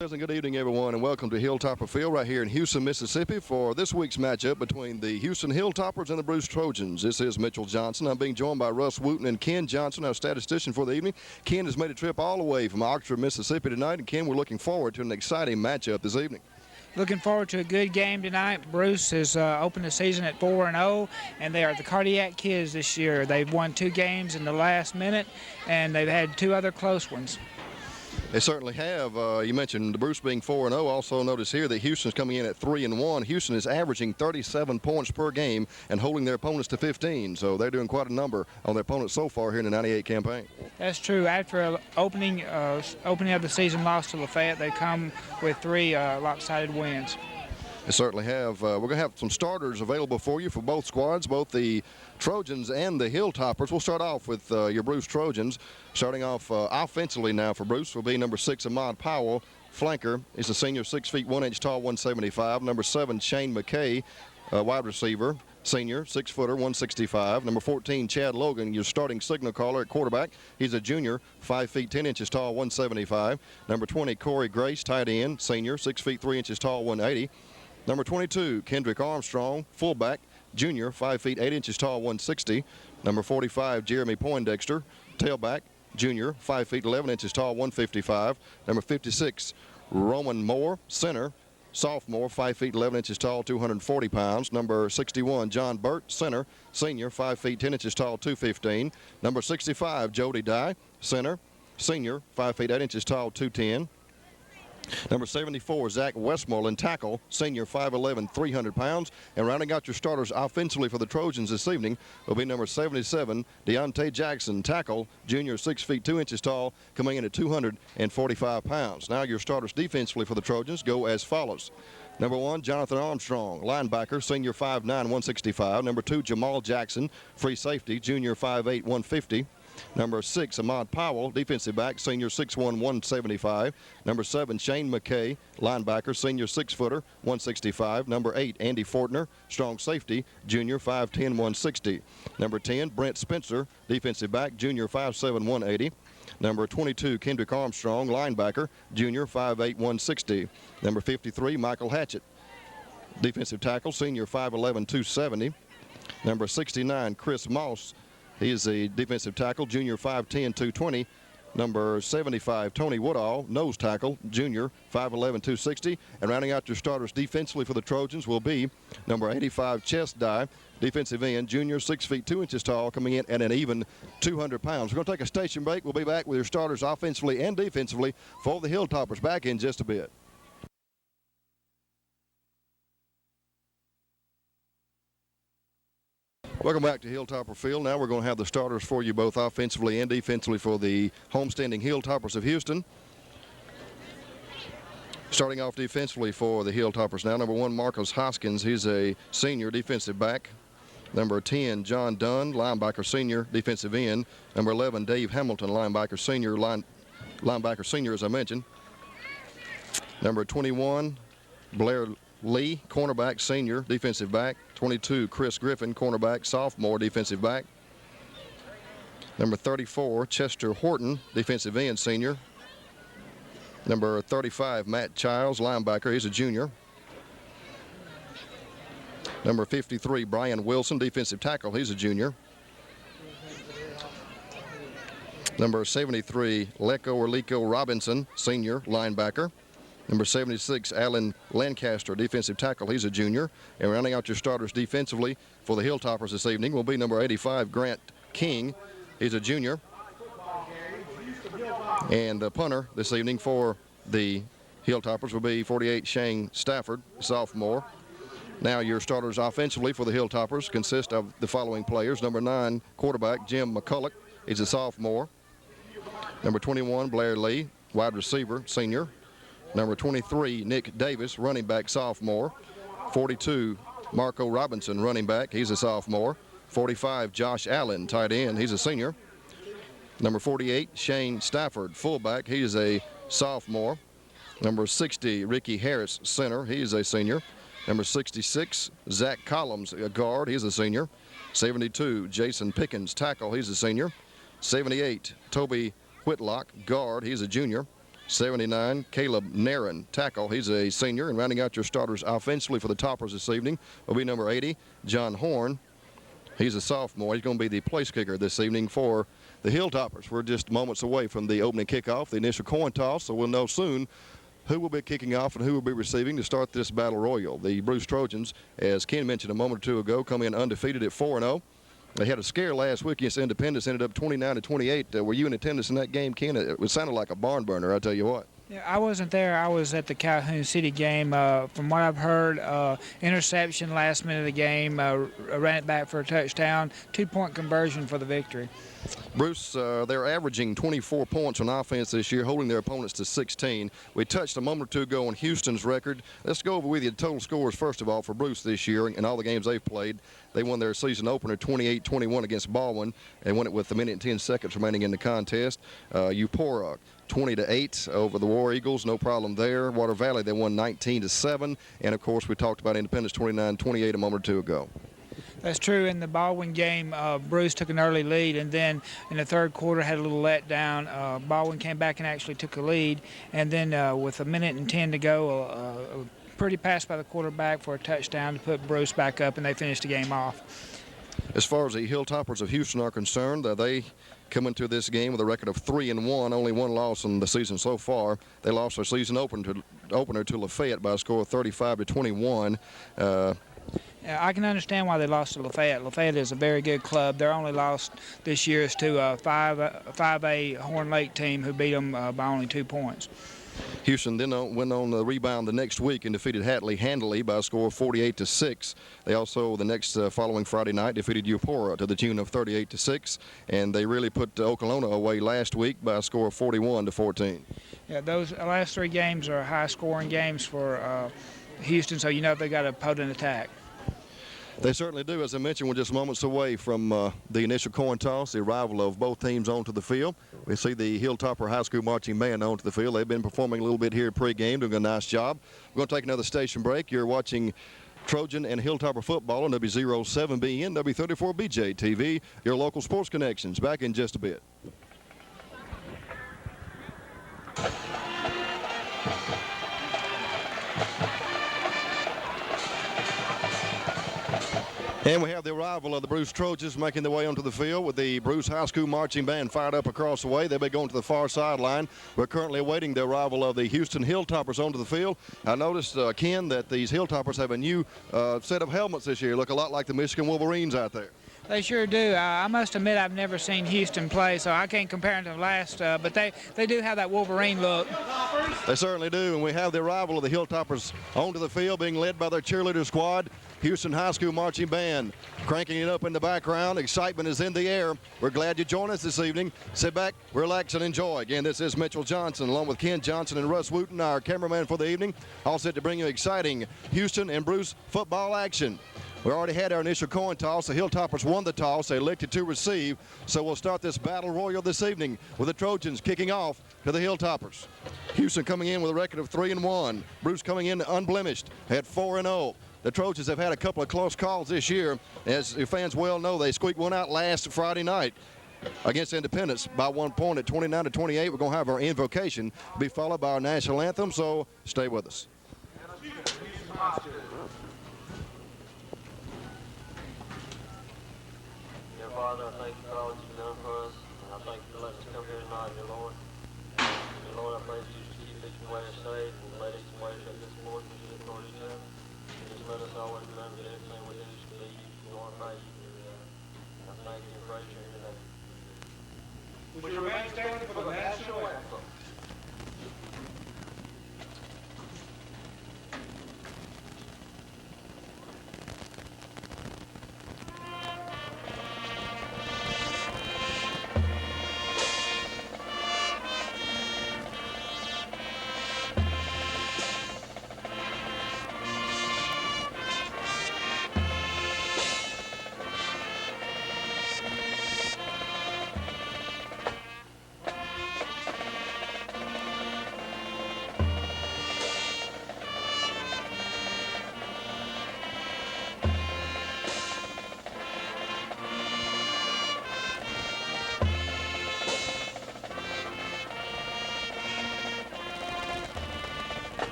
Pleasant good evening, everyone, and welcome to Hilltopper Field right here in Houston, Mississippi for this week's matchup between the Houston Hilltoppers and the Bruce Trojans. This is Mitchell Johnson. I'm being joined by Russ Wooten and Ken Johnson, our statistician for the evening. Ken has made a trip all the way from Oxford, Mississippi tonight, and Ken, we're looking forward to an exciting matchup this evening. Looking forward to a good game tonight. Bruce has opened the season at 4-0, and they are the Cardiac Kids this year. They've won 2 games in the last minute, and they've had 2 other close ones. They certainly have. You mentioned the Bruce being 4-0. Also notice here that Houston's coming in at 3-1. Houston is averaging 37 points per game and holding their opponents to 15. So they're doing quite a number on their opponents so far here in the 98 campaign. That's true. After opening of the season loss to Lafayette, they come with 3 lopsided wins. They certainly have. We're going to have some starters available for you for both squads, both the Trojans and the Hilltoppers. We'll start off with your Bruce Trojans. Starting off offensively now for Bruce will be number 6, Ahmad Powell. Flanker is a senior, 6 feet 1 inch tall, 175. Number 7, Shane McKay, wide receiver, senior, 6-footer, 165. Number 14, Chad Logan, your starting signal caller at quarterback. He's a junior, 5 feet 10 inches tall, 175. Number 20, Corey Grace, tight end, senior, 6 feet 3 inches tall, 180. Number 22, Kendrick Armstrong, fullback, junior, 5 feet 8 inches tall, 160. Number 45, Jeremy Poindexter, tailback, junior, 5 feet 11 inches tall, 155. Number 56, Roman Moore, center, sophomore, 5 feet 11 inches tall, 240 pounds. Number 61, John Burt, center, senior, 5 feet 10 inches tall, 215. Number 65, Jody Dye, center, senior, 5 feet 8 inches tall, 210. Number 74, Zach Westmoreland, tackle, senior, 5'11", 300 pounds. And rounding out your starters offensively for the Trojans this evening will be number 77, Deontay Jackson, tackle, junior, 6 feet 2 inches tall, coming in at 245 pounds. Now your starters defensively for the Trojans go as follows. Number 1, Jonathan Armstrong, linebacker, senior, 5'9", 165. Number 2, Jamal Jackson, free safety, junior, 5'8", 150. Number 6, Ahmad Powell, defensive back, senior, 6'1", 175. Number 7, Shane McKay, linebacker, senior, 6-footer, 165. Number 8, Andy Fortner, strong safety, junior, 5'10", 160. Number 10, Brent Spencer, defensive back, junior, 5'7", 180. Number 22, Kendrick Armstrong, linebacker, junior, 5'8", 160. Number 53, Michael Hatchett, defensive tackle, senior, 5'11", 270. Number 69, Chris Moss, he is a defensive tackle, junior, 5'10", 220. Number 75, Tony Woodall, nose tackle, junior, 5'11", 260. And rounding out your starters defensively for the Trojans will be number 85, Chess Dye, defensive end, junior, 6 feet 2 inches tall, coming in at an even 200 pounds. We're going to take a station break. We'll be back with your starters offensively and defensively for the Hilltoppers. Back in just a bit. Welcome back to Hilltopper Field. Now we're going to have the starters for you both offensively and defensively for the homestanding Hilltoppers of Houston. Starting off defensively for the Hilltoppers now, number 1, Marcus Hoskins. He's a senior defensive back. Number 10, John Dunn, linebacker senior, defensive end. Number 11, Dave Hamilton, linebacker senior, as I mentioned. Number 21, Blair Lee, cornerback, senior, defensive back. 22, Chris Griffin, cornerback, sophomore, defensive back. Number 34, Chester Horton, defensive end, senior. Number 35, Matt Childs, linebacker, he's a junior. Number 53, Brian Wilson, defensive tackle, he's a junior. Number 73, Leco Robinson, senior, linebacker. Number 76, Alan Lancaster, defensive tackle. He's a junior. And rounding out your starters defensively for the Hilltoppers this evening will be number 85, Grant King. He's a junior. And the punter this evening for the Hilltoppers will be 48, Shane Stafford, sophomore. Now your starters offensively for the Hilltoppers consist of the following players. Number 9, quarterback, Jim McCulloch. He's a sophomore. Number 21, Blair Lee, wide receiver, senior. Number 23, Nick Davis, running back, sophomore. 42, Marco Robinson, running back. He's a sophomore. 45, Josh Allen, tight end. He's a senior. Number 48, Shane Stafford, fullback. He is a sophomore. Number 60, Ricky Harris, center. He is a senior. Number 66, Zach Collins, a guard. He's a senior. 72, Jason Pickens, tackle. He's a senior. 78, Toby Whitlock, guard. He's a junior. 79, Caleb Nairn, tackle. He's a senior. And rounding out your starters offensively for the Toppers this evening will be number 80, John Horn. He's a sophomore. He's going to be the place kicker this evening for the Hilltoppers. We're just moments away from the opening kickoff, the initial coin toss, so we'll know soon who will be kicking off and who will be receiving to start this battle royal. The Bruce Trojans, as Ken mentioned a moment or two ago, come in undefeated at 4-0. They had a scare last week against Independence, ended up 29-28. Were you in attendance in that game, Ken? It sounded like a barn burner, I tell you what. Yeah, I wasn't there. I was at the Calhoun City game. From what I've heard, interception last minute of the game, ran it back for a touchdown, 2-point conversion for the victory. Bruce, they're averaging 24 points on offense this year, holding their opponents to 16. We touched a moment or two ago on Houston's record. Let's go over with you the total scores, first of all, for Bruce this year and all the games they've played. They won their season opener 28-21 against Baldwin and won it with a minute and 10 seconds remaining in the contest. Eupora 20-8 over the War Eagles, no problem there. Water Valley, they won 19-7. And, of course, we talked about Independence 29-28 a moment or two ago. That's true. In the Baldwin game, Bruce took an early lead, and then in the third quarter had a little letdown. Baldwin came back and actually took a lead, and then with a minute and 10 to go, a pretty pass by the quarterback for a touchdown to put Bruce back up, and they finished the game off. As far as the Hilltoppers of Houston are concerned, they come into this game with a record of 3-1, only one loss in the season so far. They lost their season opener to Lafayette by a score of 35-21. I can understand why they lost to Lafayette. Lafayette is a very good club. Their only loss this year is to a 5A Horn Lake team who beat them by only 2 points. Houston then went on the rebound the next week and defeated Hatley handily by a score of 48-6. They also, the next following Friday night, defeated Eupora to the tune of 38-6, and they really put Okolona away last week by a score of 41-14. Yeah, those last 3 games are high-scoring games for Houston, so you know they got a potent attack. They certainly do. As I mentioned, we're just moments away from the initial coin toss, the arrival of both teams onto the field. We see the Hilltopper High School marching band onto the field. They've been performing a little bit here pregame, doing a nice job. We're going to take another station break. You're watching Trojan and Hilltopper football on W07B and W34BJ TV, your local sports connections. Back in just a bit. And we have the arrival of the Bruce Trojans making their way onto the field with the Bruce High School marching band fired up across the way. They'll be going to the far sideline. We're currently awaiting the arrival of the Houston Hilltoppers onto the field. I noticed, Ken, that these Hilltoppers have a new set of helmets this year. Look a lot like the Michigan Wolverines out there. They sure do. I must admit I've never seen Houston play, so I can't compare them to last, but they do have that Wolverine look. They certainly do, and we have the arrival of the Hilltoppers onto the field being led by their cheerleader squad. Houston High School marching band cranking it up in the background. Excitement is in the air. We're glad you joined us this evening. Sit back, relax, and enjoy. Again, this is Mitchell Johnson along with Ken Johnson and Russ Wooten, our cameraman for the evening, all set to bring you exciting Houston and Bruce football action. We already had our initial coin toss. The Hilltoppers won the toss. They elected to receive. So we'll start this battle royal this evening with the Trojans kicking off to the Hilltoppers. Houston coming in with a record of 3-1. Bruce coming in unblemished at 4-0. The Trojans have had a couple of close calls this year. As your fans well know, they squeaked one out last Friday night against Independence by 1 point at 29-28. We're going to have our invocation be followed by our national anthem, so stay with us. Father, I thank you for all that you've done for us, and I thank you for letting us come here tonight, dear Lord. Dear Lord, I pray that you just keep each way us safe and let each way shake this Lord and you for each other. And just let us always remember that everything we do is to be you, glorify you. I thank you and praise you in your name. Would you remain standing for the national anthem?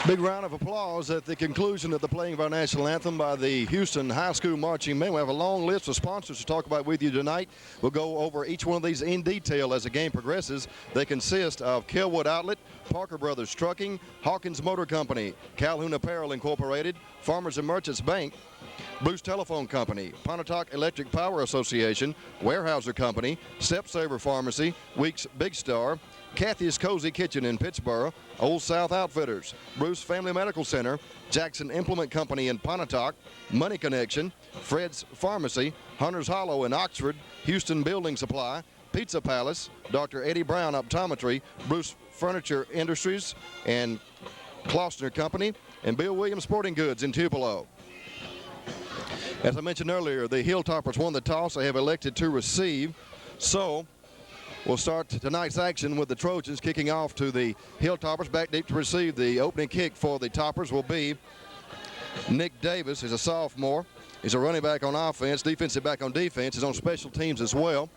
Big round of applause at the conclusion of the playing of our national anthem by the Houston High School Marching Men. We have a long list of sponsors to talk about with you tonight. We'll go over each one of these in detail as the game progresses. They consist of Kelwood Outlet, Parker Brothers Trucking, Hawkins Motor Company, Calhoun Apparel Incorporated, Farmers and Merchants Bank, Bruce Telephone Company, Pontotoc Electric Power Association, Weyerhaeuser Company, Step Saver Pharmacy, Weeks Big Star, Kathy's Cozy Kitchen in Pittsburgh, Old South Outfitters, Bruce Family Medical Center, Jackson Implement Company in Pontotoc, Money Connection, Fred's Pharmacy, Hunter's Hollow in Oxford, Houston Building Supply, Pizza Palace, Dr. Eddie Brown Optometry, Bruce Furniture Industries, and Klossner Company, and Bill Williams Sporting Goods in Tupelo. As I mentioned earlier, the Hilltoppers won the toss. They have elected to receive. So we'll start tonight's action with the Trojans kicking off to the Hilltoppers. Back deep to receive. The opening kick for the Toppers will be Nick Davis. He's a sophomore. He's a running back on offense, defensive back on defense. He's on special teams as well.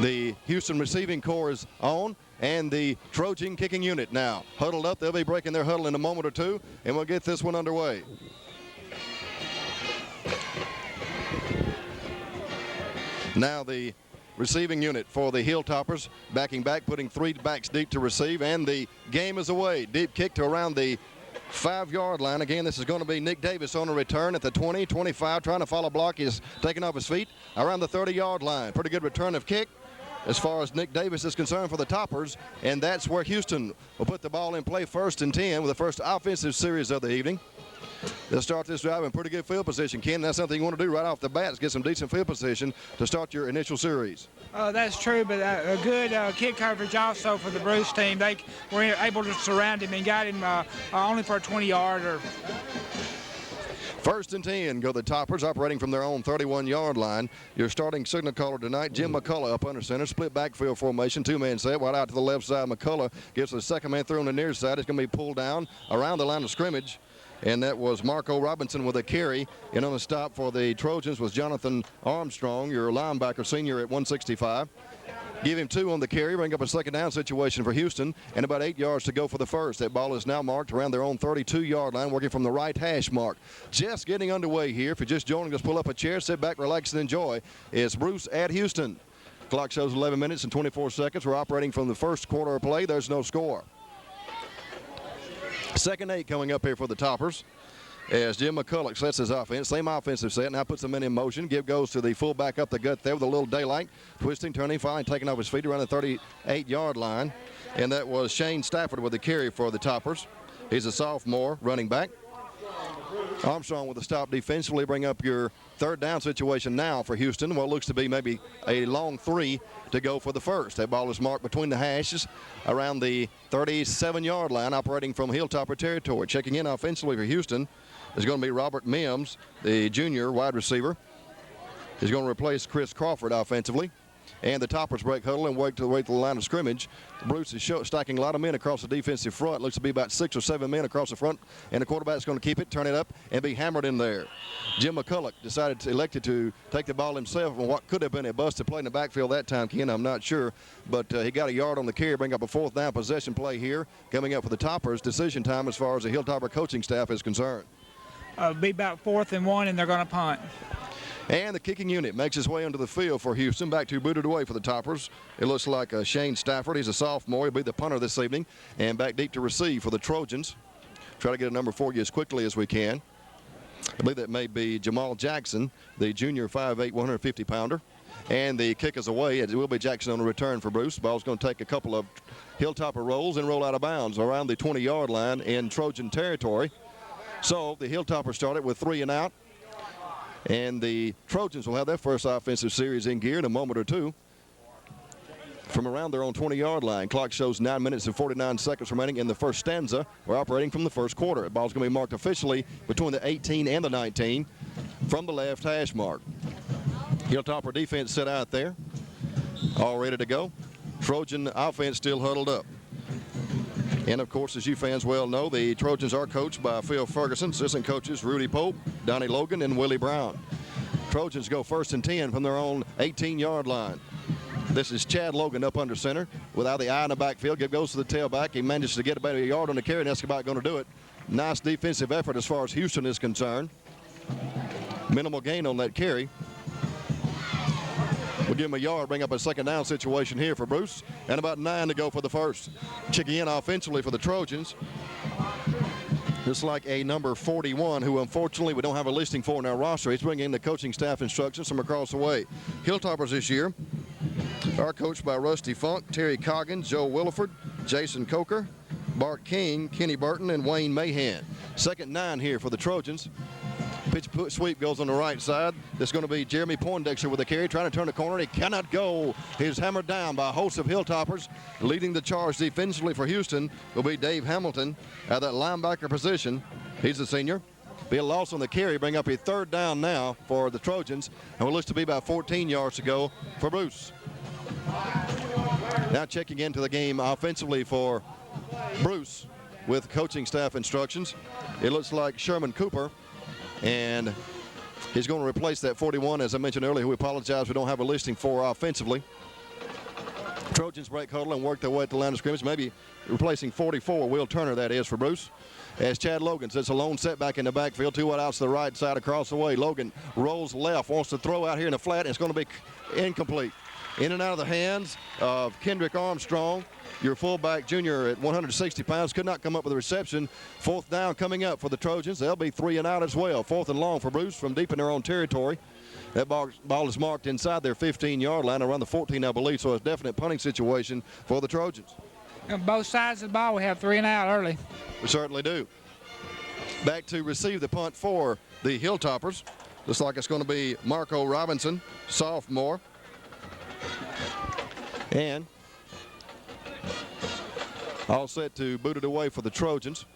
The Houston receiving corps is on, and the Trojan kicking unit now huddled up. They'll be breaking their huddle in a moment or two, and we'll get this one underway. Now the receiving unit for the Hilltoppers backing back, putting 3 backs deep to receive, and the game is away. Deep kick to around the 5-yard line. Again, this is going to be Nick Davis on a return at the 20, 25, trying to follow block. He's taking off his feet around the 30-yard line. Pretty good return of kick as far as Nick Davis is concerned for the Toppers, and that's where Houston will put the ball in play 1st and 10 with the first offensive series of the evening. They'll start this drive in pretty good field position, Ken. That's something you want to do right off the bat is get some decent field position to start your initial series. That's true, but a good kick coverage also for the Bruce team. They were able to surround him and got him only for a 20-yarder. 1st and 10 go the Toppers, operating from their own 31-yard line. Your starting signal caller tonight, Jim McCullough up under center, split backfield formation, 2-man set, wide out to the left side. McCullough gets the second man through on the near side. It's going to be pulled down around the line of scrimmage. And that was Marco Robinson with a carry. And on the stop for the Trojans was Jonathan Armstrong, your linebacker, senior at 165. Give him 2 on the carry, bring up a second down situation for Houston, and about 8 yards to go for the first. That ball is now marked around their own 32-yard line, working from the right hash mark. Just getting underway here. If you're just joining us, pull up a chair, sit back, relax, and enjoy. It's Bruce at Houston. Clock shows 11 minutes and 24 seconds. We're operating from the first quarter of play. There's no score. 2nd and 8 coming up here for the Toppers as Jim McCullough sets his offense. Same offensive set. Now puts the men in motion. Give goes to the fullback up the gut there with a little daylight. Twisting, turning, finally taking off his feet around the 38-yard line. And that was Shane Stafford with the carry for the Toppers. He's a sophomore running back. Armstrong with a stop defensively. Bring up your 3rd down situation now for Houston. What looks to be maybe a long 3 to go for the first. That ball is marked between the hashes around the 37-yard line, operating from Hilltopper territory. Checking in offensively for Houston is going to be Robert Mims, the junior wide receiver. He's going to replace Chris Crawford offensively. And the Toppers break huddle and wait to the line of scrimmage. Bruce is stacking a lot of men across the defensive front. Looks to be about 6 or 7 men across the front. And the quarterback's going to keep it, turn it up, and be hammered in there. Jim McCullough elected to take the ball himself on what could have been a busted play in the backfield that time, Ken. I'm not sure. But he got a yard on the carry, bring up a 4th down possession play here. Coming up for the Toppers, decision time as far as the Hilltopper coaching staff is concerned. Be about 4th and 1, and they're going to punt. And the kicking unit makes his way onto the field for Houston. Back to booted away for the Toppers. It looks like Shane Stafford. He's a sophomore. He'll be the punter this evening. And back deep to receive for the Trojans. Try to get a number for you as quickly as we can. I believe that may be Jamal Jackson, the junior 5'8", 150-pounder. And the kick is away. It will be Jackson on the return for Bruce. Ball's going to take a couple of Hilltopper rolls and roll out of bounds around the 20-yard line in Trojan territory. So the Hilltoppers started with 3 and out. And the Trojans will have their first offensive series in gear in a moment or two from around their own 20-yard line. Clock shows 9 minutes and 49 seconds remaining in the first stanza. We're operating from the first quarter. The ball's going to be marked officially between the 18 and the 19 from the left hash mark. Hilltopper defense set out there, all ready to go. Trojan offense still huddled up. And, of course, as you fans well know, the Trojans are coached by Phil Ferguson, assistant coaches Rudy Pope, Donnie Logan, and Willie Brown. Trojans go 1st and 10 from their own 18-yard line. This is Chad Logan up under center without the eye in the backfield. Give goes to the tailback. He manages to get about a yard on the carry, and that's about going to do it. Nice defensive effort as far as Houston is concerned. Minimal gain on that carry. We'll give him a yard, bring up a second down situation here for Bruce, and about 9 to go for the first. Checking in offensively for the Trojans. Just like a number 41, who unfortunately we don't have a listing for in our roster. He's bringing in the coaching staff instructions from across the way. Hilltoppers this year are coached by Rusty Funk, Terry Coggins, Joe Williford, Jason Coker, Bart King, Kenny Burton, and Wayne Mahan. Second 9 here for the Trojans. Pitch sweep goes on the right side. This is going to be Jeremy Poindexter with a carry, trying to turn the corner. He cannot go. He's hammered down by a host of Hilltoppers. Leading the charge defensively for Houston will be Dave Hamilton at that linebacker position. He's a senior. Be a loss on the carry, bring up a third down now for the Trojans, and what looks to be about 14 yards to go for Bruce. Now checking into the game offensively for Bruce with coaching staff instructions. It looks like Sherman Cooper, and he's going to replace that 41, as I mentioned earlier, who we apologize we don't have a listing for offensively. Trojans break huddle and work their way at the line of scrimmage, maybe replacing 44, Will Turner, that is, for Bruce. As Chad Logan sets a lone setback in the backfield, 2 wide outs to the right side across the way. Logan rolls left, wants to throw out here in the flat, and it's going to be incomplete. In and out of the hands of Kendrick Armstrong, your fullback junior at 160 pounds, could not come up with a reception. Fourth down coming up for the Trojans. They'll be 3 and out as well. 4th and long for Bruce from deep in their own territory. That ball is marked inside their 15-yard line, around the 14, I believe, so it's a definite punting situation for the Trojans. On both sides of the ball, we have 3 and out early. We certainly do. Back to receive the punt for the Hilltoppers. Looks like it's going to be Marco Robinson, sophomore. And all set to boot it away for the Trojans.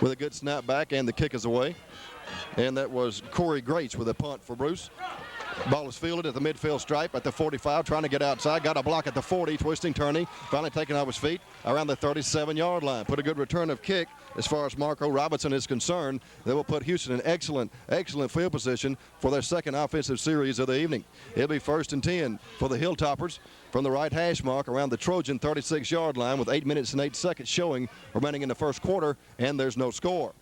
With a good snap back, and the kick is away. And that was Corey Grace with a punt for Bruce. Ball is fielded at the midfield stripe at the 45, trying to get outside. Got a block at the 40, twisting, turning, finally taken off his feet around the 37-yard line. Put a good return of kick as far as Marco Robinson is concerned. That will put Houston in excellent field position for their second offensive series of the evening. It'll be 1st and 10 for the Hilltoppers from the right hash mark around the Trojan 36-yard line with 8 minutes and 8 seconds showing remaining in the first quarter, and there's no score.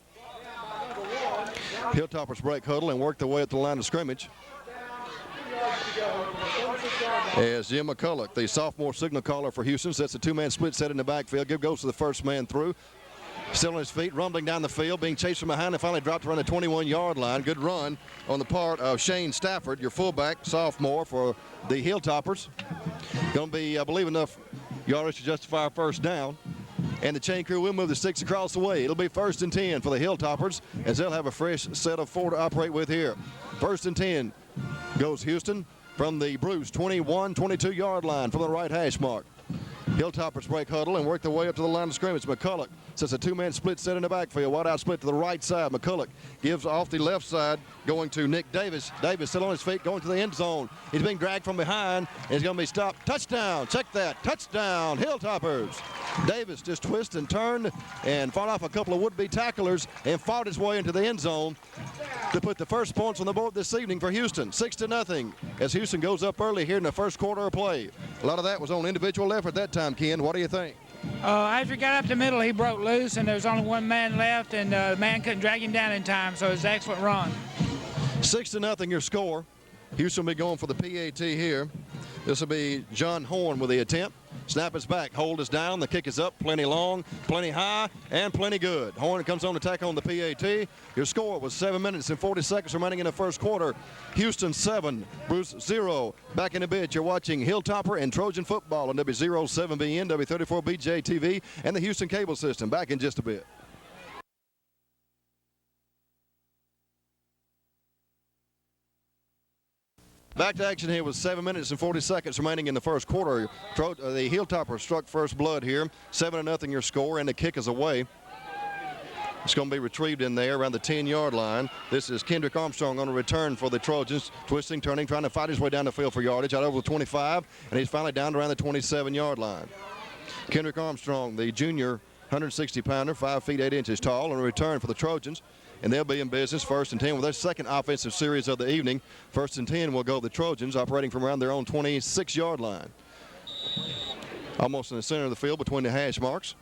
Hilltoppers break huddle and work their way at the line of scrimmage. As Jim McCulloch, the sophomore signal caller for Houston, sets a 2-man split set in the backfield. Give goes to the first man through. Still on his feet, rumbling down the field, being chased from behind, and finally dropped around the 21-yard line. Good run on the part of Shane Stafford, your fullback, sophomore for the Hilltoppers. Going to be, I believe, enough yardage to justify a first down. And the chain crew will move the sticks across the way. It'll be 1st and 10 for the Hilltoppers, as they'll have a fresh set of 4 to operate with here. 1st and 10 goes Houston from the Bruce 22-yard line from the right hash mark. Hilltoppers break huddle and work their way up to the line of scrimmage. McCulloch sets a 2-man split set in the backfield. Wide out split to the right side. McCulloch gives off the left side, going to Nick Davis. Davis still on his feet, going to the end zone. He's being dragged from behind, and he's going to be stopped. Touchdown. Check that. Touchdown, Hilltoppers. Davis just twisted and turned and fought off a couple of would-be tacklers and fought his way into the end zone to put the first points on the board this evening for Houston. 6-0 as Houston goes up early here in the first quarter of play. A lot of that was on individual effort that time, Ken. What do you think? As we got up the middle, he broke loose, and there was only one man left, and the man couldn't drag him down in time, so it was an excellent run. 6-0 your score. Houston will be going for the PAT here. This will be John Horn with the attempt. Snap is back, hold is down, the kick is up, plenty long, plenty high, and plenty good. Horn comes on to tack on the PAT. Your score was 7 minutes and 40 seconds remaining in the first quarter. Houston 7, Bruce 0. Back in a bit, you're watching Hilltopper and Trojan football on W07BN, W34BJ TV, and the Houston cable system. Back in just a bit. Back to action here with 7 minutes and 40 seconds remaining in the first quarter. The Hilltoppers struck first blood here. 7-0 your score, and the kick is away. It's going to be retrieved in there around the 10-yard line. This is Kendrick Armstrong on a return for the Trojans. Twisting, turning, trying to fight his way down the field for yardage. Out over the 25, and he's finally down around the 27-yard line. Kendrick Armstrong, the junior 160-pounder, 5 feet 8 inches tall, on a return for the Trojans. and they'll be in business. 1st and 10 with their second offensive series of the evening. 1st and 10 will go the Trojans, operating from around their own 26-yard line. Almost in the center of the field between the hash marks.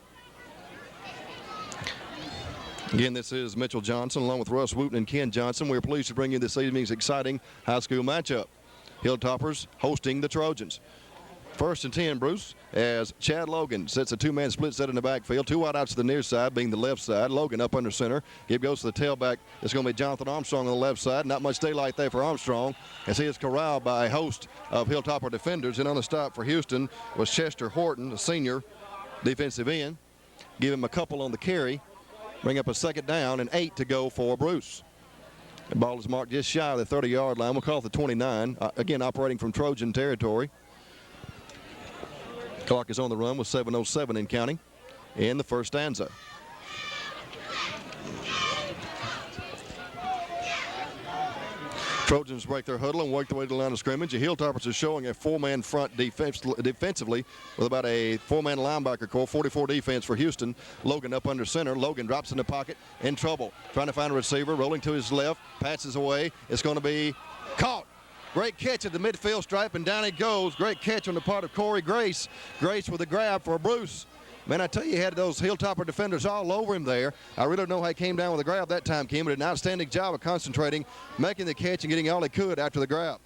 Again, this is Mitchell Johnson along with Russ Wooten and Ken Johnson. We're pleased to bring you this evening's exciting high school matchup. Hilltoppers hosting the Trojans. 1st and 10, Bruce, as Chad Logan sets a two-man split set in the backfield. 2 wideouts to the near side, being the left side. Logan up under center. Give goes to the tailback. It's going to be Jonathan Armstrong on the left side. Not much daylight there for Armstrong, as he is corralled by a host of Hilltopper defenders. And on the stop for Houston was Chester Horton, a senior defensive end. Give him a couple on the carry. Bring up a 2nd down and 8 to go for Bruce. The ball is marked just shy of the 30-yard line. We'll call it the 29. Again, operating from Trojan territory. Clock is on the run with 7:07 in counting in the first stanza. Trojans break their huddle and work their way to the line of scrimmage. The Hilltoppers are showing a 4-man front defensively with about a 4-man linebacker core. 44 defense for Houston. Logan up under center. Logan drops in the pocket, in trouble. Trying to find a receiver, rolling to his left, passes away. It's going to be caught. Great catch at the midfield stripe, and down he goes. Great catch on the part of Corey Grace. Grace with a grab for Bruce. Man, I tell you, he had those Hilltopper defenders all over him there. I really don't know how he came down with a grab that time, Kim, but an outstanding job of concentrating, making the catch, and getting all he could after the grab.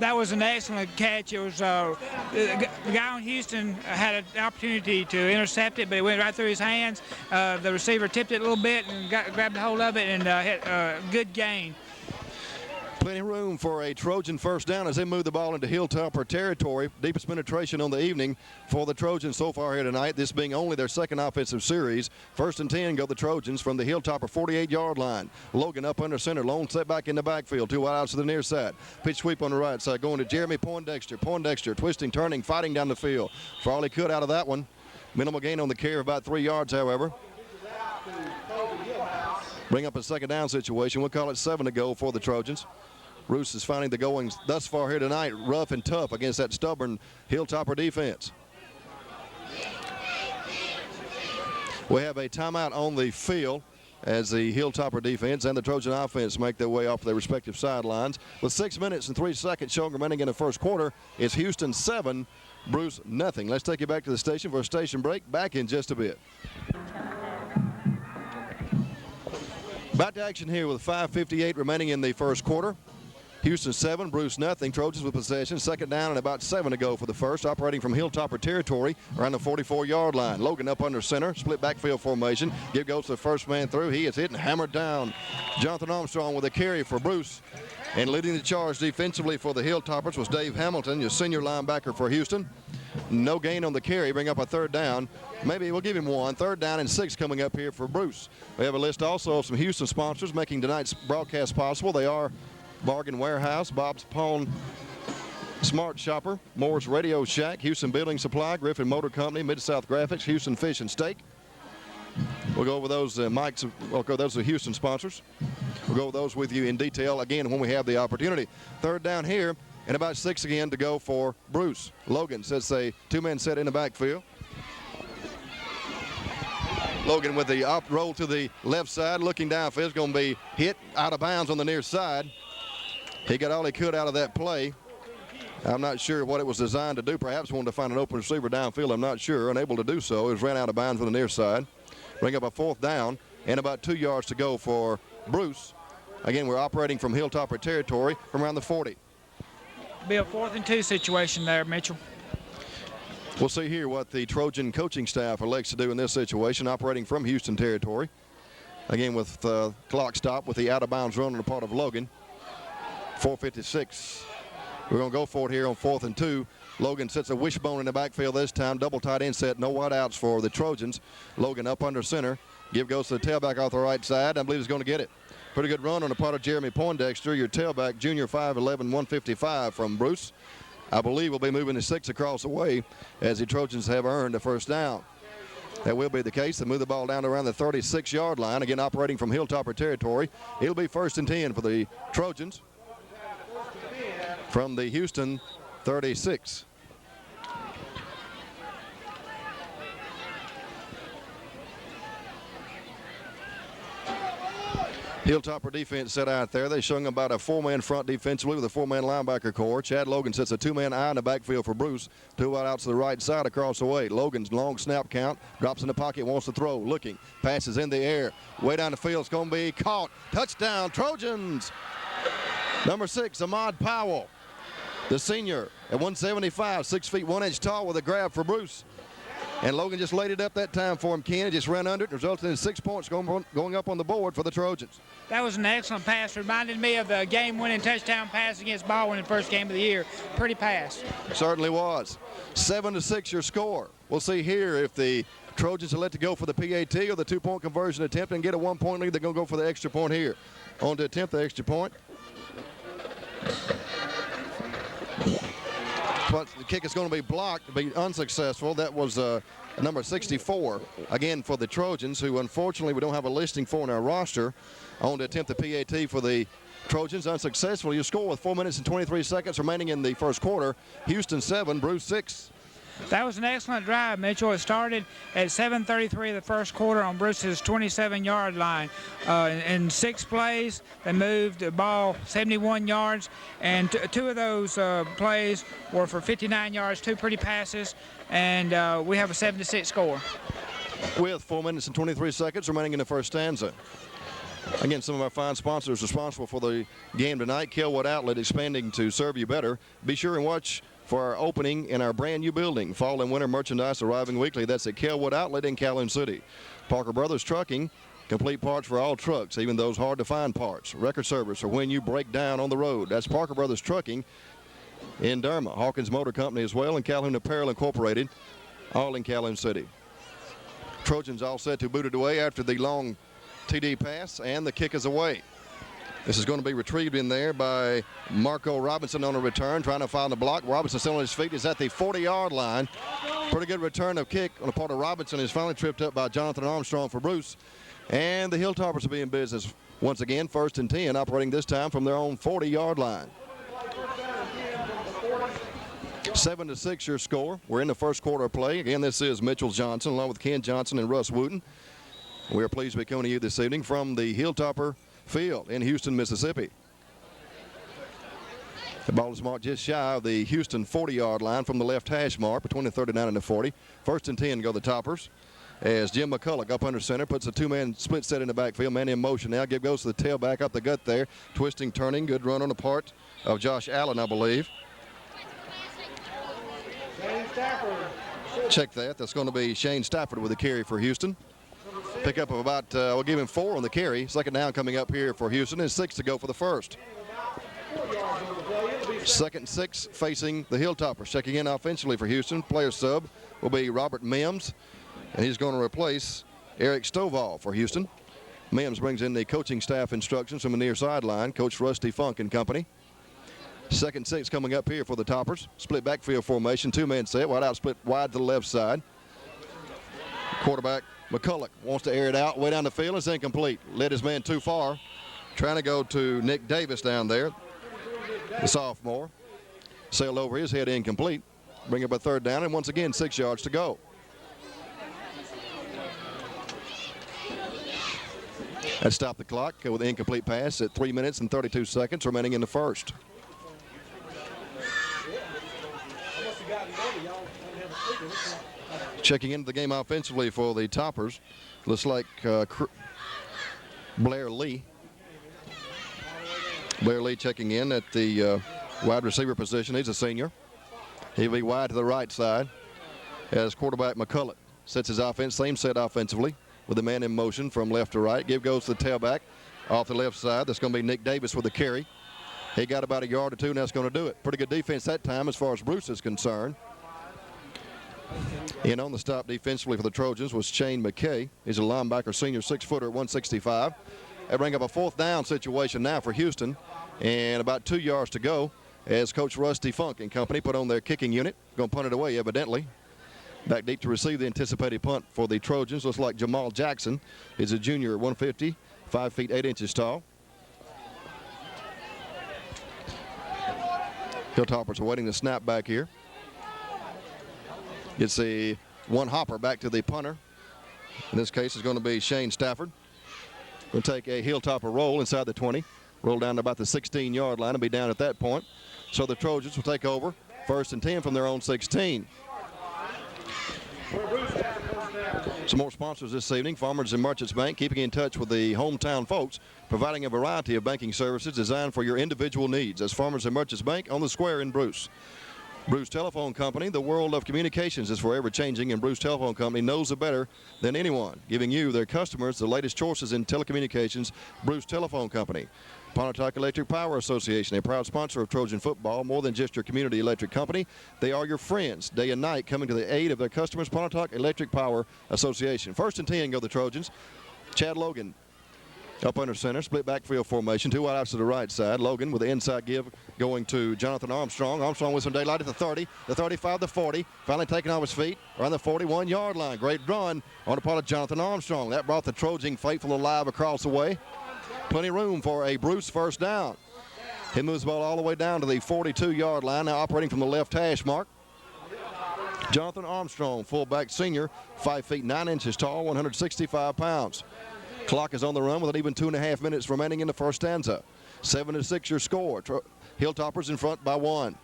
That was an excellent catch. It was the guy on Houston had an opportunity to intercept it, but it went right through his hands. The receiver tipped it a little bit and grabbed a hold of it and hit a good gain. Plenty of room for a Trojan first down as they move the ball into Hilltopper territory. Deepest penetration on the evening for the Trojans so far here tonight, this being only their second offensive series. 1st and 10 go the Trojans from the Hilltopper 48-yard line. Logan up under center, lone setback in the backfield, 2 wideouts to the near side. Pitch sweep on the right side going to Jeremy Poindexter. Poindexter twisting, turning, fighting down the field for all he could out of that one. Minimal gain on the carry of about 3 yards, however. Bring up a 2nd down situation. We'll call it 7 to go for the Trojans. Bruce is finding the goings thus far here tonight rough and tough against that stubborn Hilltopper defense. We have a timeout on the field as the Hilltopper defense and the Trojan offense make their way off their respective sidelines. With 6 minutes and 3 seconds showing remaining in the first quarter, it's Houston 7, Bruce nothing. Let's take you back to the station for a station break. Back in just a bit. Back to action here with 5:58 remaining in the first quarter. Houston 7, Bruce nothing. Trojans with possession. 2nd down and about 7 to go for the first. Operating from Hilltopper territory around the 44-yard line. Logan up under center. Split backfield formation. Give goes to the first man through. He is hit and hammered down. Jonathan Armstrong with a carry for Bruce. And leading the charge defensively for the Hilltoppers was Dave Hamilton, your senior linebacker for Houston. No gain on the carry. Bring up a 3rd down. Maybe we'll give him 1. 3rd down and 6 coming up here for Bruce. We have a list also of some Houston sponsors making tonight's broadcast possible. They are Bargain Warehouse, Bob's Pawn Smart Shopper, Moore's Radio Shack, Houston Building Supply, Griffin Motor Company, Mid-South Graphics, Houston Fish and Steak. We'll go over those those are Houston sponsors. We'll go over those with you in detail again when we have the opportunity. 3rd down here and about 6 again to go for Bruce. Logan sets a 2-man set in the backfield. Logan with the up roll to the left side, looking downfield, is going to be hit out of bounds on the near side. He got all he could out of that play. I'm not sure what it was designed to do. Perhaps wanted to find an open receiver downfield. I'm not sure. Unable to do so. He was ran out of bounds on the near side. Bring up a 4th down and about 2 yards to go for Bruce. Again, we're operating from Hilltopper territory from around the 40. Be a 4th and 2 situation there, Mitchell. We'll see here what the Trojan coaching staff elects to do in this situation, operating from Houston territory. Again, with the clock stop with the out-of-bounds run on the part of Logan. 4:56. We're going to go for it here on 4th and 2. Logan sets a wishbone in the backfield this time. Double tight end set. No wideouts for the Trojans. Logan up under center. Give goes to the tailback off the right side. I believe he's going to get it. Pretty good run on the part of Jeremy Poindexter, your tailback, junior 5'11", 155 from Bruce. I believe we'll be moving the 6 across the way as the Trojans have earned a first down. That will be the case. They move the ball down to around the 36-yard line. Again, operating from Hilltopper territory. It'll be 1st and 10 for the Trojans from the Houston 36. Hilltopper defense set out there. They're showing about a 4-man front defensively with a 4-man linebacker core. Chad Logan sets a 2-man eye in the backfield for Bruce. 2 wide outs to the right side across the way. Logan's long snap count. Drops in the pocket, wants to throw. Looking. Passes in the air. Way down the field. It's going to be caught. Touchdown, Trojans. Number 6, Ahmad Powell. The senior at 175, 6 feet 1 inch tall with a grab for Bruce. And Logan just laid it up that time for him, Ken. It just ran under it, resulting in 6 points going up on the board for the Trojans. That was an excellent pass. Reminded me of the game-winning touchdown pass against Baldwin in the first game of the year. Pretty pass. Certainly was. 7-6 your score. We'll see here if the Trojans elect to go for the PAT or the 2-point conversion attempt and get a 1-point lead. They're going to go for the extra point here. On to attempt the extra point. But the kick is going to be blocked, be unsuccessful. That was number 64, again for the Trojans, who unfortunately we don't have a listing for in our roster. On to attempt the PAT for the Trojans, unsuccessful. You score with 4 minutes and 23 seconds remaining in the first quarter. Houston 7, Bruce 6. That was an excellent drive, Mitchell. It started at 7:33 of the first quarter on Bruce's 27-yard line. In 6 plays, they moved the ball 71 yards, and 2 of those plays were for 59 yards, 2 pretty passes, and we have a 7-6 score. With 4 minutes and 23 seconds remaining in the first stanza. Again, some of our fine sponsors responsible for the game tonight. Kelwood Outlet, expanding to serve you better. Be sure and watch for our opening in our brand new building. Fall and winter merchandise arriving weekly. That's at Kelwood Outlet in Calhoun City. Parker Brothers Trucking, complete parts for all trucks, even those hard to find parts. Record service for when you break down on the road. That's Parker Brothers Trucking in Derma. Hawkins Motor Company as well, and Calhoun Apparel Incorporated, all in Calhoun City. Trojans all set to boot it away after the long TD pass, and the kick is away. This is going to be retrieved in there by Marco Robinson on a return, trying to find the block. Robinson still on his feet, is at the 40-yard line. Pretty good return of kick on the part of Robinson. Is finally tripped up by Jonathan Armstrong for Bruce. And the Hilltoppers will be in business once again, 1st and 10, operating this time from their own 40-yard line. 7-6 your score. We're in the first quarter of play. Again, this is Mitchell Johnson along with Ken Johnson and Russ Wooten. We are pleased to be coming to you this evening from the Hilltopper Field in Houston, Mississippi. The ball is marked just shy of the Houston 40-yard line from the left hash mark between the 39 and the 40. 1st and 10 go the Toppers as Jim McCulloch up under center puts a 2-man split set in the backfield. Man in motion now. Give goes to the tailback up the gut there. Twisting, turning. Good run on the part of Josh Allen, I believe. Check that. That's going to be Shane Stafford with a carry for Houston. Pickup of about, we'll give him 4 on the carry. 2nd down coming up here for Houston, and 6 to go for the first. 2nd and 6 facing the Hilltoppers. Checking in offensively for Houston. Player sub will be Robert Mims, and he's going to replace Eric Stovall for Houston. Mims brings in the coaching staff instructions from the near sideline, Coach Rusty Funk and company. 2nd and 6 coming up here for the Toppers. Split backfield formation, 2-man set, wide out split wide to the left side. Quarterback McCulloch wants to air it out way down the field. It's incomplete. Led his man too far. Trying to go to Nick Davis down there, the sophomore. Sailed over his head, incomplete. Bring up a 3rd down, and once again 6 yards to go. That stopped the clock with an incomplete pass at 3 minutes and 32 seconds remaining in the first. Checking into the game offensively for the Toppers, looks like Blair Lee. Blair Lee checking in at the wide receiver position. He's a senior. He'll be wide to the right side as quarterback McCulloch sets his offense, same set offensively with the man in motion from left to right. Give goes to the tailback off the left side. That's going to be Nick Davis with the carry. He got about a yard or 2, and that's going to do it. Pretty good defense that time as far as Bruce is concerned. In on the stop defensively for the Trojans was Shane McKay. He's a linebacker, senior, 6-footer at 165. They bring up a 4th down situation now for Houston, and about 2 yards to go as Coach Rusty Funk and company put on their kicking unit. Going to punt it away, evidently. Back deep to receive the anticipated punt for the Trojans. Looks like Jamal Jackson is a junior at 150, 5 feet 8 inches tall. Hilltoppers awaiting the snap back here. It's a 1 hopper back to the punter. In this case, it's going to be Shane Stafford. Going will take a Hilltopper roll inside the 20, roll down to about the 16-yard line and be down at that point. So the Trojans will take over 1st and 10 from their own 16. Some more sponsors this evening. Farmers and Merchants Bank, keeping in touch with the hometown folks, providing a variety of banking services designed for your individual needs. As Farmers and Merchants Bank on the square in Bruce. Bruce Telephone Company, the world of communications is forever changing, and Bruce Telephone Company knows it better than anyone, giving you, their customers, the latest choices in telecommunications. Bruce Telephone Company. Pontotoc Electric Power Association, a proud sponsor of Trojan football, more than just your community electric company. They are your friends, day and night, coming to the aid of their customers. Pontotoc Electric Power Association. 1st and 10 go the Trojans. Chad Logan up under center, split backfield formation, 2 wide outs to the right side. Logan with the inside give going to Jonathan Armstrong. Armstrong with some daylight at the 30, the 35, the 40. Finally taking off his feet around the 41-yard line. Great run on the part of Jonathan Armstrong. That brought the Trojan faithful alive across the way. Plenty of room for a Bruce 1st down. He moves the ball all the way down to the 42-yard line, now operating from the left hash mark. Jonathan Armstrong, fullback senior, 5 feet 9 inches tall, 165 pounds. Clock is on the run with an even 2.5 minutes remaining in the first stanza. 7-6 your score. Hilltoppers in front by 1.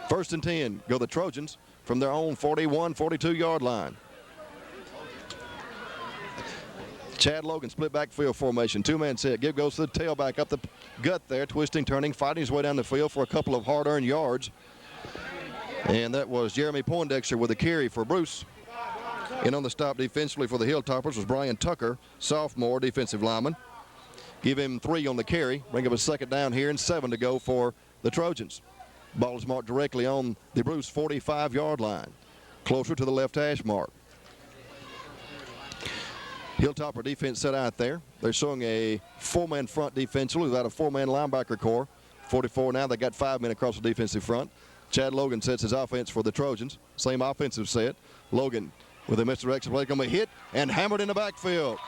1st and 10 go the Trojans from their own 41, 42-yard line. Chad Logan, split backfield formation, 2-man set. Give goes to the tailback up the gut there, twisting, turning, fighting his way down the field for a couple of hard-earned yards. And that was Jeremy Poindexter with a carry for Bruce. And on the stop defensively for the Hilltoppers was Brian Tucker, sophomore defensive lineman. Give him 3 on the carry. Bring up a 2nd down here and 7 to go for the Trojans. Ball is marked directly on the Bruce 45-yard line, closer to the left hash mark. Hilltopper defense set out there. They're showing a 4-man front defensively without a 4-man linebacker core. 44 now. They got 5 men across the defensive front. Chad Logan sets his offense for the Trojans. Same offensive set. Logan with a misdirection play, going to hit and hammered in the backfield.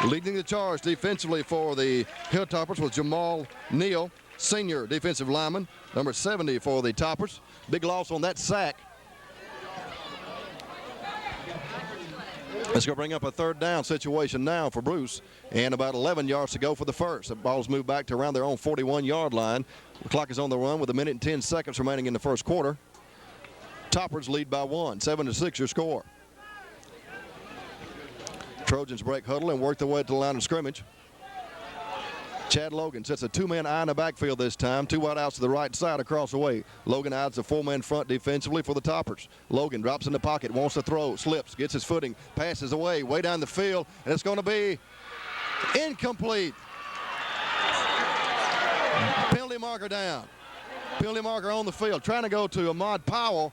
Leading the charge defensively for the Hilltoppers was Jamal Neal, senior defensive lineman, number 70 for the Toppers. Big loss on that sack. Let's go bring up a 3rd down situation now for Bruce, and about 11 yards to go for the first. The ball's moved back to around their own 41-yard line. The clock is on the run with 1 minute and 10 seconds remaining in the first quarter. Toppers lead by 1, 7-6 your score. Trojans break huddle and work their way to the line of scrimmage. Chad Logan sets a 2-man eye in the backfield this time. 2 wide outs to the right side across the way. Logan eyes the 4-man front defensively for the Toppers. Logan drops in the pocket, wants to throw, slips, gets his footing, passes away, way down the field, and it's going to be incomplete. Penalty marker down. Penalty marker on the field. Trying to go to Ahmad Powell.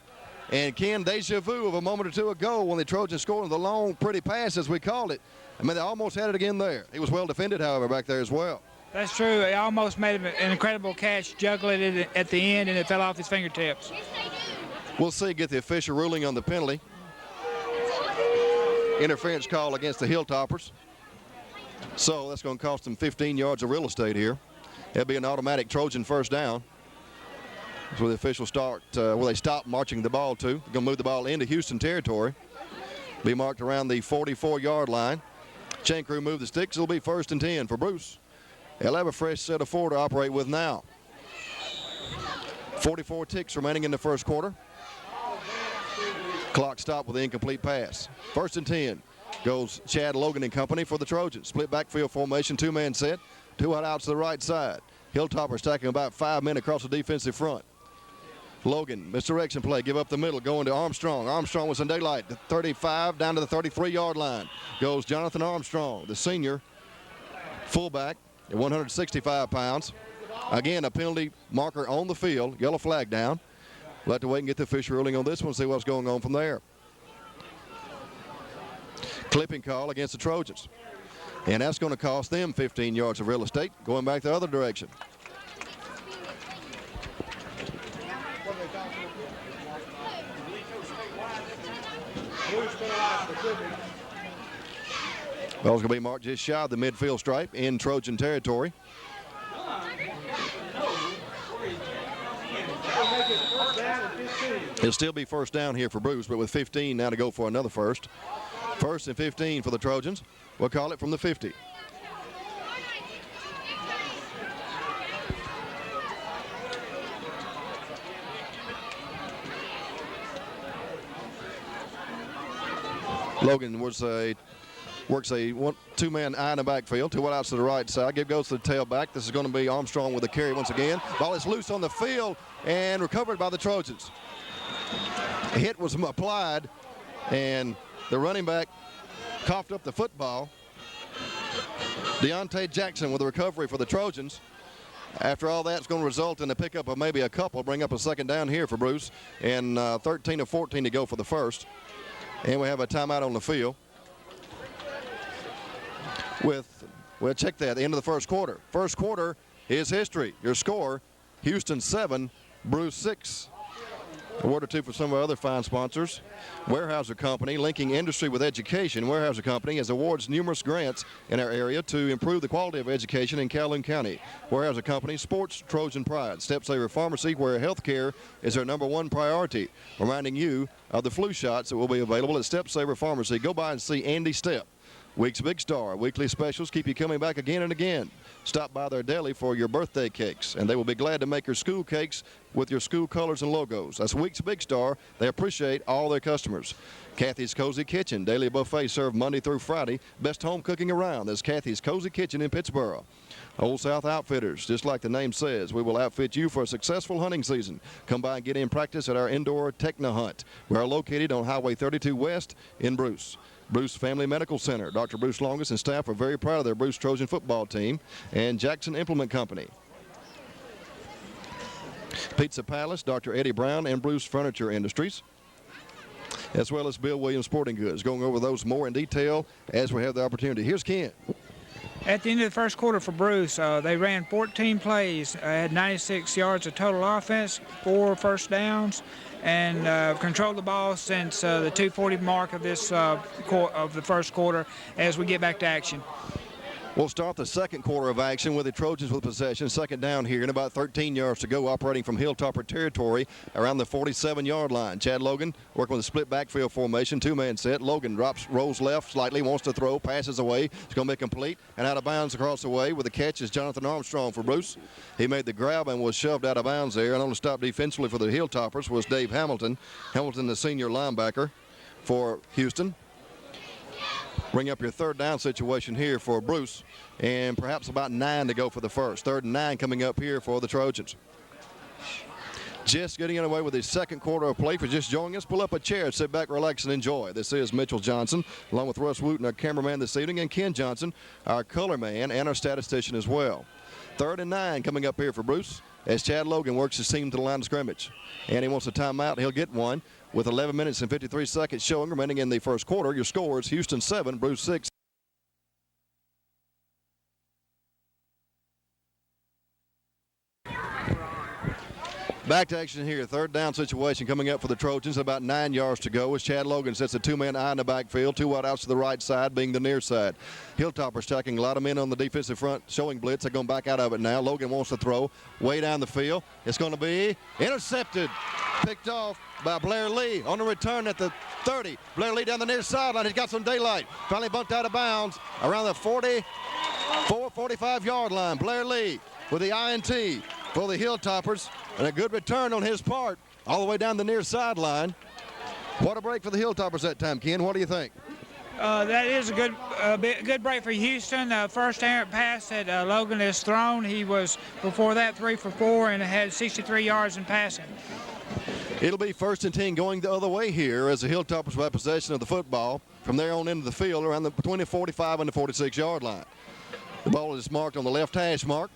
And Ken, deja vu of a moment or two ago when the Trojans scored the long, pretty pass, as we called it. I mean, they almost had it again there. He was well defended, however, back there as well. That's true. He almost made an incredible catch, juggled it at the end, and it fell off his fingertips. We'll see, get the official ruling on the penalty. Interference call against the Hilltoppers. So that's going to cost them 15 yards of real estate here. It'll be an automatic Trojan 1st down. That's where the officials start, where they stop marching the ball to. They're going to move the ball into Houston territory. Be marked around the 44-yard line. Chain crew move the sticks. It'll be 1st and 10 for Bruce. They'll have a fresh set of 4 to operate with now. 44 ticks remaining in the first quarter. Clock stopped with the incomplete pass. 1st and 10 goes Chad Logan and company for the Trojans. Split backfield formation, 2-man set. 2 wide outs to the right side. Hilltoppers stacking about 5 men across the defensive front. Logan, misdirection play, give up the middle, going to Armstrong. Armstrong was in daylight, the 35 down to the 33-yard line. Goes Jonathan Armstrong, the senior fullback at 165 pounds. Again, a penalty marker on the field, yellow flag down. We'll have to wait and get the official ruling on this one, see what's going on from there. Clipping call against the Trojans. And that's going to cost them 15 yards of real estate, going back the other direction. Ball's going to be marked just shy of the midfield stripe in Trojan territory. It'll still be 1st down here for Bruce, but with 15 now to go for another first. 1st and 15 for the Trojans. We'll call it from the 50. Logan works a two-man eye in the backfield, two outs to the right side. Give goes to the tailback. This is going to be Armstrong with a carry once again. Ball is loose on the field and recovered by the Trojans. A hit was applied, and the running back coughed up the football. Deontay Jackson with a recovery for the Trojans. After all that's going to result in a pickup of maybe a couple, bring up a second down here for Bruce, and 13 of 14 to go for the first. And we have a timeout on the field. We'll check that at the end of the first quarter. First quarter is history. Your score, Houston 7, Bruce 6. A word or two for some of our other fine sponsors. Weyerhaeuser Company, linking industry with education. Weyerhaeuser Company has awards numerous grants in our area to improve the quality of education in Calhoun County. Weyerhaeuser Company, sports Trojan pride. Step Saver Pharmacy, where health care is their #1 priority. Reminding you of the flu shots that will be available at Step Saver Pharmacy. Go by and see Andy Step. Week's Big Star. Weekly specials keep you coming back again and again. Stop by their deli for your birthday cakes, and they will be glad to make your school cakes with your school colors and logos. That's Week's Big Star. They appreciate all their customers. Kathy's Cozy Kitchen. Daily buffet served Monday through Friday. Best home cooking around. That's Kathy's Cozy Kitchen in Pittsboro. Old South Outfitters. Just like the name says, we will outfit you for a successful hunting season. Come by and get in practice at our indoor Techno Hunt. We are located on Highway 32 West in Bruce. Bruce Family Medical Center. Dr. Bruce Longus and staff are very proud of their Bruce Trojan football team. And Jackson Implement Company. Pizza Palace, Dr. Eddie Brown, and Bruce Furniture Industries, as well as Bill Williams Sporting Goods. Going over those more in detail as we have the opportunity. Here's Ken. At the end of the first quarter for Bruce, they ran 14 plays, had 96 yards of total offense, 4 first downs, and controlled the ball since the 2:40 mark of this of the first quarter as we get back to action. We'll start the second quarter of action with the Trojans with possession. Second down here and about 13 yards to go, operating from Hilltopper territory around the 47-yard line. Chad Logan working with a split backfield formation, two-man set. Logan rolls left slightly, wants to throw, passes away. It's going to be complete and out of bounds across the way with the catch is Jonathan Armstrong for Bruce. He made the grab and was shoved out of bounds there. And on the stop defensively for the Hilltoppers was Dave Hamilton. Hamilton, the senior linebacker for Houston. Bring up your third down situation here for Bruce, and perhaps about 9 to go for the first. 3rd and 9 coming up here for the Trojans. Just getting underway with his second quarter of play. For just joining us, pull up a chair, sit back, relax, and enjoy. This is Mitchell Johnson, along with Russ Wooten, our cameraman this evening, and Ken Johnson, our color man and our statistician as well. 3rd and 9 coming up here for Bruce as Chad Logan works his team to the line of scrimmage. And he wants a timeout. He'll get one. With 11 minutes and 53 seconds showing remaining in the first quarter, your scores, Houston 7, Bruce 6. Back to action here. 3rd down situation coming up for the Trojans. About 9 yards to go as Chad Logan sets a two-man eye in the backfield. 2 wide outs to the right side being the near side. Hilltopper stacking a lot of men on the defensive front showing blitz. They're going back out of it now. Logan wants to throw way down the field. It's going to be intercepted. Picked off by Blair Lee on the return at the 30. Blair Lee down the near sideline. He's got some daylight. Finally bumped out of bounds around the 45-yard line. Blair Lee with the INT for the Hilltoppers, and a good return on his part all the way down the near sideline. What a break for the Hilltoppers that time, Ken. What do you think? That is a good break for Houston. First errant pass that Logan has thrown. He was, before that, 3 for 4 and had 63 yards in passing. It'll be 1st and 10 going the other way here as the Hilltoppers will have possession of the football from there on into the field around between the 45 and the 46-yard line. The ball is marked on the left hash mark.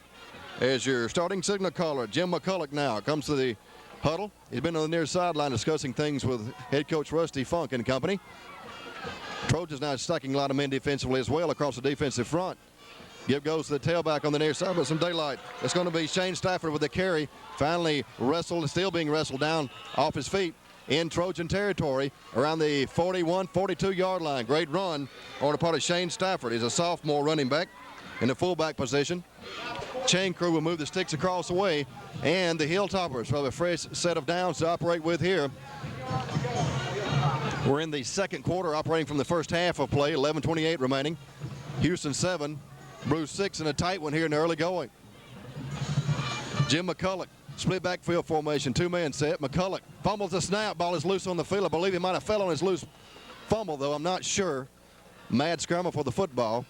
As your starting signal caller, Jim McCulloch now comes to the huddle. He's been on the near sideline discussing things with head coach Rusty Funk and company. Trojans now stacking a lot of men defensively as well across the defensive front. Give goes to the tailback on the near side, but some daylight. It's going to be Shane Stafford with the carry. Finally wrestled, still being wrestled down off his feet in Trojan territory around the 41, 42-yard line. Great run on the part of Shane Stafford. He's a sophomore running back in the fullback position. Chain crew will move the sticks across the way, and the Hilltoppers will have a fresh set of downs to operate with here. We're in the second quarter, operating from the first half of play, 11:28 remaining. Houston 7, Bruce 6 in a tight one here in the early going. Jim McCulloch, split backfield formation, two-man set. McCulloch fumbles the snap, ball is loose on the field. I believe he might have fell on his loose fumble, though. I'm not sure. Mad scramble for the football.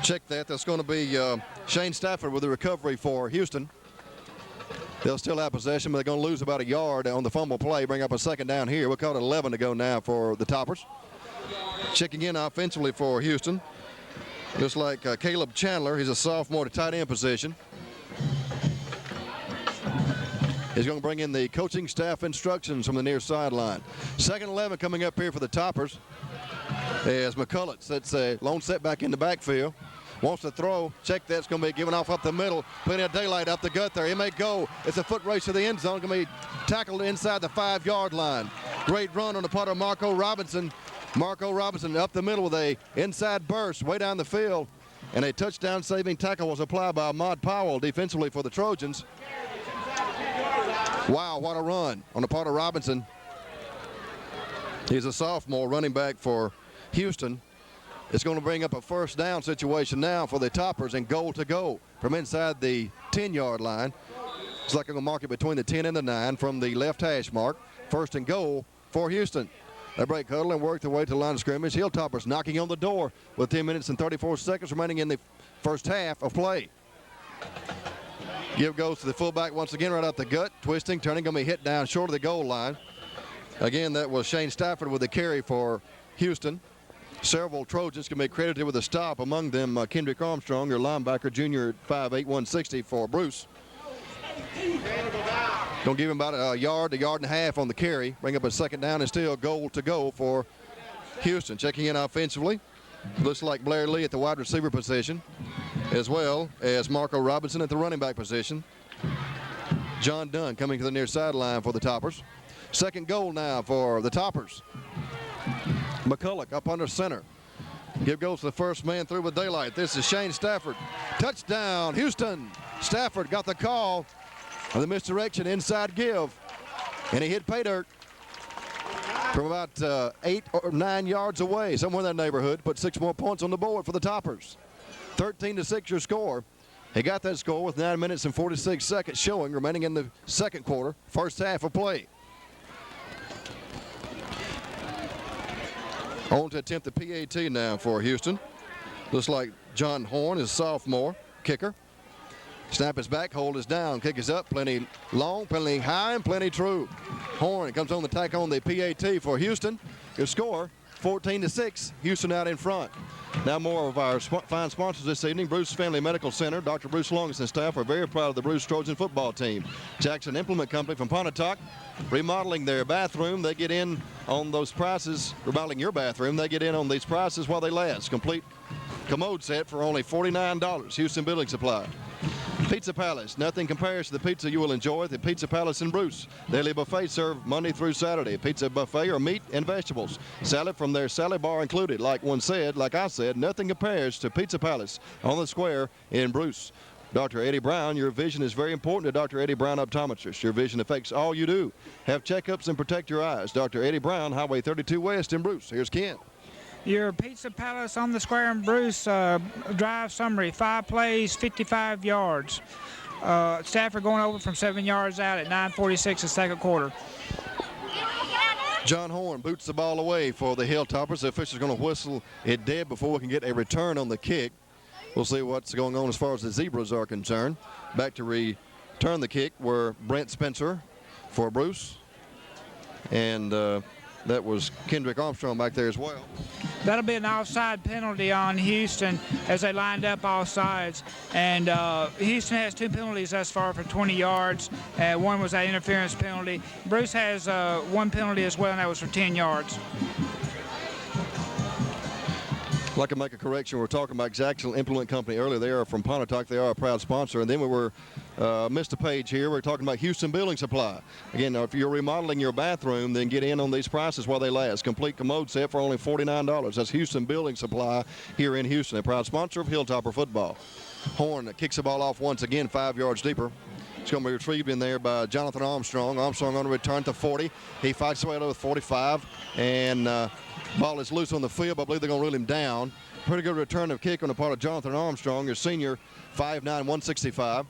Check that. That's going to be Shane Stafford with the recovery for Houston. They'll still have possession, but they're going to lose about a yard on the fumble play, bring up a second down here. We'll call it 11 to go now for the Toppers. Checking in offensively for Houston. Looks like Caleb Chandler. He's a sophomore to tight end position. He's going to bring in the coaching staff instructions from the near sideline. Second 11 coming up here for the Toppers. As McCullough sets a lone setback in the backfield. Wants to throw. Check that. It's going to be given off up the middle. Plenty of daylight up the gut there. He may go. It's a foot race to the end zone. Going to be tackled inside the 5-yard line. Great run on the part of Marco Robinson. Marco Robinson up the middle with a inside burst way down the field. And a touchdown saving tackle was applied by Ahmad Powell defensively for the Trojans. Wow, what a run on the part of Robinson. He's a sophomore running back for Houston. It's going to bring up a first down situation now for the Toppers and goal to go from inside the 10-yard line. It's like I'm going to mark it between the 10 and the 9 from the left hash mark. First and goal for Houston. They break huddle and work their way to the line of scrimmage. Hilltoppers knocking on the door with 10 minutes and 34 seconds remaining in the first half of play. Give goes to the fullback once again right out the gut. Twisting, turning, going to be hit down short of the goal line. Again, that was Shane Stafford with the carry for Houston. Several Trojans can be credited with a stop, among them Kendrick Armstrong, your linebacker, junior at 5'8", 160 for Bruce. Going to give him about a yard and a half on the carry. Bring up a second down and still goal to go for Houston. Checking in offensively. Looks like Blair Lee at the wide receiver position, as well as Marco Robinson at the running back position. John Dunn coming to the near sideline for the Toppers. Second goal now for the Toppers. McCullough up under center. Give goes to the first man through with daylight. This is Shane Stafford. Touchdown, Houston. Stafford got the call of the misdirection inside give. And he hit pay dirt from about 8 or 9 yards away, somewhere in that neighborhood. Put 6 more points on the board for the Toppers. 13-6 your score. He got that score with 9 minutes and 46 seconds showing remaining in the second quarter, first half of play. On to attempt the PAT now for Houston. Looks like John Horn is a sophomore kicker. Snap is back, hold is down, kick is up, plenty long, plenty high, and plenty true. Horn comes on the tack on the PAT for Houston. Your score, 14-6, Houston out in front. Now more of our fine sponsors this evening. Bruce Family Medical Center. Dr. Bruce Longus and staff are very proud of the Bruce Trojan football team. Jackson Implement Company from Pontotoc, remodeling their bathroom. They get in on those prices, remodeling your bathroom. They get in on these prices while they last. Complete commode set for only $49. Houston Building Supply. Pizza Palace. Nothing compares to the pizza you will enjoy at the Pizza Palace in Bruce. Daily buffet served Monday through Saturday. Pizza buffet or meat and vegetables. Salad from their salad bar included. Like I said, nothing compares to Pizza Palace on the square in Bruce. Dr. Eddie Brown, your vision is very important to Dr. Eddie Brown Optometrist. Your vision affects all you do. Have checkups and protect your eyes. Dr. Eddie Brown, Highway 32 West in Bruce. Here's Ken. Your Pizza Palace on the square in Bruce, drive summary, 5 plays, 55 yards. Stafford going over from 7 yards out at 9:46 the second quarter. John Horn boots the ball away for the Hilltoppers. The official's going to whistle it dead before we can get a return on the kick. We'll see what's going on as far as the Zebras are concerned. Back to return the kick were Brent Spencer for Bruce. And that was Kendrick Armstrong back there as well. That'll be an offside penalty on Houston as they lined up all sides. And Houston has 2 penalties thus far for 20 yards. One was that interference penalty. Bruce has 1 penalty as well, and that was for 10 yards. I'd like to make a correction. We were talking about Jackson Implement Company earlier. They are from Pontotoc. They are a proud sponsor. And then we were missed a page here. We're talking about Houston Building Supply. Again, if you're remodeling your bathroom, then get in on these prices while they last. Complete commode set for only $49. That's Houston Building Supply here in Houston, a proud sponsor of Hilltopper football. Horn kicks the ball off once again, 5 yards deeper. It's going to be retrieved in there by Jonathan Armstrong. Armstrong on the return to 40. He fights his way over 45, and ball is loose on the field, but I believe they're going to rule him down. Pretty good return of kick on the part of Jonathan Armstrong, your senior, 5'9", 165.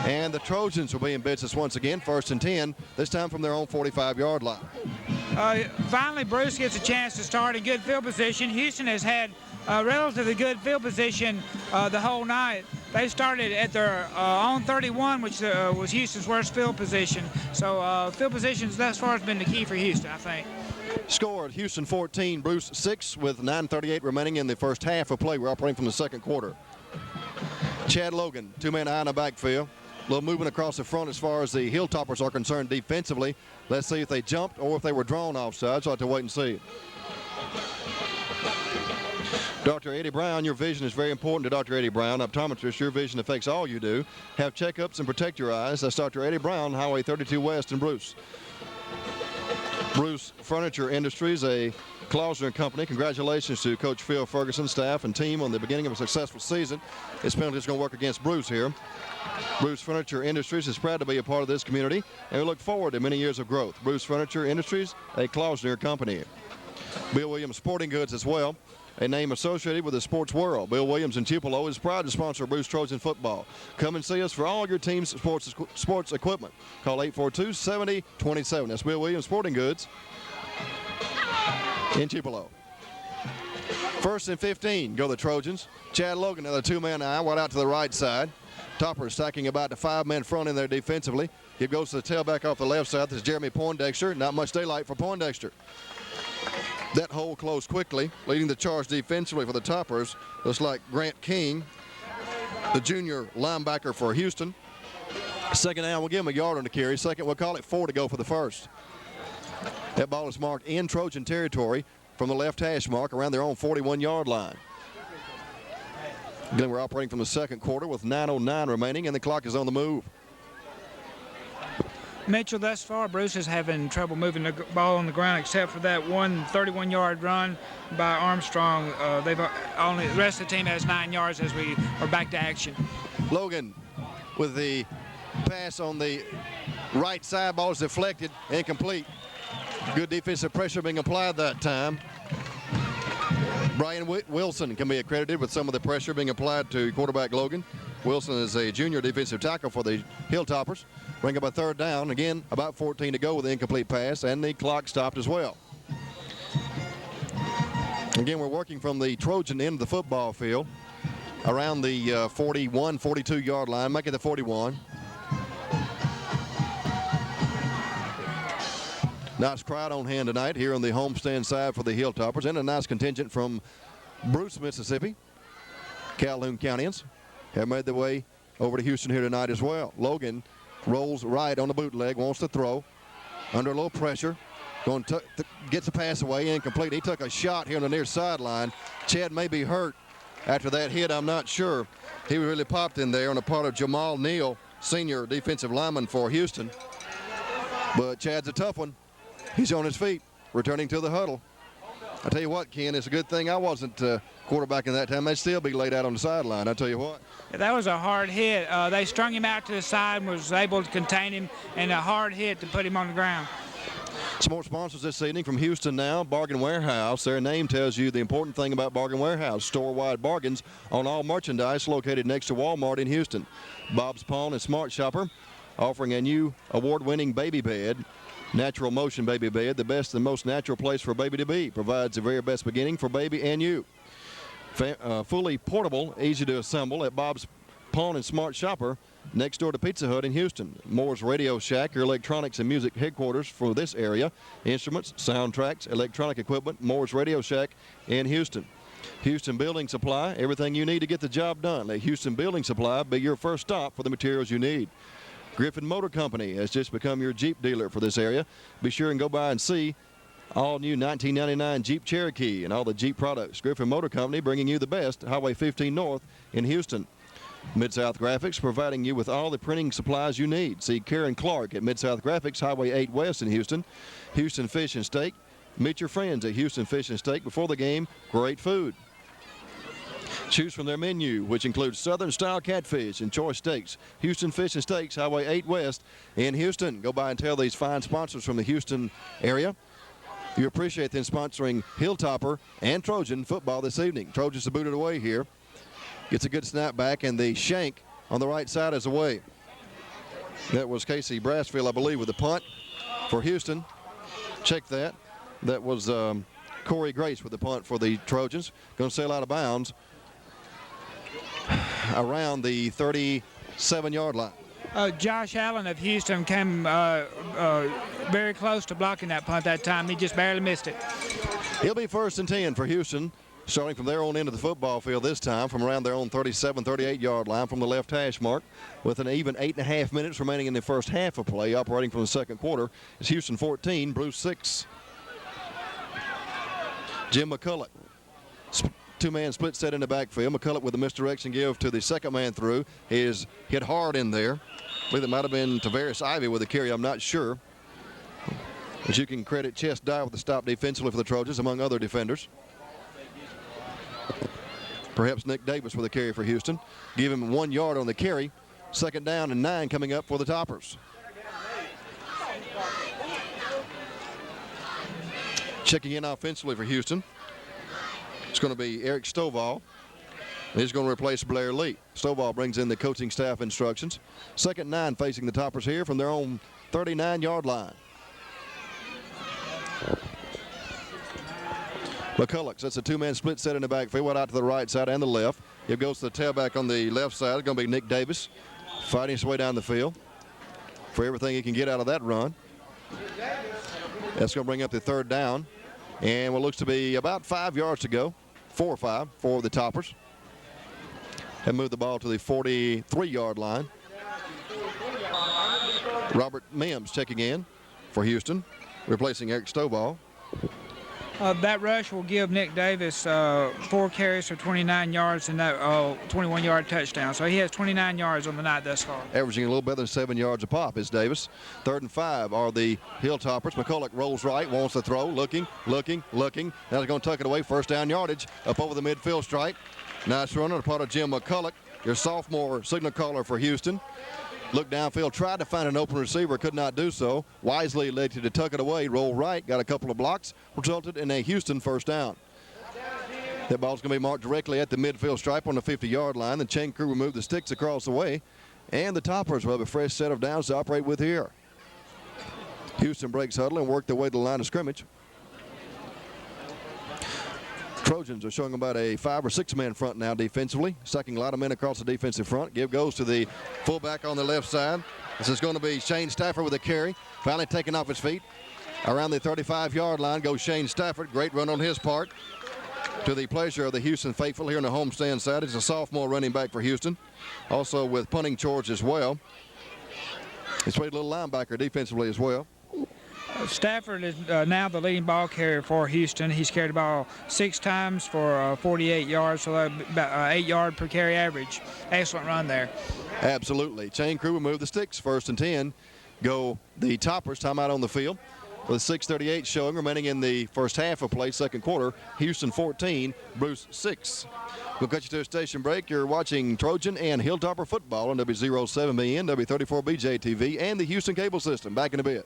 And the Trojans will be in business once again, 1st and 10, this time from their own 45-yard line. Finally, Bruce gets a chance to start in good field position. Houston has had relatively good field position the whole night. They started at their own 31, which was Houston's worst field position. So field positions thus far has been the key for Houston, I think. Scored Houston 14, Bruce 6 with 9:38 remaining in the first half of play. We're operating from the second quarter. Chad Logan, two-man eye in the backfield. A little movement across the front as far as the Hilltoppers are concerned defensively. Let's see if they jumped or if they were drawn offside. So I'll have to wait and see. Dr. Eddie Brown, your vision is very important to Dr. Eddie Brown. Optometrist, your vision affects all you do. Have checkups and protect your eyes. That's Dr. Eddie Brown, Highway 32 West in Bruce. Bruce Furniture Industries, a Klausner company. Congratulations to Coach Phil Ferguson, staff, and team on the beginning of a successful season. This penalty is going to work against Bruce here. Bruce Furniture Industries is proud to be a part of this community, and we look forward to many years of growth. Bruce Furniture Industries, a Klausner company. Bill Williams Sporting Goods as well, a name associated with the sports world. Bill Williams in Tupelo is proud to sponsor Bruce Trojan football. Come and see us for all your team's sports equipment. Call 842-7027. That's Bill Williams Sporting Goods in Tupelo. 1st and 15, go the Trojans. Chad Logan, another two-man eye, wide out to the right side. Topper stacking about the 5-man front in there defensively. He goes to the tailback off the left side. This is Jeremy Poindexter. Not much daylight for Poindexter. That hole closed quickly, leading the charge defensively for the Toppers. Looks like Grant King, the junior linebacker for Houston. Second down, we'll give him a yard on the carry. Second, we'll call it 4 to go for the first. That ball is marked in Trojan territory from the left hash mark around their own 41-yard line. Again, we're operating from the second quarter with 9:09 remaining, and the clock is on the move. Mitchell, thus far, Bruce is having trouble moving the ball on the ground except for that one 31-yard run by Armstrong. The rest of the team has 9 yards as we are back to action. Logan with the pass on the right side. Ball is deflected, incomplete. Good defensive pressure being applied that time. Brian Wilson can be accredited with some of the pressure being applied to quarterback Logan. Wilson is a junior defensive tackle for the Hilltoppers. Bring up a third down. Again, about 14 to go with the incomplete pass, and the clock stopped as well. Again, we're working from the Trojan end of the football field around the 41, 42-yard line, making the 41. Nice crowd on hand tonight here on the homestand side for the Hilltoppers, and a nice contingent from Bruce, Mississippi. Calhoun Countyans have made their way over to Houston here tonight as well. Logan rolls right on the bootleg, wants to throw. Under a little pressure. Going to gets the pass away, incomplete. He took a shot here on the near sideline. Chad may be hurt after that hit, I'm not sure. He really popped in there on the part of Jamal Neal, senior defensive lineman for Houston. But Chad's a tough one. He's on his feet, returning to the huddle. I tell you what, Ken, it's a good thing I wasn't quarterbacking that time. They'd still be laid out on the sideline, I tell you what. That was a hard hit. They strung him out to the side and was able to contain him, and a hard hit to put him on the ground. Some more sponsors this evening from Houston now. Bargain Warehouse. Their name tells you the important thing about Bargain Warehouse. Store-wide bargains on all merchandise located next to Walmart in Houston. Bob's Pawn and Smart Shopper offering a new award-winning baby bed. Natural Motion Baby Bed, the best and most natural place for a baby to be. Provides the very best beginning for baby and you. Fully portable, easy to assemble at Bob's Pawn and Smart Shopper next door to Pizza Hut in Houston. Moore's Radio Shack, your electronics and music headquarters for this area. Instruments, soundtracks, electronic equipment, Moore's Radio Shack in Houston. Houston Building Supply, everything you need to get the job done. Let Houston Building Supply be your first stop for the materials you need. Griffin Motor Company has just become your Jeep dealer for this area. Be sure and go by and see all new 1999 Jeep Cherokee and all the Jeep products. Griffin Motor Company bringing you the best, Highway 15 North in Houston. Mid-South Graphics providing you with all the printing supplies you need. See Karen Clark at Mid-South Graphics, Highway 8 West in Houston. Houston Fish and Steak. Meet your friends at Houston Fish and Steak before the game. Great food. Choose from their menu, which includes Southern-style catfish and choice steaks. Houston Fish and Steaks, Highway 8 West in Houston. Go by and tell these fine sponsors from the Houston area you appreciate them sponsoring Hilltopper and Trojan football this evening. Trojans are booted away here. Gets a good snap back, and the shank on the right side is away. That was Casey Brassfield, I believe, with the punt for Houston. Check that. That was Corey Grace with the punt for the Trojans. Going to sail out of bounds around the 37-yard line. Josh Allen of Houston came very close to blocking that punt that time. He just barely missed it. He'll be 1st and 10 for Houston, starting from their own end of the football field this time, from around their own 37, 38-yard line from the left hash mark, with an even 8.5 minutes remaining in the first half of play. Operating from the second quarter is Houston 14, Bruce 6. Jim McCulloch, two-man split set in the backfield. McCulloch with a misdirection give to the second man through. He is hit hard in there. I believe it might have been Tavares Ivy with a carry. I'm not sure. As you can credit Chess Dye with the stop defensively for the Trojans, among other defenders. Perhaps Nick Davis with a carry for Houston. Give him 1 yard on the carry. 2nd down and 9 coming up for the Toppers. Checking in offensively for Houston, it's going to be Eric Stovall. He's going to replace Blair Lee. Stovall brings in the coaching staff instructions. 2nd and 9 facing the Toppers here from their own 39-yard line. McCulloch, that's a two-man split set in the backfield, went out to the right side and the left. It goes to the tailback on the left side. It's going to be Nick Davis fighting his way down the field for everything he can get out of that run. That's going to bring up the 3rd down. And what looks to be about 5 yards to go, 4 or 5 for the Toppers. And move the ball to the 43-yard line. Robert Mims checking in for Houston, replacing Eric Stovall. That rush will give Nick Davis 4 carries for 29 yards and that 21-yard touchdown. So he has 29 yards on the night thus far. Averaging a little better than 7 yards a pop is Davis. 3rd and 5 are the Hilltoppers. McCulloch rolls right, wants to throw, looking. Now he's going to tuck it away. 1st down yardage up over the midfield stripe. Nice run on the part of Jim McCulloch, your sophomore signal caller for Houston. Looked downfield, tried to find an open receiver, could not do so. Wisely elected to tuck it away, roll right, got a couple of blocks, resulted in a Houston 1st down. That ball's going to be marked directly at the midfield stripe on the 50-yard line. The chain crew will move the sticks across the way, and the Toppers will have a fresh set of downs to operate with here. Houston breaks huddle and work their way to the line of scrimmage. Trojans are showing about a 5 or 6 man front now defensively, sucking a lot of men across the defensive front. Give goes to the fullback on the left side. This is going to be Shane Stafford with a carry, finally taken off his feet. Around the 35-yard line goes Shane Stafford. Great run on his part, to the pleasure of the Houston faithful here on the homestand side. He's a sophomore running back for Houston, also with punting charge as well. He's played a little linebacker defensively as well. Stafford is now the leading ball carrier for Houston. He's carried the ball 6 times for 48 yards, so about 8 yard per carry average. Excellent run there. Absolutely. Chain crew will move the sticks. 1st and 10 go the Toppers. Timeout on the field with 6:38 showing remaining in the first half of play, second quarter. Houston 14, Bruce 6. We'll cut you to a station break. You're watching Trojan and Hilltopper football on W07BN, W34BJ TV, and the Houston cable system. Back in a bit.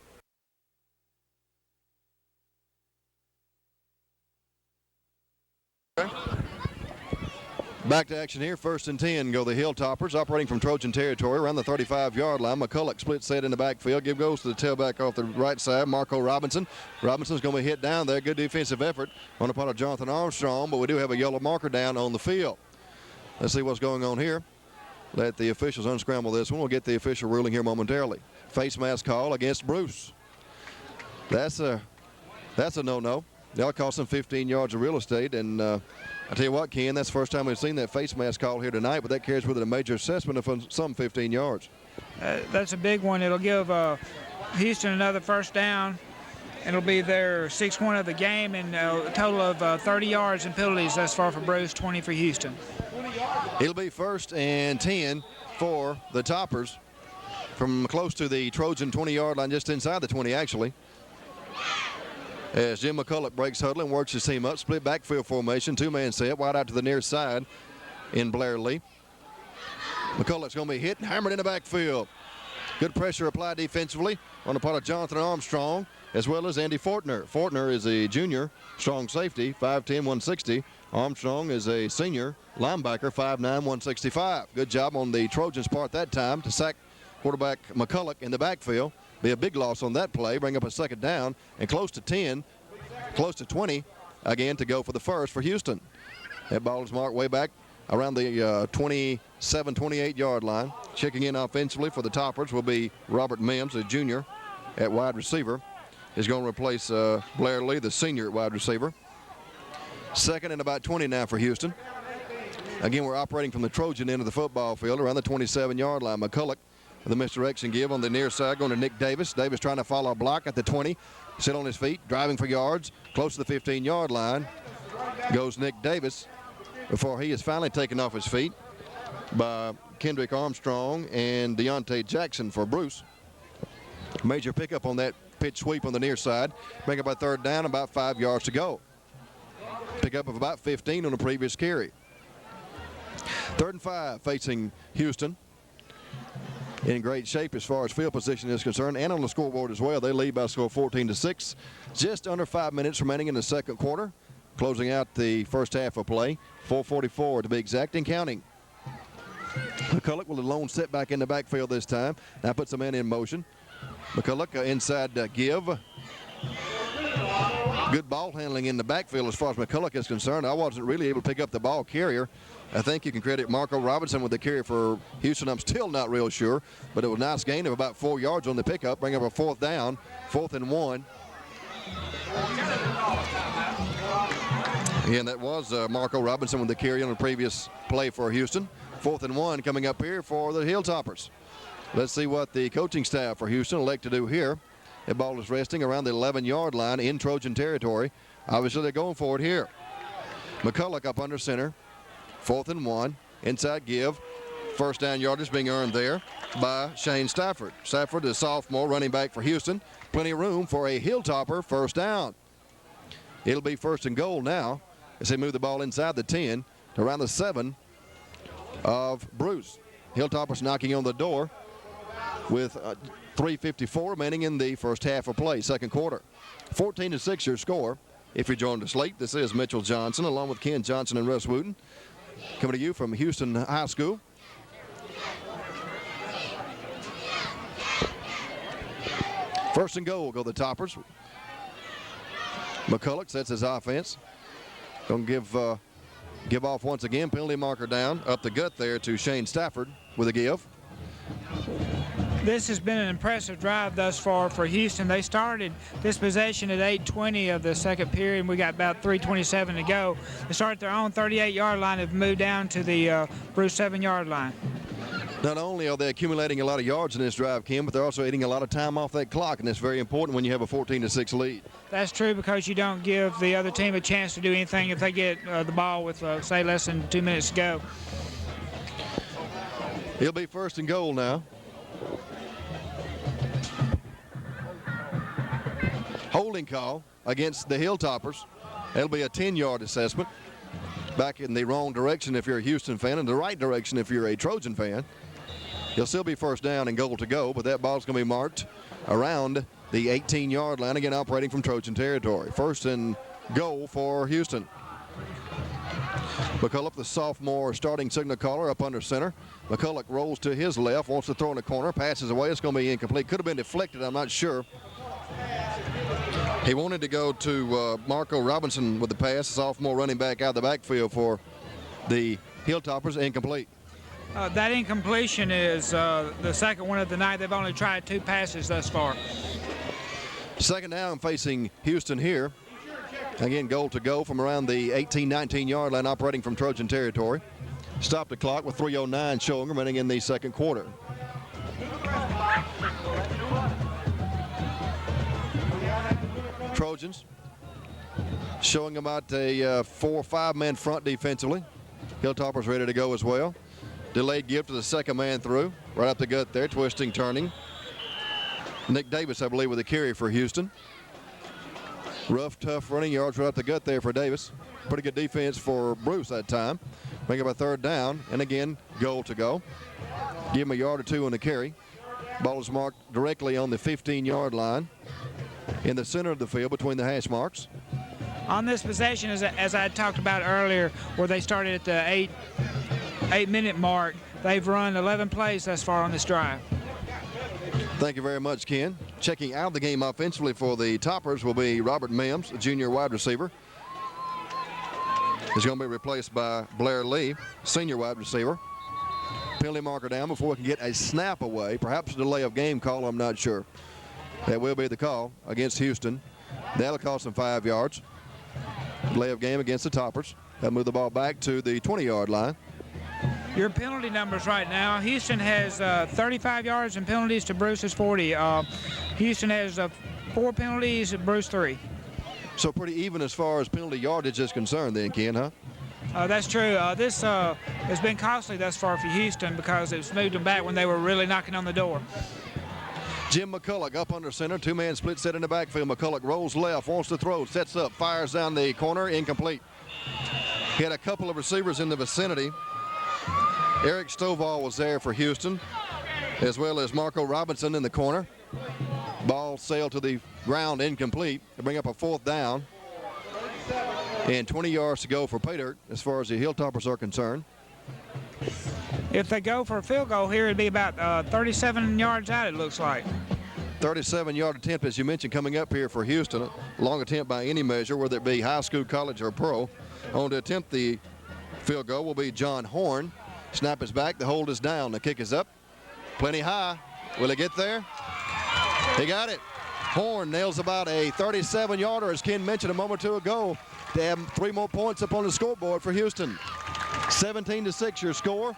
Back to action here. 1st and 10 go the Hilltoppers, operating from Trojan territory around the 35-yard line. McCulloch split set in the backfield. Give goes to the tailback off the right side, Marco Robinson. Robinson's going to be hit down there. Good defensive effort on the part of Jonathan Armstrong, but we do have a yellow marker down on the field. Let's see what's going on here. Let the officials unscramble this one. We'll get the official ruling here momentarily. Face mask call against Bruce. That's a no-no. That'll cost them 15 yards of real estate, and I tell you what, Ken, that's the first time we've seen that face mask call here tonight, but that carries with it a major assessment of some 15 yards. That's a big one. It'll give Houston another 1st down. It'll be their 6th of the game, and a total of 30 yards in penalties thus far for Bruce, 20 for Houston. It'll be 1st and 10 for the Toppers from close to the Trojan 20-yard line, just inside the 20 actually. As Jim McCulloch breaks huddle and works his team up. Split backfield formation, 2-man set, wide out to the near side in Blair Lee. McCulloch's going to be hit and hammered in the backfield. Good pressure applied defensively on the part of Jonathan Armstrong, as well as Andy Fortner. Fortner is a junior strong safety, 5'10", 160. Armstrong is a senior linebacker, 5'9", 165. Good job on the Trojans' part that time to sack quarterback McCulloch in the backfield. Be a big loss on that play, bring up a 2nd down, and close to 10 close to 20 again to go for the first for Houston. That ball is marked way back around the 27, 28-yard line. Checking in offensively for the Toppers will be Robert Mims, a junior at wide receiver. Is going to replace Blair Lee, the senior at wide receiver. Second and about 20 now for Houston. Again, we're operating from the Trojan end of the football field around the 27-yard line. McCulloch with the misdirection give on the near side going to Nick Davis. Davis trying to follow a block at the 20. Sit on his feet, driving for yards. Close to the 15-yard line goes Nick Davis before he is finally taken off his feet by Kendrick Armstrong and Deontay Jackson for Bruce. Major pickup on that pitch sweep on the near side. Bring up by third down, about 5 yards to go. Pickup of about 15 on the previous carry. 3rd and 5 facing Houston. In great shape as far as field position is concerned and on the scoreboard as well. They lead by a score 14-6. Just under 5 minutes remaining in the second quarter. Closing out the first half of play. 4:44 to be exact and counting. McCulloch with a lone setback in the backfield this time. Now puts a man in motion. McCulloch inside give. Good ball handling in the backfield as far as McCulloch is concerned. I wasn't really able to pick up the ball carrier. I think you can credit Marco Robinson with the carry for Houston. I'm still not real sure, but it was a nice gain of about 4 yards on the pickup. Bring up a 4th down, 4th and 1. Again, that was Marco Robinson with the carry on the previous play for Houston. 4th and 1 coming up here for the Hilltoppers. Let's see what the coaching staff for Houston elect to do here. The ball is resting around the 11-yard line in Trojan territory. Obviously, they're going for it here. McCulloch up under center. 4th and 1. Inside give. First down yardage being earned there by Shane Stafford. Stafford, the sophomore running back for Houston. Plenty of room for a Hilltopper first down. It'll be 1st and goal now as they move the ball inside the 10 to around the 7 of Bruce. Hilltoppers knocking on the door with 3:54 remaining in the first half of play, second quarter. 14-6 your score. If you joined us late, this is Mitchell Johnson along with Ken Johnson and Russ Wooten coming to you from Houston High School. First and goal go the Toppers. McCulloch sets his offense. Going to give off once again. Penalty marker down up the gut there to Shane Stafford with a give. This has been an impressive drive thus far for Houston. They started this possession at 8:20 of the second period, and we got about 3:27 to go. They started their own 38-yard line and have moved down to the Bruce 7-yard line. Not only are they accumulating a lot of yards in this drive, Kim, but they're also eating a lot of time off that clock, and that's very important when you have a 14-6 lead. That's true because you don't give the other team a chance to do anything if they get the ball with, say, less than 2 minutes to go. It'll be 1st and goal now. Holding call against the Hilltoppers. That'll be a 10-yard assessment. Back in the wrong direction if you're a Houston fan, and the right direction if you're a Trojan fan. He'll still be 1st down and goal to go, but that ball's going to be marked around the 18-yard line, again operating from Trojan territory. 1st and goal for Houston. McCulloch, the sophomore starting signal caller, up under center. McCulloch rolls to his left, wants to throw in the corner, passes away. It's going to be incomplete. Could have been deflected, I'm not sure. He wanted to go to Marco Robinson with the pass, sophomore running back out of the backfield for the Hilltoppers, incomplete. That incompletion is the second one of the night. They've only tried 2 passes thus far. Second down facing Houston here. Again, goal to go from around the 18, 19-yard line operating from Trojan territory. Stop the clock with 3:09 showing remaining in the second quarter. Trojans showing about a 4 or 5 man front defensively. Hilltoppers ready to go as well. Delayed give to the second man through. Right up the gut there, twisting, turning. Nick Davis, I believe, with the carry for Houston. Rough, tough running yards right up the gut there for Davis. Pretty good defense for Bruce that time. Make up a 3rd down, and again, goal to go. Give him a yard or 2 on the carry. Ball is marked directly on the 15-yard line in the center of the field between the hash marks. On this possession, as I talked about earlier, where they started at the 8-minute mark, they've run 11 plays thus far on this drive. Thank you very much, Ken. Checking out the game offensively for the Toppers will be Robert Mims, a junior wide receiver. He's going to be replaced by Blair Lee, senior wide receiver. Penalty marker down before we can get a snap away. Perhaps a delay of game call, I'm not sure. That will be the call against Houston. That'll cost them 5 yards. Delay of game against the Toppers. They'll move the ball back to the 20-yard line. Your penalty numbers right now, Houston has 35 yards in penalties to Bruce's 40. Houston has 4 penalties, Bruce 3. So pretty even as far as penalty yardage is concerned then, Ken, huh? That's true. This has been costly thus far for Houston because it's moved them back when they were really knocking on the door. Jim McCulloch up under center, 2-man split set in the backfield. McCulloch rolls left, wants to throw, sets up, fires down the corner, incomplete. He had a couple of receivers in the vicinity. Eric Stovall was there for Houston, as well as Marco Robinson in the corner. Ball sailed to the ground, incomplete. They bring up a 4th down. And 20 yards to go for pay dirt as far as the Hilltoppers are concerned. If they go for a field goal here, it'd be about 37 yards out, it looks like. 37-yard attempt, as you mentioned, coming up here for Houston. A long attempt by any measure, whether it be high school, college, or pro. On to attempt the field goal will be John Horn. Snap is back. The hold is down. The kick is up. Plenty high. Will it get there? He got it. Horn nails about a 37-yarder, as Ken mentioned a moment or two ago, to add 3 more points up on the scoreboard for Houston. 17-6 your score,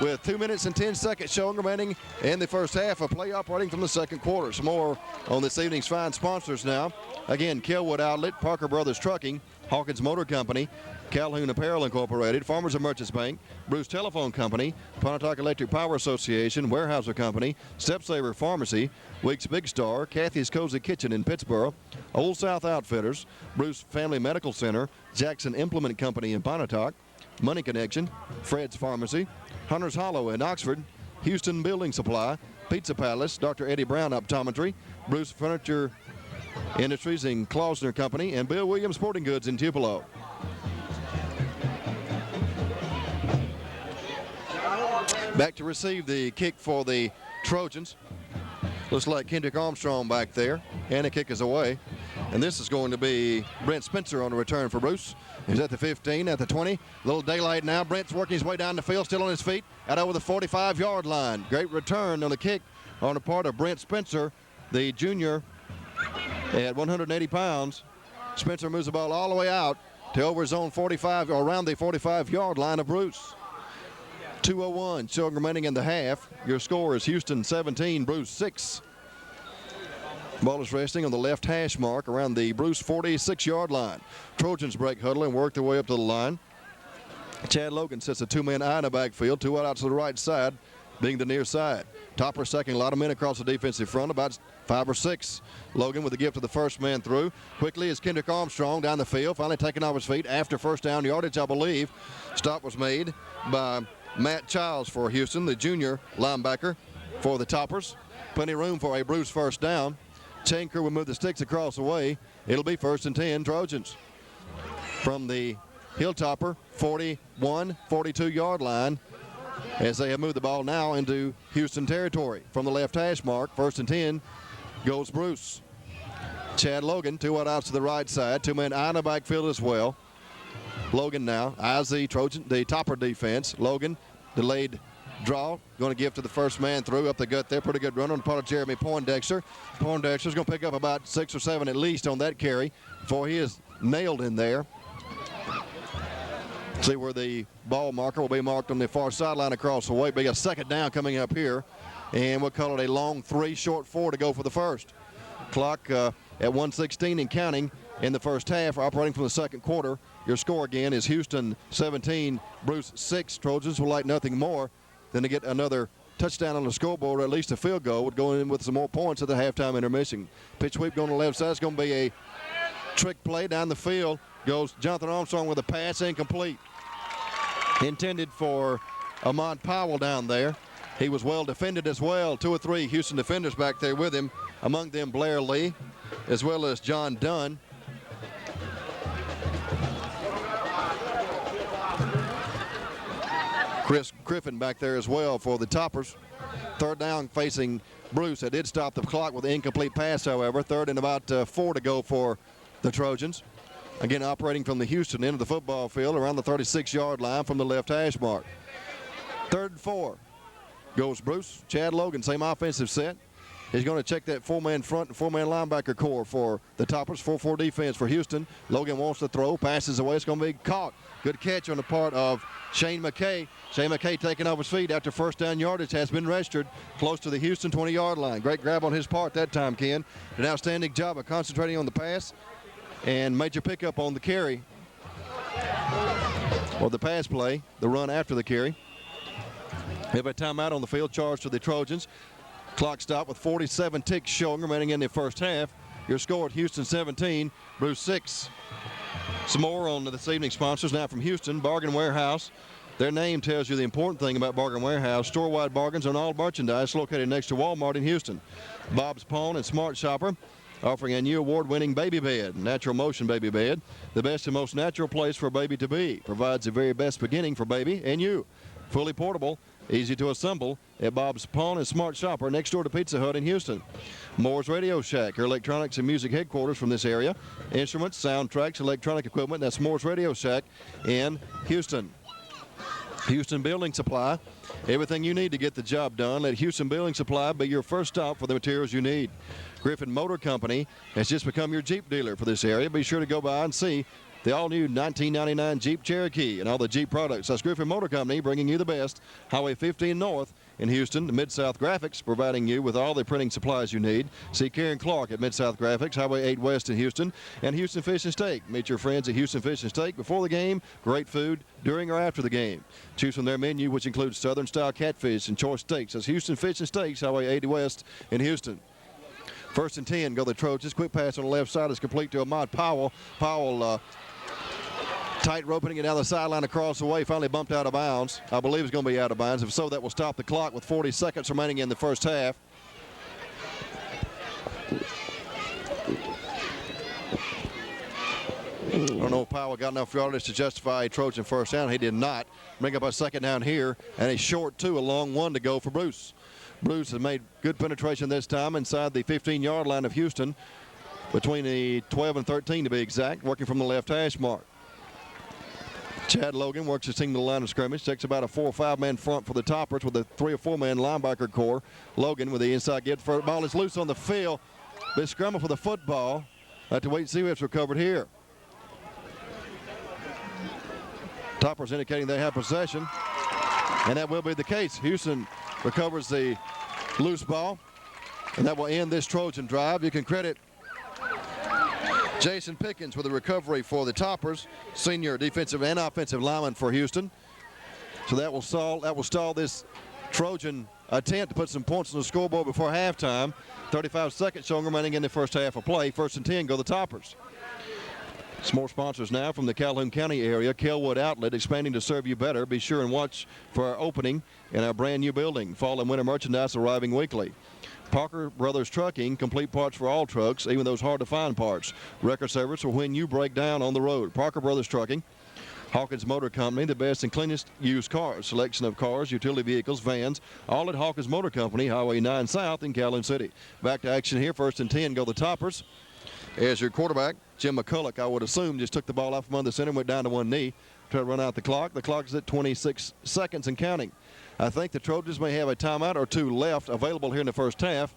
with 2 minutes and 10 seconds showing remaining in the first half of play operating from the second quarter. Some more on this evening's fine sponsors now. Again, Kelwood Outlet, Parker Brothers Trucking, Hawkins Motor Company, Calhoun Apparel Incorporated, Farmers and Merchants Bank, Bruce Telephone Company, Pontotoc Electric Power Association, Weyerhaeuser Company, Stepsaver Pharmacy, Weeks Big Star, Kathy's Cozy Kitchen in Pittsburgh, Old South Outfitters, Bruce Family Medical Center, Jackson Implement Company in Pontotoc, Money Connection, Fred's Pharmacy, Hunter's Hollow in Oxford, Houston Building Supply, Pizza Palace, Dr. Eddie Brown Optometry, Bruce Furniture Industries in Klausner Company, and Bill Williams Sporting Goods in Tupelo. Back to receive the kick for the Trojans. Looks like Kendrick Armstrong back there, and the kick is away. And this is going to be Brent Spencer on the return for Bruce. He's at the 15, at the 20. Little daylight now. Brent's working his way down the field, still on his feet, out over the 45-yard line. Great return on the kick on the part of Brent Spencer, the junior at 180 pounds. Spencer moves the ball all the way out to over his own 45, or around the 45-yard line of Bruce. 2:01 showing remaining in the half. Your score is Houston 17, Bruce 6. Ball is resting on the left hash mark around the Bruce 46-yard line. Trojans break huddle and work their way up to the line. Chad Logan sets a 2-man eye in the backfield, 2 out to the right side, being the near side. Topper second, a lot of men across the defensive front, about 5 or 6. Logan with the gift of the first man through. Quickly is Kendrick Armstrong down the field, finally taken off his feet after first down yardage, I believe. Stop was made by Matt Childs for Houston, the junior linebacker for the Toppers. Plenty of room for a Bruce first down. Chain crew will move the sticks across the way. It'll be 1st and 10 Trojans. From the Hilltopper 41, 42-yard line, as they have moved the ball now into Houston territory. From the left hash mark, 1st and 10 goes Bruce. Chad Logan, 2 outs to the right side, 2-man eye in the backfield as well. Logan now eyes the Topper defense. Logan, delayed draw, going to give to the first man through up the gut there. Pretty good run on the part of Jeremy Poindexter. Poindexter's going to pick up about 6 or 7 at least on that carry before he is nailed in there. See where the ball marker will be marked on the far sideline across the way. Be a 2nd down coming up here, and we'll call it a long 3, short 4 to go for the first. Clock at 1:16 and counting in the first half, operating from the second quarter. Your score again is Houston 17, Bruce 6. Trojans would like nothing more than to get another touchdown on the scoreboard, or at least a field goal, would go in with some more points at the halftime intermission. Pitch sweep going to the left side. It's going to be a trick play down the field. Goes Jonathan Armstrong with a pass, incomplete. Intended for Ahmad Powell down there. He was well defended as well. 2 or 3 Houston defenders back there with him, among them Blair Lee, as well as John Dunn. Chris Griffin back there as well for the Toppers. 3rd down facing Bruce. That did stop the clock with an incomplete pass, however. 3rd and about 4 to go for the Trojans. Again, operating from the Houston end of the football field around the 36-yard line from the left hash mark. 3rd and 4 goes Bruce. Chad Logan, same offensive set. He's going to check that 4-man front and 4-man linebacker core for the Toppers. 4-4 defense for Houston. Logan wants to throw, passes away. It's going to be caught. Good catch on the part of Shane McKay. Shane McKay taking off his feet after first down yardage has been registered close to the Houston 20-yard line. Great grab on his part that time, Ken. An outstanding job of concentrating on the pass and major pickup on the carry or the pass play, the run after the carry. We have a timeout on the field charged to the Trojans. Clock stop with 47 ticks showing remaining in the first half. Your score at Houston 17, Bruce 6. Some more on this evening's sponsors now from Houston. Bargain Warehouse. Their name tells you the important thing about Bargain Warehouse. Store-wide bargains on all merchandise located next to Walmart in Houston. Bob's Pawn and Smart Shopper offering a new award-winning baby bed, Natural Motion Baby Bed. The best and most natural place for a baby to be. Provides the very best beginning for baby and you. Fully portable, easy to assemble at Bob's Pawn and Smart Shopper next door to Pizza Hut in Houston. Moore's Radio Shack, your electronics and music headquarters from this area. Instruments, soundtracks, electronic equipment. That's Moore's Radio Shack in Houston. Houston Building Supply. Everything you need to get the job done. Let Houston Building Supply be your first stop for the materials you need. Griffin Motor Company has just become your Jeep dealer for this area. Be sure to go by and see the all-new 1999 Jeep Cherokee and all the Jeep products. That's Griffin Motor Company bringing you the best. Highway 15 North in Houston. Mid-South Graphics providing you with all the printing supplies you need. See Karen Clark at Mid-South Graphics, Highway 8 West in Houston. And Houston Fish and Steak. Meet your friends at Houston Fish and Steak before the game. Great food during or after the game. Choose from their menu, which includes Southern-style catfish and choice steaks. That's Houston Fish and Steaks, Highway 80 West in Houston. 1st and 10 go the Trojans. Quick pass on the left side is complete to Ahmad Powell. Powell tight roping it down the sideline across the way, finally bumped out of bounds. I believe it's going to be out of bounds. If so, that will stop the clock with 40 seconds remaining in the first half. I don't know if Powell got enough yardage to justify a Trojan first down. He did not. Bring up a second down here, and a short 2, a long 1 to go for Bruce. Bruce has made good penetration this time inside the 15-yard line of Houston, between the 12 and 13 to be exact, working from the left hash mark. Chad Logan works his team to the line of scrimmage, takes about a 4 or 5-man front for the Toppers with a 3 or 4-man linebacker core. Logan with the inside get first. Ball is loose on the field. Big scramble for the football. Have to wait and see if it's recovered here. Toppers indicating they have possession, and that will be the case. Houston recovers the loose ball, and that will end this Trojan drive. You can credit Jason Pickens with a recovery for the Toppers, senior defensive and offensive lineman for Houston. So that will stall this Trojan attempt to put some points on the scoreboard before halftime. 35 seconds showing remaining in the first half of play. 1st and 10 go the Toppers. Some more sponsors now from the Calhoun County area. Kelwood Outlet, expanding to serve you better. Be sure and watch for our opening in our brand new building. Fall and winter merchandise arriving weekly. Parker Brothers Trucking, complete parts for all trucks, even those hard to find parts. Record service for when you break down on the road. Parker Brothers Trucking. Hawkins Motor Company, the best and cleanest used cars. Selection of cars, utility vehicles, vans, all at Hawkins Motor Company, Highway 9 South in Calhoun City. Back to action here. 1st and 10 go the Toppers. As your quarterback, Jim McCulloch, I would assume, just took the ball off from under center and went down to one knee. Try to run out the clock. The clock is at 26 seconds and counting. I think the Trojans may have a timeout or 2 left available here in the first half.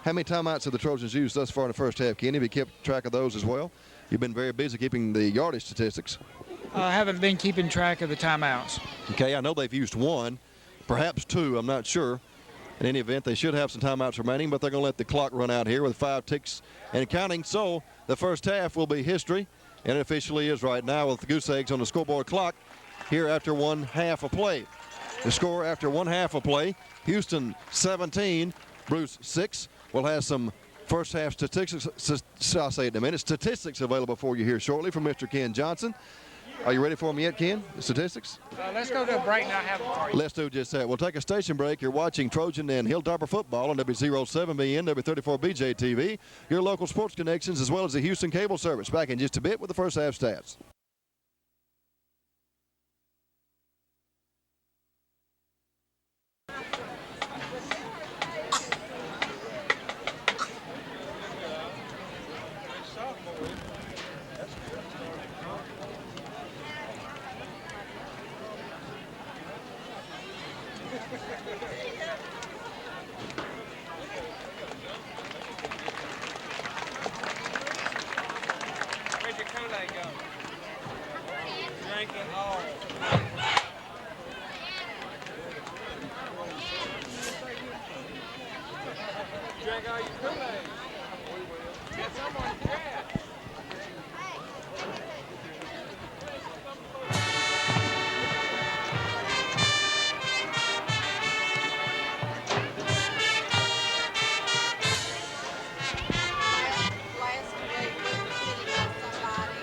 How many timeouts have the Trojans used thus far in the first half, Kenny? Have you kept track of those as well? You've been very busy keeping the yardage statistics. I haven't been keeping track of the timeouts. Okay, I know they've used 1, perhaps 2, I'm not sure. In any event, they should have some timeouts remaining, but they're going to let the clock run out here with 5 ticks and counting. So the first half will be history, and it officially is right now with the goose eggs on the scoreboard clock here after 1 half of play. The score after 1 half of play, Houston 17, Bruce 6. We'll have some first half statistics, I'll say it in a minute, statistics available for you here shortly from Mr. Ken Johnson. Are you ready for them yet, Ken? The statistics? Let's go to a break and I'll have them for you. Let's do just that. We'll take a station break. You're watching Trojan and Hilltopper football on W07BN, W34BJ TV, your local sports connections, as well as the Houston Cable Service. Back in just a bit with the first half stats. Kool-Aid go? Drink it all. Drink all your Kool-Aid. Get some on the trash. Last week, we were kidding about somebody.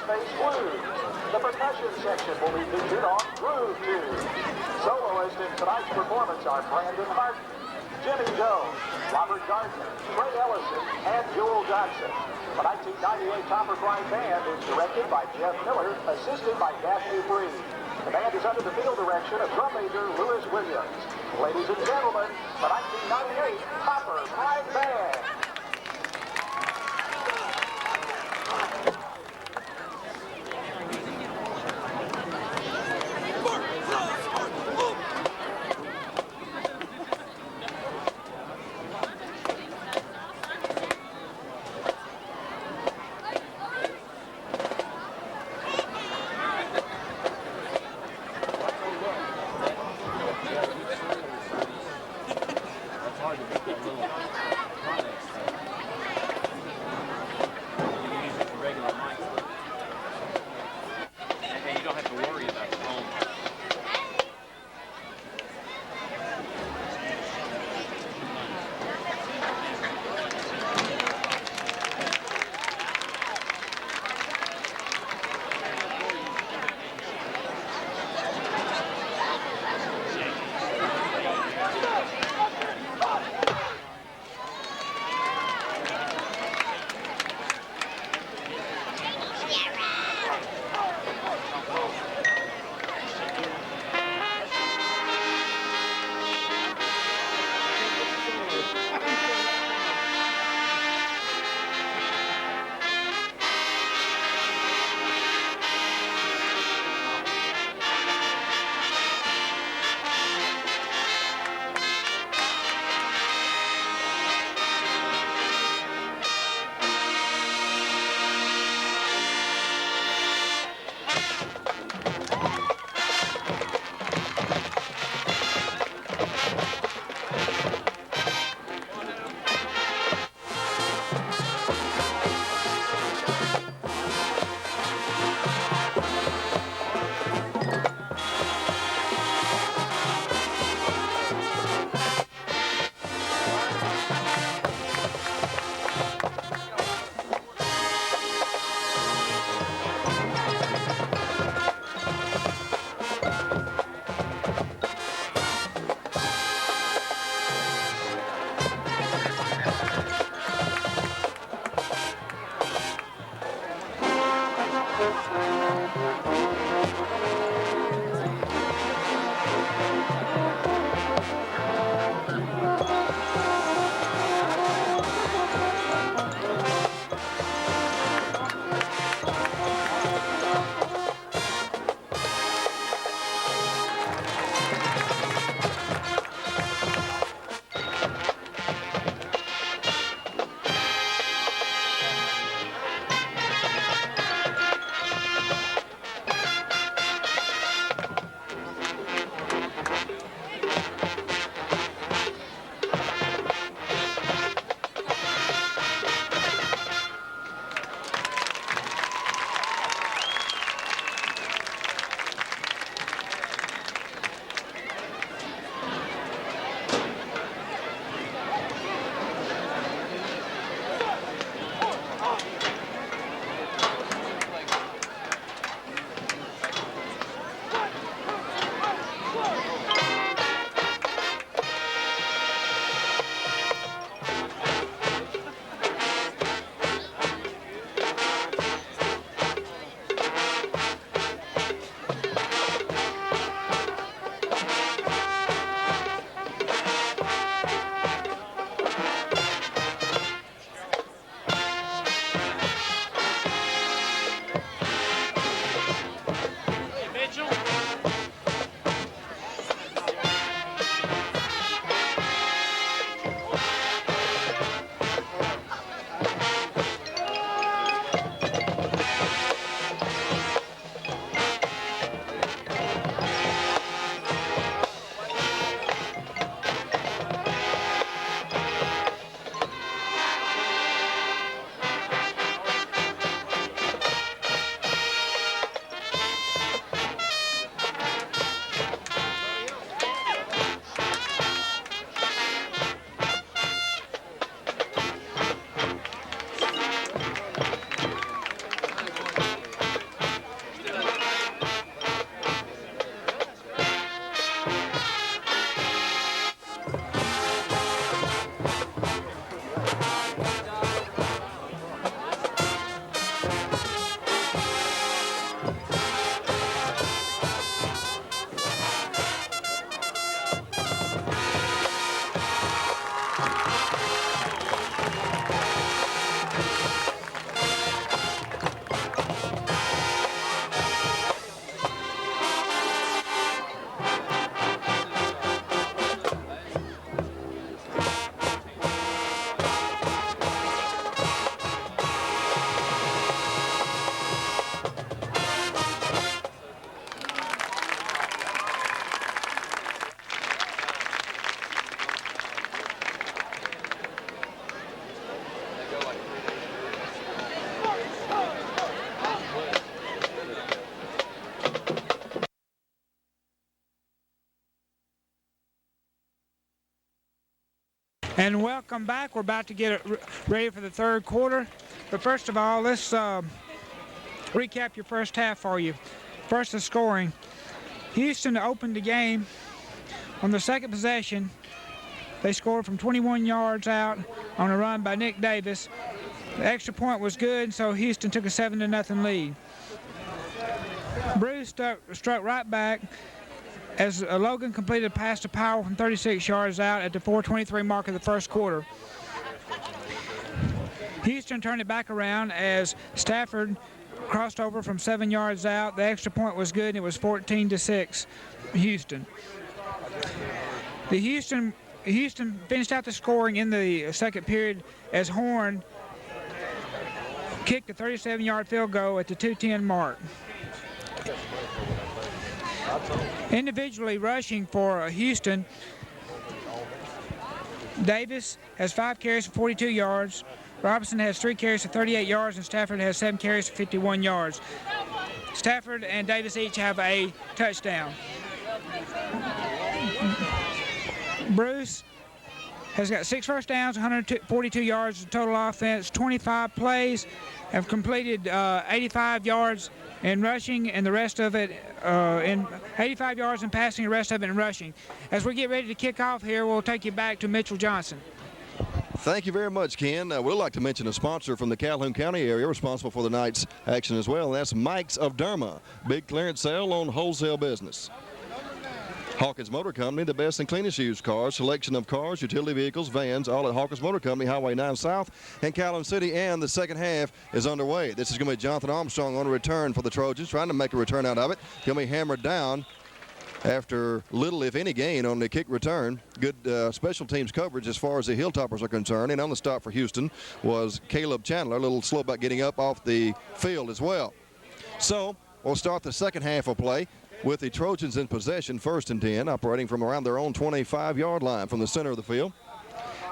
Space Blues. The percussion section will be featured on Groove Tune. Soloists in tonight's performance are Brandon Martin, Jimmy Jones, Robert Gardner, Trey Ellison, and Joel Johnson. The 1998 Topper Fly Band is directed by Jeff Miller, assisted by Daphne Bree. The band is under the field direction of drum major Lewis Williams. Ladies and gentlemen, the 1998 Topper Fly Band. And welcome back. We're about to get it ready for the third quarter. But first of all, let's recap your first half for you. First, the scoring. Houston opened the game on the second possession. They scored from 21 yards out on a run by Nick Davis. The extra point was good, so Houston took a 7-0 lead. Bruce struck right back as Logan completed a pass to Powell from 36 yards out at the 4:23 mark of the first quarter. Houston turned it back around as Stafford crossed over from 7 yards out. The extra point was good, and it was 14-6 Houston. Houston finished out the scoring in the second period as Horn kicked a 37-yard field goal at the 2:10 mark. Individually rushing for Houston, Davis has 5 carries for 42 yards. Robinson has 3 carries for 38 yards, and Stafford has 7 carries for 51 yards. Stafford and Davis each have a touchdown. Bruce has got 6 first downs, 142 yards of total offense, 25 plays, have completed 85 yards in rushing, and the rest of it in 85 yards in passing, the rest of it in rushing. As we get ready to kick off here, we'll take you back to Mitchell Johnson. Thank you very much, Ken. We'd like to mention a sponsor from the Calhoun County area responsible for the night's action as well, and that's Mike's of Derma. Big clearance sale on wholesale business. Hawkins Motor Company, the best and cleanest used cars, selection of cars, utility vehicles, vans, all at Hawkins Motor Company, Highway 9 South in Calhoun City, and the second half is underway. This is going to be Jonathan Armstrong on a return for the Trojans, trying to make a return out of it. He'll be hammered down after little, if any, gain on the kick return. Good special teams coverage as far as the Hilltoppers are concerned, and on the stop for Houston was Caleb Chandler, a little slow about getting up off the field as well. So we'll start the second half of play with the Trojans in possession, 1st and 10, operating from around their own 25-yard line from the center of the field.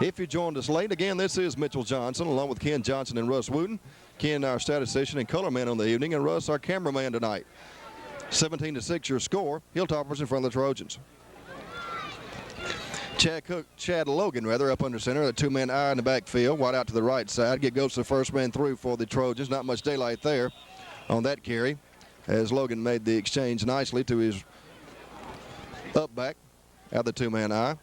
If you joined us late, again, this is Mitchell Johnson along with Ken Johnson and Russ Wooten. Ken, our statistician and color man on the evening, and Russ, our cameraman tonight. 17-6 your score. Hilltoppers in front of the Trojans. Chad Logan, up under center, a 2-man eye in the backfield, wide out to the right side. Goes to the first man through for the Trojans. Not much daylight there on that carry, as Logan made the exchange nicely to his up back out the 2-man eye.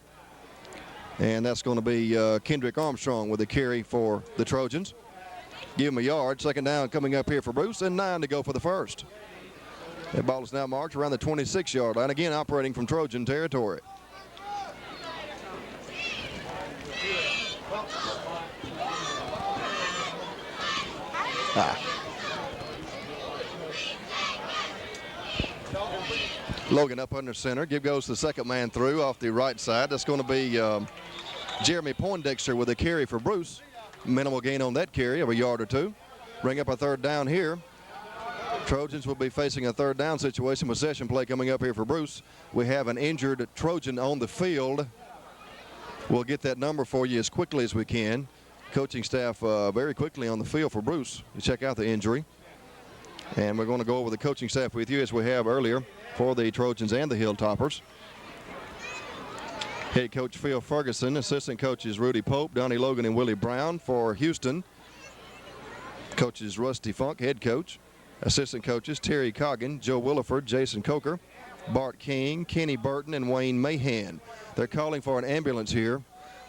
And that's going to be Kendrick Armstrong with the carry for the Trojans. Give him a yard. Second down coming up here for Bruce, and 9 to go for the first. That ball is now marked around the 26-yard line, again operating from Trojan territory. Logan up under center. Give goes the second man through off the right side. That's going to be Jeremy Poindexter with a carry for Bruce. Minimal gain on that carry of a yard or 2. Bring up a third down here. Trojans will be facing a third down situation. Possession play coming up here for Bruce. We have an injured Trojan on the field. We'll get that number for you as quickly as we can. Coaching staff very quickly on the field for Bruce to check out the injury. And we're going to go over the coaching staff with you as we have earlier for the Trojans and the Hilltoppers. Head coach Phil Ferguson, assistant coaches Rudy Pope, Donnie Logan, and Willie Brown. For Houston, coaches Rusty Funk, head coach. Assistant coaches Terry Coggin, Joe Williford, Jason Coker, Bart King, Kenny Burton, and Wayne Mahan. They're calling for an ambulance here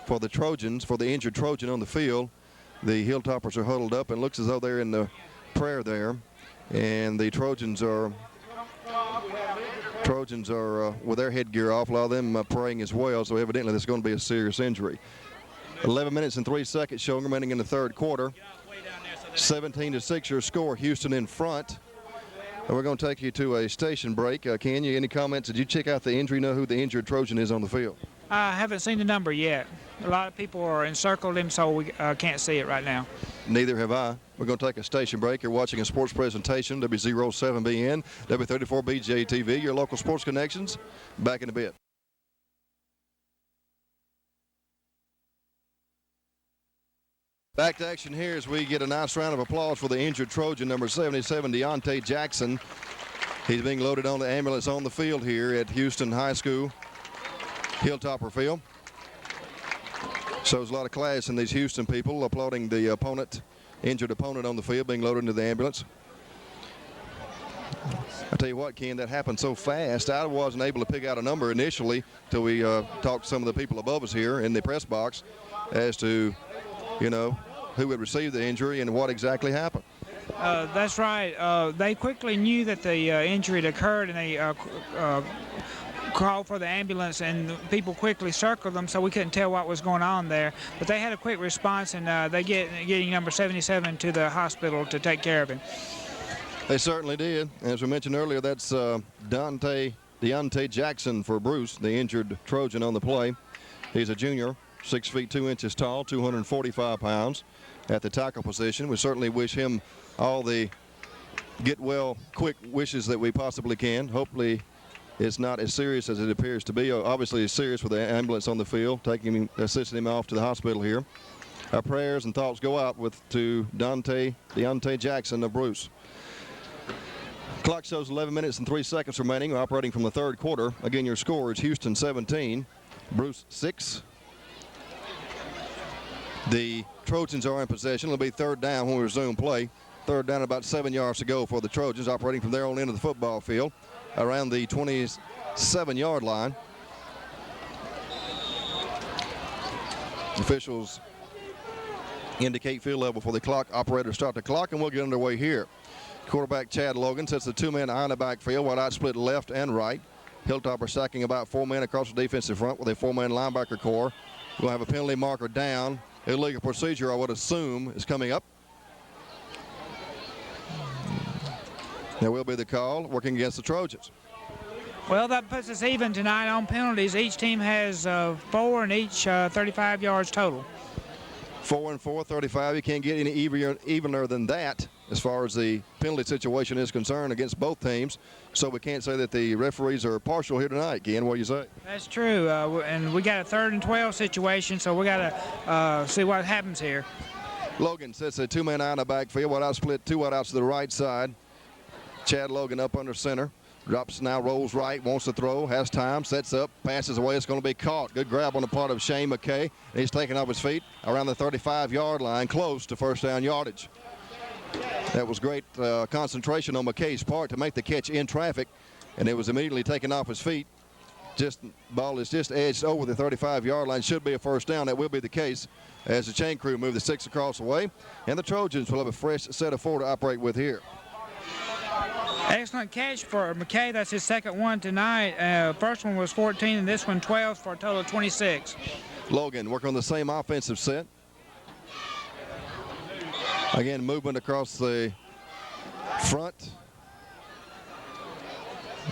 for the Trojans, for the injured Trojan on the field. The Hilltoppers are huddled up and looks as though they're in the prayer there. And the Trojans are with their headgear off, a lot of them praying as well. So evidently this is going to be a serious injury. 11 minutes and 3 seconds showing remaining in the third quarter. 17-6 your score. Houston in front. And we're going to take you to a station break. Ken, any comments? Did you check out the injury? Know who the injured Trojan is on the field? I haven't seen the number yet. A lot of people are encircled him, so we can't see it right now. Neither have I. We're going to take a station break. You're watching a sports presentation, W07BN, W34BJ TV, your local sports connections. Back in a bit. Back to action here as we get a nice round of applause for the injured Trojan, number 77, Deontay Jackson. He's being loaded on the ambulance on the field here at Houston High School, Hilltopper Field. Shows a lot of class in these Houston people, applauding the opponent, injured opponent on the field, being loaded into the ambulance. I tell you what, Ken, that happened so fast. I wasn't able to pick out a number initially till we talked to some of the people above us here in the press box as to, you know, who had received the injury and what exactly happened. That's right. They quickly knew that the injury had occurred, and they called for the ambulance, and people quickly circled them, so we couldn't tell what was going on there. But they had a quick response, and they getting number 77 to the hospital to take care of him. They certainly did. As we mentioned earlier, that's Deontay Jackson for Bruce, the injured Trojan on the play. He's a junior, 6 feet 2 inches tall, 245 pounds at the tackle position. We certainly wish him all the get well quick wishes that we possibly can. Hopefully it's not as serious as it appears to be. Obviously it's serious with the ambulance on the field, assisting him off to the hospital here. Our prayers and thoughts go out to Deontay Jackson of Bruce. Clock shows 11 minutes and 3 seconds remaining. We're operating from the third quarter. Again, your score is Houston 17, Bruce 6. The Trojans are in possession. It'll be third down when we resume play. Third down, about 7 yards to go for the Trojans, operating from their own end of the football field around the 27-yard line. Officials indicate field level for the clock. Operators start the clock, and we'll get underway here. Quarterback Chad Logan sets the two-man eye in the backfield, wide out split left and right. Hilltopper stacking about 4 men across the defensive front with a 4-man linebacker core. We'll have a penalty marker down. Illegal procedure, I would assume, is coming up. There will be the call, working against the Trojans. Well, that puts us even tonight on penalties. Each team has 4 and each 35 yards total. 4 and 4, 35. You can't get any evener than that as far as the penalty situation is concerned against both teams. So we can't say that the referees are partial here tonight. Ken, what do you say? That's true. And we got a 3rd and 12 situation, so we got to see what happens here. Logan sets a two-man eye in the backfield. Wide out split, 2 wide outs to the right side. Chad Logan up under center. Drops now, rolls right, wants to throw, has time, sets up, passes away. It's going to be caught. Good grab on the part of Shane McKay. He's taken off his feet around the 35-yard line, close to first down yardage. That was great concentration on McKay's part to make the catch in traffic, and it was immediately taken off his feet. Ball is just edged over the 35-yard line. Should be a first down. That will be the case as the chain crew move the 6 across the way, and the Trojans will have a fresh set of 4 to operate with here. Excellent catch for McKay. That's his second one tonight. First one was 14, and this one 12 for a total of 26. Logan working on the same offensive set. Again, movement across the front.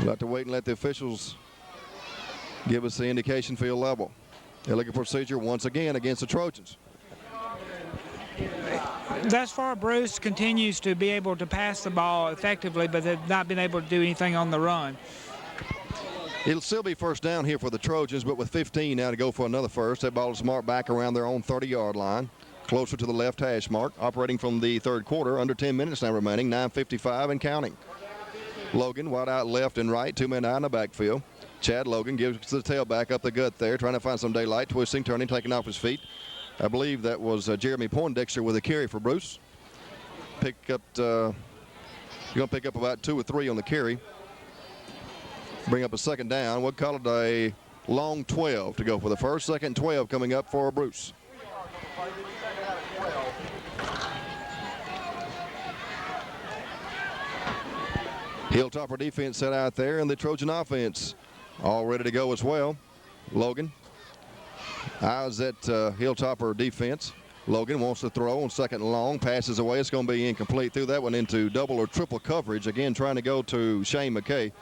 We'll have to wait and let the officials give us the indication field level. Illegal procedure once again against the Trojans. Thus far, Bruce continues to be able to pass the ball effectively, but they've not been able to do anything on the run. It'll still be first down here for the Trojans, but with 15 now to go for another first. That ball is marked back around their own 30-yard line, closer to the left hash mark, operating from the third quarter, under 10 minutes now remaining, 9:55 and counting. Logan wide out left and right, 2 men out in the backfield. Chad Logan gives the tailback up the gut there, trying to find some daylight, twisting, turning, taking off his feet. I believe that was Jeremy Poindexter with a carry for Bruce. You're going to pick up about 2 or 3 on the carry. Bring up a second down. We'll call it a long 12 to go for the first. Second 12 coming up for Bruce. Hilltopper defense set out there, and the Trojan offense all ready to go as well. Logan eyes that Hilltopper defense. Logan wants to throw on second and long, passes away. It's going to be incomplete. Threw that one into double or triple coverage. Again, trying to go to Shane McKay.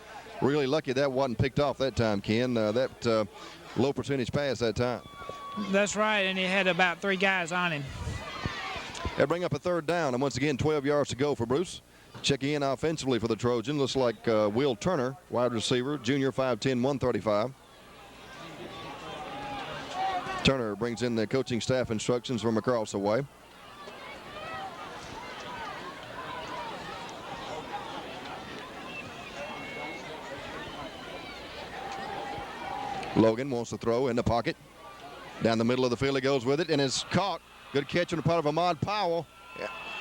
Really lucky that wasn't picked off that time, Ken. That low percentage pass that time. That's right, and he had about 3 guys on him. They bring up a third down, and once again, 12 yards to go for Bruce. Checking in offensively for the Trojan. Looks like Will Turner, wide receiver, junior, 5'10", 135. Turner brings in the coaching staff instructions from across the way. Logan wants to throw in the pocket. Down the middle of the field he goes with it and is caught. Good catch on the part of Ahmad Powell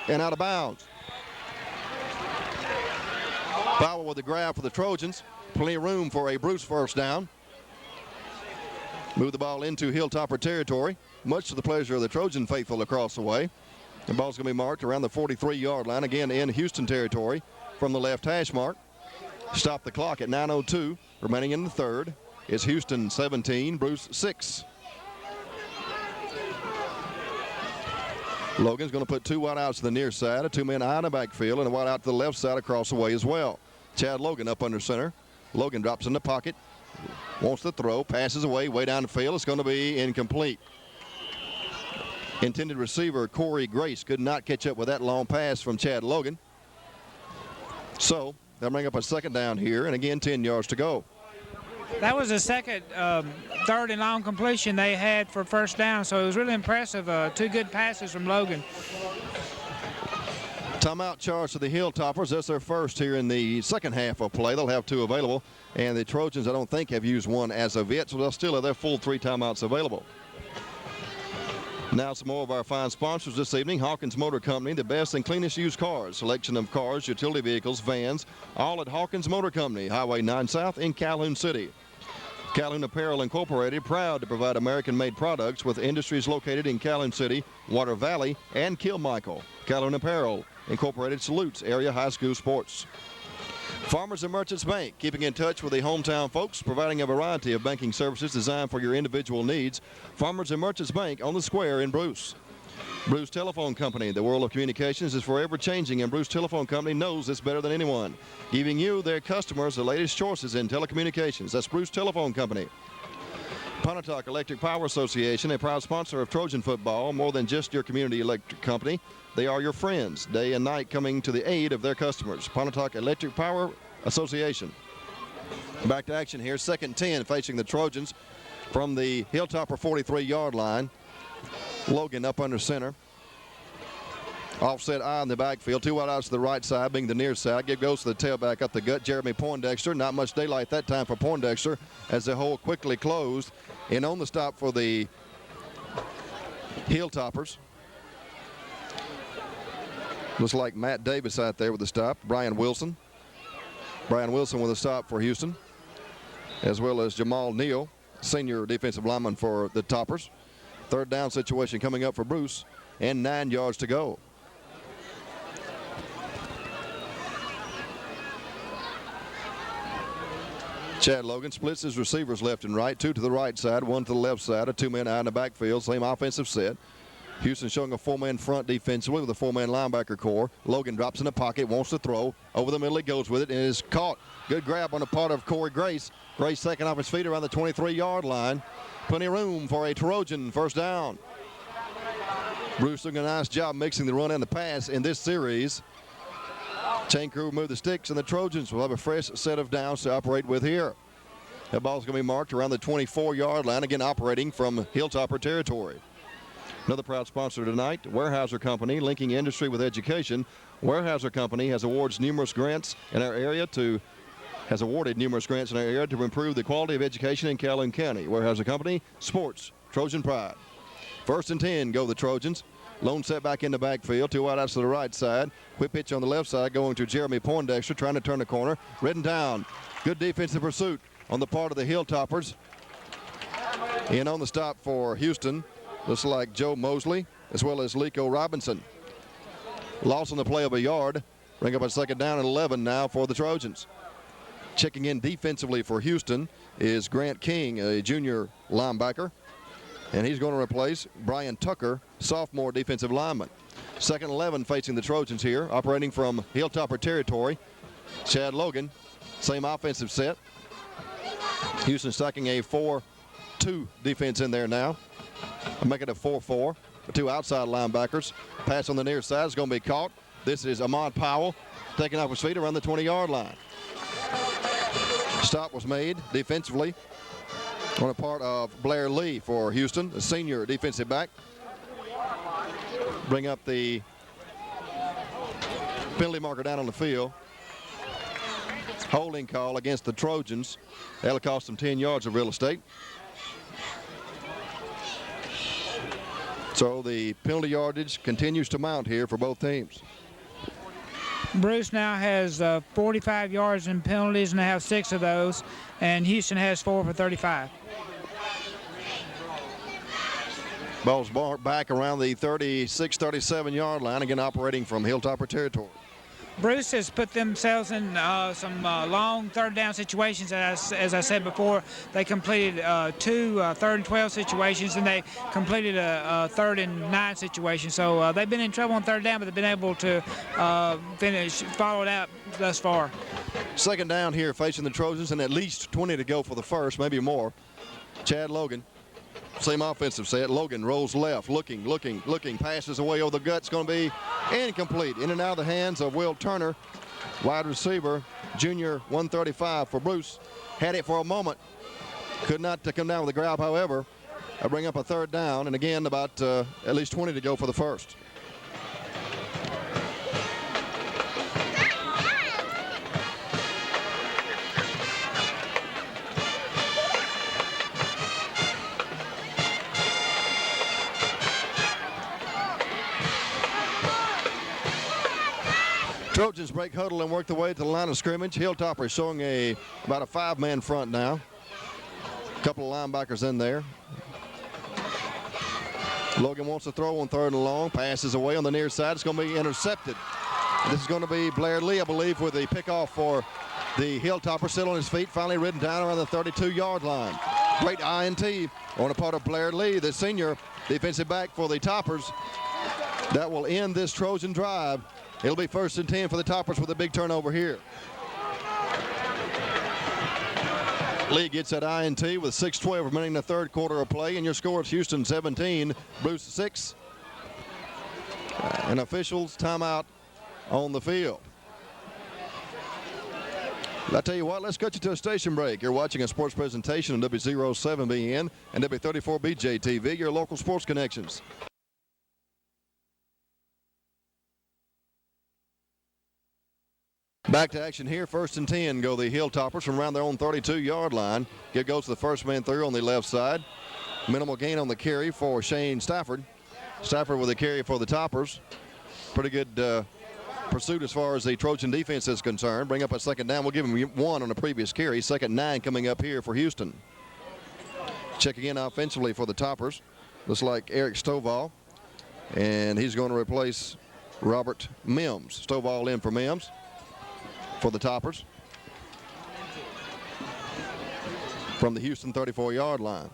and out of bounds. Powell with the grab for the Trojans. Plenty of room for a Bruce first down. Move the ball into Hilltopper territory, much to the pleasure of the Trojan faithful across the way. The ball's going to be marked around the 43-yard line, again in Houston territory from the left hash mark. Stop the clock at 9:02, remaining in the third. It's Houston 17, Bruce 6. Logan's going to put 2 wide outs to the near side, a 2-man eye in the backfield, and a wide out to the left side across the way as well. Chad Logan up under center. Logan drops in the pocket, wants to throw, passes away, way down the field. It's going to be incomplete. Intended receiver Corey Grace could not catch up with that long pass from Chad Logan. So they'll bring up a second down here, and again 10 yards to go. That was the second third and long completion they had for first down, so it was really impressive. 2 good passes from Logan. Timeout charge to the Hilltoppers. That's their first here in the second half of play. They'll have 2 available, and the Trojans I don't think have used one as of yet, so they'll still have their full 3 timeouts available. Now some more of our fine sponsors this evening. Hawkins Motor Company, the best and cleanest used cars. Selection of cars, utility vehicles, vans, all at Hawkins Motor Company, Highway 9 South in Calhoun City. Calhoun Apparel Incorporated, proud to provide American-made products with industries located in Calhoun City, Water Valley, and Kilmichael. Calhoun Apparel Incorporated salutes area high school sports. Farmers and Merchants Bank, keeping in touch with the hometown folks, providing a variety of banking services designed for your individual needs. Farmers and Merchants Bank on the square in Bruce. Bruce Telephone Company, the world of communications is forever changing, and Bruce Telephone Company knows this better than anyone, giving you, their customers, the latest choices in telecommunications. That's Bruce Telephone Company. Pontotoc Electric Power Association, a proud sponsor of Trojan football. More than just your community electric company, they are your friends, day and night, coming to the aid of their customers. Pontotoc Electric Power Association. Back to action here, 2nd and 10 facing the Trojans from the Hilltopper 43-yard line. Logan up under center. Offset eye in the backfield. 2 wide outs to the right side, being the near side. Give goes to the tailback up the gut, Jeremy Poindexter. Not much daylight that time for Poindexter as the hole quickly closed. And on the stop for the Hilltoppers. Looks like Matt Davis out there with the stop. Brian Wilson. Brian Wilson with a stop for Houston, as well as Jamal Neal, senior defensive lineman for the Toppers. 3rd down situation coming up for Bruce, and 9 yards to go. Chad Logan splits his receivers left and right, 2 to the right side, 1 to the left side, a 2-man out in the backfield, same offensive set. Houston showing a 4-man front defensively with a 4-man linebacker core. Logan drops in the pocket, wants to throw. Over the middle he goes with it and is caught. Good grab on the part of Corey Grace. Grace second off his feet around the 23-yard line. Plenty of room for a Trojan first down. Bruce doing a nice job mixing the run and the pass in this series. Chain crew will move the sticks, and the Trojans will have a fresh set of downs to operate with here. That ball's going to be marked around the 24-yard line, again operating from Hilltopper territory. Another proud sponsor tonight, Weyerhaeuser Company, linking industry with education. Weyerhaeuser Company has awarded numerous grants in our area to improve the quality of education in Calhoun County. Weyerhaeuser Company, sports, Trojan pride. 1st and 10 go the Trojans. Lone setback in the backfield, 2 wide outs to the right side. Quick pitch on the left side going to Jeremy Poindexter, trying to turn the corner. Ridden down. Good defensive pursuit on the part of the Hilltoppers. And on the stop for Houston, looks like Joe Mosley as well as Lico Robinson. Loss on the play of a yard. Bring up a 2nd down and 11 now for the Trojans. Checking in defensively for Houston is Grant King, a junior linebacker. And he's going to replace Brian Tucker, sophomore defensive lineman. 2nd and 11 facing the Trojans here, operating from Hilltopper territory. Chad Logan, same offensive set. Houston stacking a 4-2 defense in there now. Make it a 4-4. The 2 outside linebackers. Pass on the near side is going to be caught. This is Ahmad Powell taking off his feet around the 20-yard line. Stop was made defensively on the part of Blair Lee for Houston, the senior defensive back. Bring up the penalty marker down on the field. Holding call against the Trojans. That'll cost them 10 yards of real estate. So the penalty yardage continues to mount here for both teams. Bruce now has 45 yards in penalties, and they have 6 of those, and Houston has 4 for 35. Ball's back around the 36, 37-yard line, again operating from Hilltopper territory. Bruce has put themselves in some long third down situations. As I said before, they completed 2 third and 12 situations, and they completed a third and 9 situation. So they've been in trouble on third down, but they've been able to follow it out thus far. Second down here facing the Trojans, and at least 20 to go for the first, maybe more. Chad Logan, same offensive set. Logan rolls left, looking, passes away over the gut. It's going to be incomplete. In and out of the hands of Will Turner, wide receiver, junior 135 for Bruce. Had it for a moment. Could not come down with the grab, however. I bring up a third down, and again about at least 20 to go for the first. Trojans break huddle and work their way to the line of scrimmage. Hilltopper showing about a 5-man front now. A couple of linebackers in there. Logan wants to throw on third and long. Passes away on the near side. It's going to be intercepted. This is going to be Blair Lee, I believe, with the pickoff for the Hilltopper. Still on his feet, finally ridden down around the 32-yard line. Great INT on the part of Blair Lee, the senior defensive back for the Toppers. That will end this Trojan drive. It'll be 1st and 10 for the Toppers with a big turnover here. Lee gets that INT with 6:12 remaining in the third quarter of play, and your score is Houston 17, Bruce 6. And officials timeout on the field. I tell you what, let's cut you to a station break. You're watching a sports presentation on W07BN and W34BJ TV, your local sports connections. Back to action here. 1st and 10 go the Hilltoppers from around their own 32-yard line. It goes to the first man through on the left side. Minimal gain on the carry for Shane Stafford. Stafford with a carry for the Toppers. Pretty good pursuit as far as the Trojan defense is concerned. Bring up a second down. We'll give him 1 on a previous carry. 2nd and 9 coming up here for Houston. Checking in offensively for the Toppers. Looks like Eric Stovall. And he's going to replace Robert Mims. Stovall in for Mims for the Toppers from the Houston 34-yard line.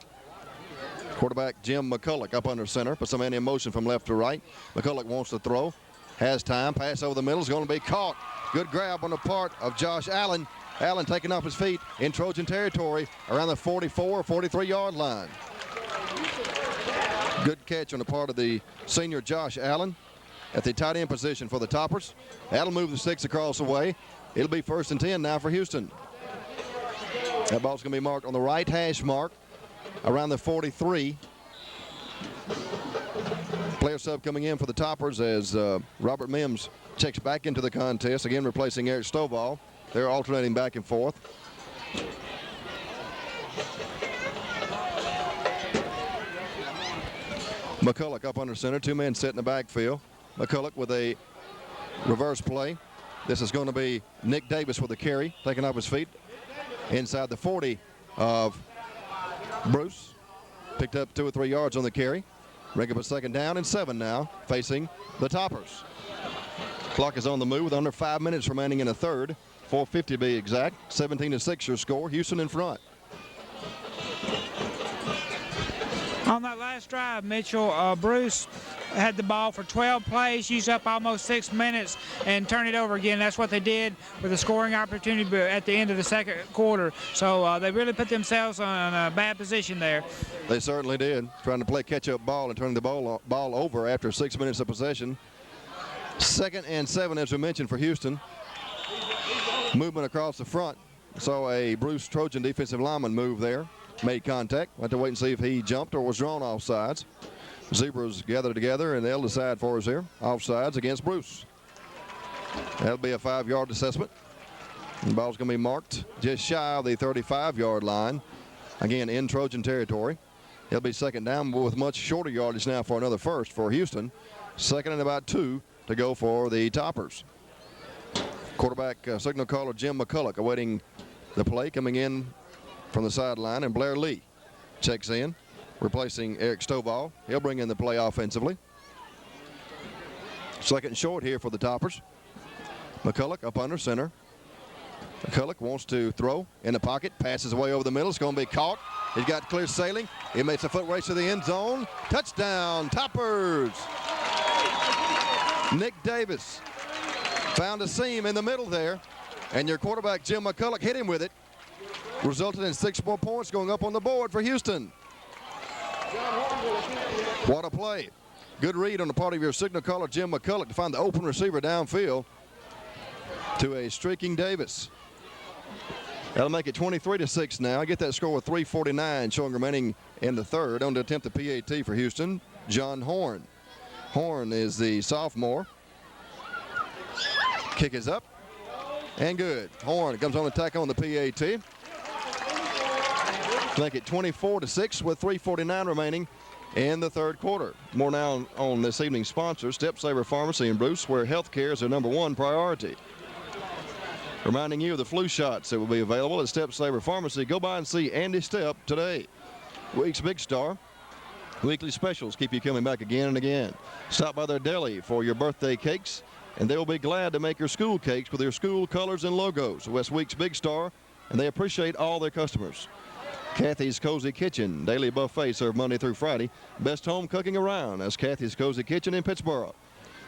Quarterback Jim McCulloch up under center. Puts some man in motion from left to right. McCulloch wants to throw. Has time. Pass over the middle is going to be caught. Good grab on the part of Josh Allen. Allen taking off his feet in Trojan territory around the 44 or 43-yard line. Good catch on the part of the senior Josh Allen at the tight end position for the Toppers. That'll move the sticks across the way. It'll be 1st and 10 now for Houston. That ball's going to be marked on the right hash mark around the 43. Player sub coming in for the Toppers as Robert Mims checks back into the contest, again replacing Eric Stovall. They're alternating back and forth. McCulloch up under center, 2 men set in the backfield. McCulloch with a reverse play. This is going to be Nick Davis with a carry, taking off his feet inside the 40 of Bruce. Picked up 2 or 3 yards on the carry. Bring up a 2nd down and 7 now, facing the Toppers. Clock is on the move with under 5 minutes remaining in the third. 4:50 to be exact. 17-6 your score. Houston in front. On that last drive, Mitchell, Bruce had the ball for 12 plays, used up almost 6 minutes, and turned it over again. That's what they did with a scoring opportunity at the end of the second quarter. So they really put themselves on a bad position there. They certainly did, trying to play catch-up ball and turning the ball over after 6 minutes of possession. 2nd and 7, as we mentioned, for Houston. Movement across the front. Saw a Bruce Trojan defensive lineman move there. Made contact. We'll have to wait and see if he jumped or was drawn off sides. Zebras gather together, and they'll decide for us here. Offsides against Bruce. That'll be a 5-yard assessment. The ball's going to be marked just shy of the 35-yard line. Again, in Trojan territory. It'll be second down with much shorter yardage now for another first for Houston. Second and about 2 to go for the Toppers. Quarterback signal caller Jim McCulloch awaiting the play, coming in from the sideline, and Blair Lee checks in, replacing Eric Stovall. He'll bring in the play offensively. Second and short here for the Toppers. McCulloch up under center. McCulloch wants to throw in the pocket, passes away over the middle. It's going to be caught. He's got clear sailing. He makes a foot race to the end zone. Touchdown, Toppers. Nick Davis found a seam in the middle there, and your quarterback Jim McCulloch hit him with it. Resulted in 6 more points going up on the board for Houston. What a play. Good read on the part of your signal caller Jim McCulloch to find the open receiver downfield to a streaking Davis. That'll make it 23-6 now. I get that score with 3:49 showing remaining in the third. On to attempt the PAT for Houston, John Horn. Horn is the sophomore. Kick is up and good. Horn comes on attack on the PAT. Make it 24-6 with 3:49 remaining in the third quarter. More now on this evening's sponsor, Step Saver Pharmacy in Bruce, where health care is their #1 priority. Reminding you of the flu shots that will be available at Step Saver Pharmacy. Go by and see Andy Step today. Week's Big Star. Weekly specials keep you coming back again and again. Stop by their deli for your birthday cakes, and they'll be glad to make your school cakes with their school colors and logos. West Week's Big Star, and they appreciate all their customers. Kathy's Cozy Kitchen, daily buffet served Monday through Friday. Best home cooking around. That's Kathy's Cozy Kitchen in Pittsburgh.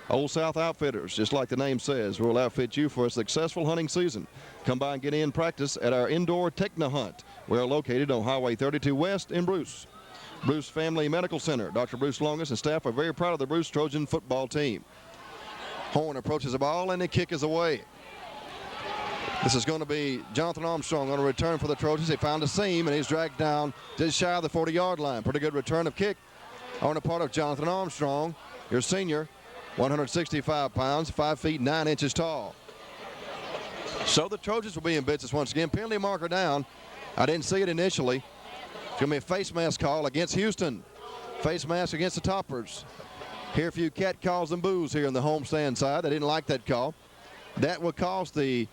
Old South Outfitters, just like the name says, will outfit you for a successful hunting season. Come by and get in practice at our indoor Techno Hunt. We are located on Highway 32 West in Bruce. Bruce Family Medical Center. Dr. Bruce Longus and staff are very proud of the Bruce Trojan football team. Horn approaches the ball, and the kick is away. This is going to be Jonathan Armstrong on a return for the Trojans. He found a seam, and he's dragged down just shy of the 40-yard line. Pretty good return of kick on the part of Jonathan Armstrong, your senior, 165 pounds, 5 feet 9 inches tall. So the Trojans will be in business once again. Penalty marker down. I didn't see it initially. It's going to be a face mask call against Houston. Face mask against the Toppers. Hear a few cat calls and boos here on the homestand side. They didn't like that call. That will cost the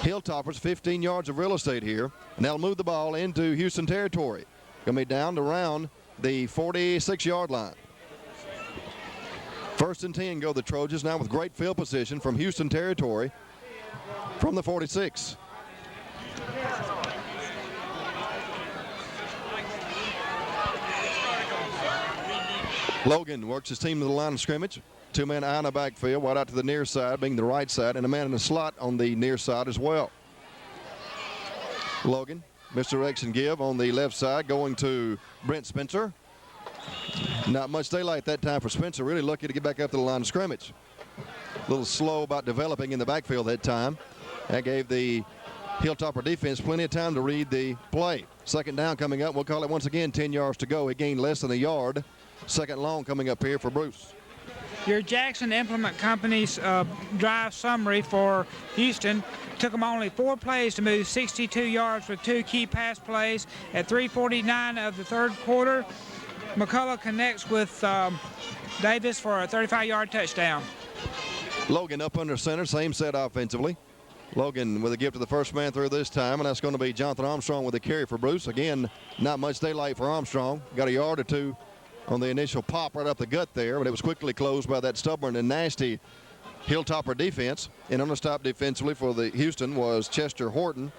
Hilltoppers 15 yards of real estate here, and that'll move the ball into Houston territory. Going to be down to around the 46-yard line. First and 10 go the Trojans now with great field position from Houston territory from the 46. Logan works his team to the line of scrimmage. 2-man eye in the backfield, wide out to the near side, being the right side, and a man in the slot on the near side as well. Logan, Mr. X and Give on the left side, going to Brent Spencer. Not much daylight that time for Spencer. Really lucky to get back up to the line of scrimmage. A little slow about developing in the backfield that time. That gave the Hilltopper defense plenty of time to read the play. Second down coming up. We'll call it once again 10 yards to go. He gained less than a yard. Second long coming up here for Bruce. Your Jackson Implement Company's drive summary for Houston took them only 4 plays to move 62 yards with 2 key pass plays. At 3:49 of the third quarter, McCulloch connects with Davis for a 35-yard touchdown. Logan up under center, same set offensively. Logan with a give to the first man through this time, and that's going to be Jonathan Armstrong with a carry for Bruce. Again, not much daylight for Armstrong. Got a yard or 2 on the initial pop right up the gut there, but it was quickly closed by that stubborn and nasty Hilltopper defense. And on the stop defensively for the Houston was Chester Horton.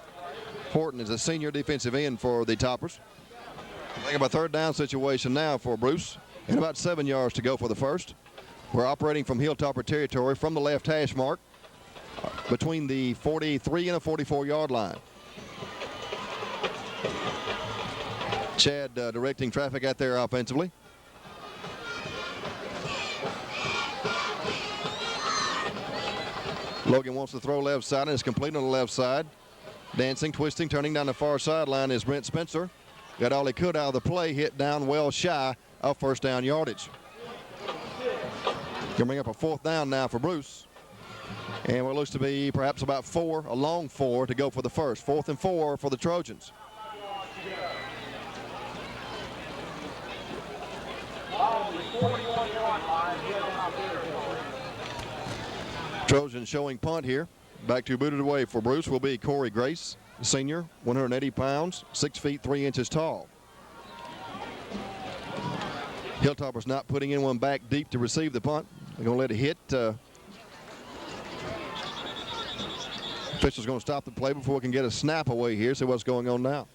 Horton is a senior defensive end for the Toppers. Think about third down situation now for Bruce, and about 7 yards to go for the first. We're operating from Hilltopper territory from the left hash mark between the 43 and the 44-yard line. Chad directing traffic out there offensively. Logan wants to throw left side, and it's complete on the left side. Dancing, twisting, turning down the far sideline is Brent Spencer. Got all he could out of the play, hit down well shy of first down yardage. Gonna bring up a 4th down now for Bruce. And what looks to be perhaps about 4, a long 4 to go for the first. 4th and 4 for the Trojans. Trojans showing punt here. Back to booted away for Bruce will be Corey Grace, senior, 180 pounds, 6 feet 3 inches tall. Hilltoppers not putting anyone back deep to receive the punt. They're going to let it hit. Official's going to stop the play before we can get a snap away here. See what's going on now.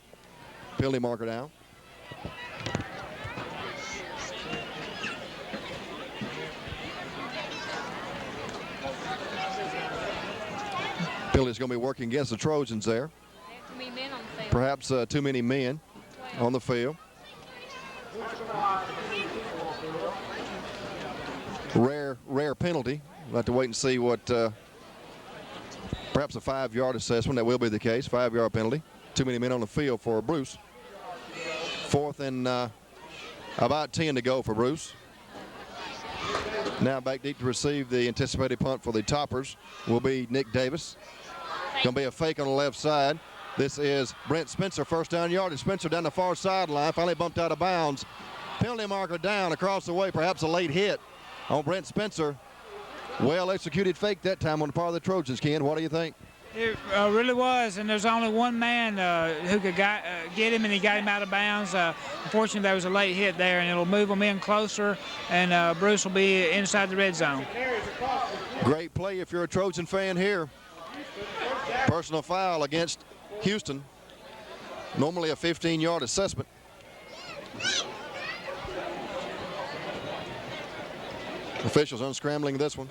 Penalty marker down. Penalty's going to be working against the Trojans there. Too many men on the field. Perhaps too many men on the field. Rare penalty. We'll have to wait and see what, perhaps a 5-yard assessment. That will be the case. 5-yard penalty. Too many men on the field for Bruce. 4th and about 10 to go for Bruce. Now back deep to receive the anticipated punt for the Toppers will be Nick Davis. Going to be a fake on the left side. This is Brent Spencer, first down yardage. Spencer down the far sideline, finally bumped out of bounds. Penalty marker down across the way, perhaps a late hit on Brent Spencer. Well executed fake that time on the part of the Trojans, Ken. What do you think? It really was, and there's only one man who could get him, and he got him out of bounds. Unfortunately, there was a late hit there, and it'll move them in closer, and Bruce will be inside the red zone. Great play if you're a Trojan fan here. Personal foul against Houston. Normally a 15-yard assessment. Officials unscrambling this one.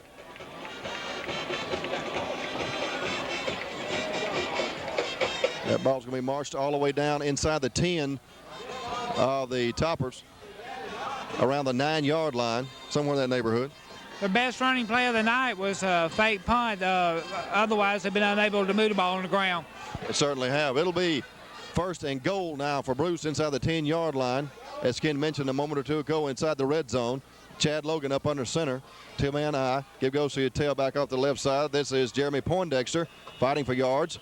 That ball's going to be marched all the way down inside the 10 of the Toppers, around the 9-yard line, somewhere in that neighborhood. The best running play of the night was a fake punt. Otherwise, they've been unable to move the ball on the ground. They certainly have. It'll be 1st and goal now for Bruce inside the 10-yard line. As Ken mentioned a moment or two ago, inside the red zone. Chad Logan up under center. Two-man eye. Give goes to your tailback off the left side. This is Jeremy Poindexter fighting for yards.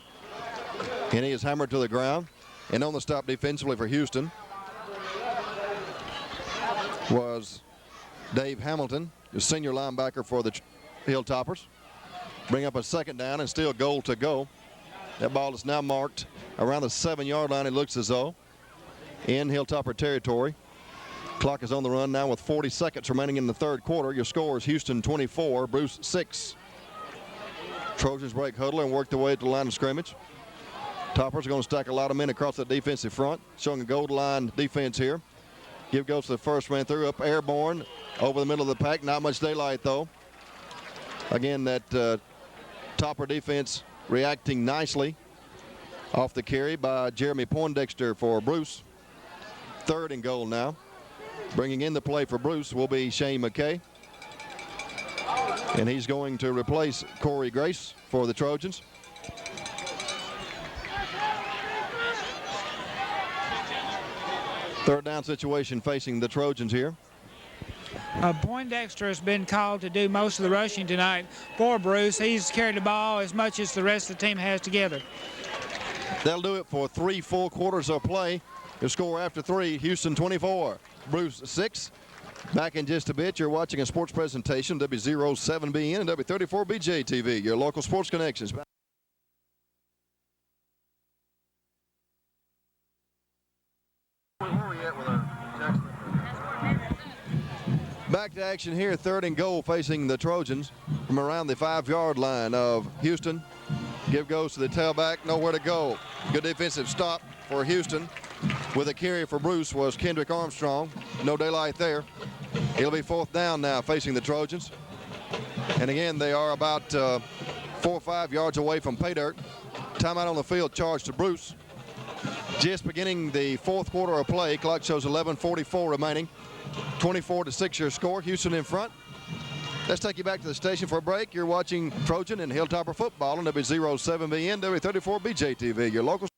And he is hammered to the ground. And on the stop defensively for Houston was Dave Hamilton, the senior linebacker for the Hilltoppers. Bring up a 2nd down and still goal to go. That ball is now marked around the 7-yard line, it looks as though, in Hilltopper territory. Clock is on the run now with 40 seconds remaining in the 3rd quarter. Your score is Houston 24, Bruce 6. Trojans break huddle and work their way to the line of scrimmage. Toppers are going to stack a lot of men across the defensive front, showing a gold line defense here. Give goes to the first man through, up airborne, over the middle of the pack. Not much daylight, though. Again, that Topper defense reacting nicely off the carry by Jeremy Poindexter for Bruce. 3rd and goal now. Bringing in the play for Bruce will be Shane McKay. And he's going to replace Corey Grace for the Trojans. Third down situation facing the Trojans here. Poindexter has been called to do most of the rushing tonight for Bruce. He's carried the ball as much as the rest of the team has together. That'll do it for 3 full quarters of play. The score after 3, Houston 24, Bruce 6. Back in just a bit, you're watching a sports presentation, W07BN and W34BJ TV, your local sports connections. Back to action here, 3rd and goal facing the Trojans from around the 5-yard line of Houston. Give goes to the tailback, nowhere to go. Good defensive stop for Houston. With a carry for Bruce was Kendrick Armstrong. No daylight there. It'll be 4th down now facing the Trojans. And again, they are about 4 or 5 yards away from pay dirt. Timeout on the field charged to Bruce. Just beginning the 4th quarter of play. Clock shows 11:44 remaining. 24-6 your score. Houston in front. Let's take you back to the station for a break. You're watching Trojan and Hilltopper football on W07BN, W34BJ TV, your local.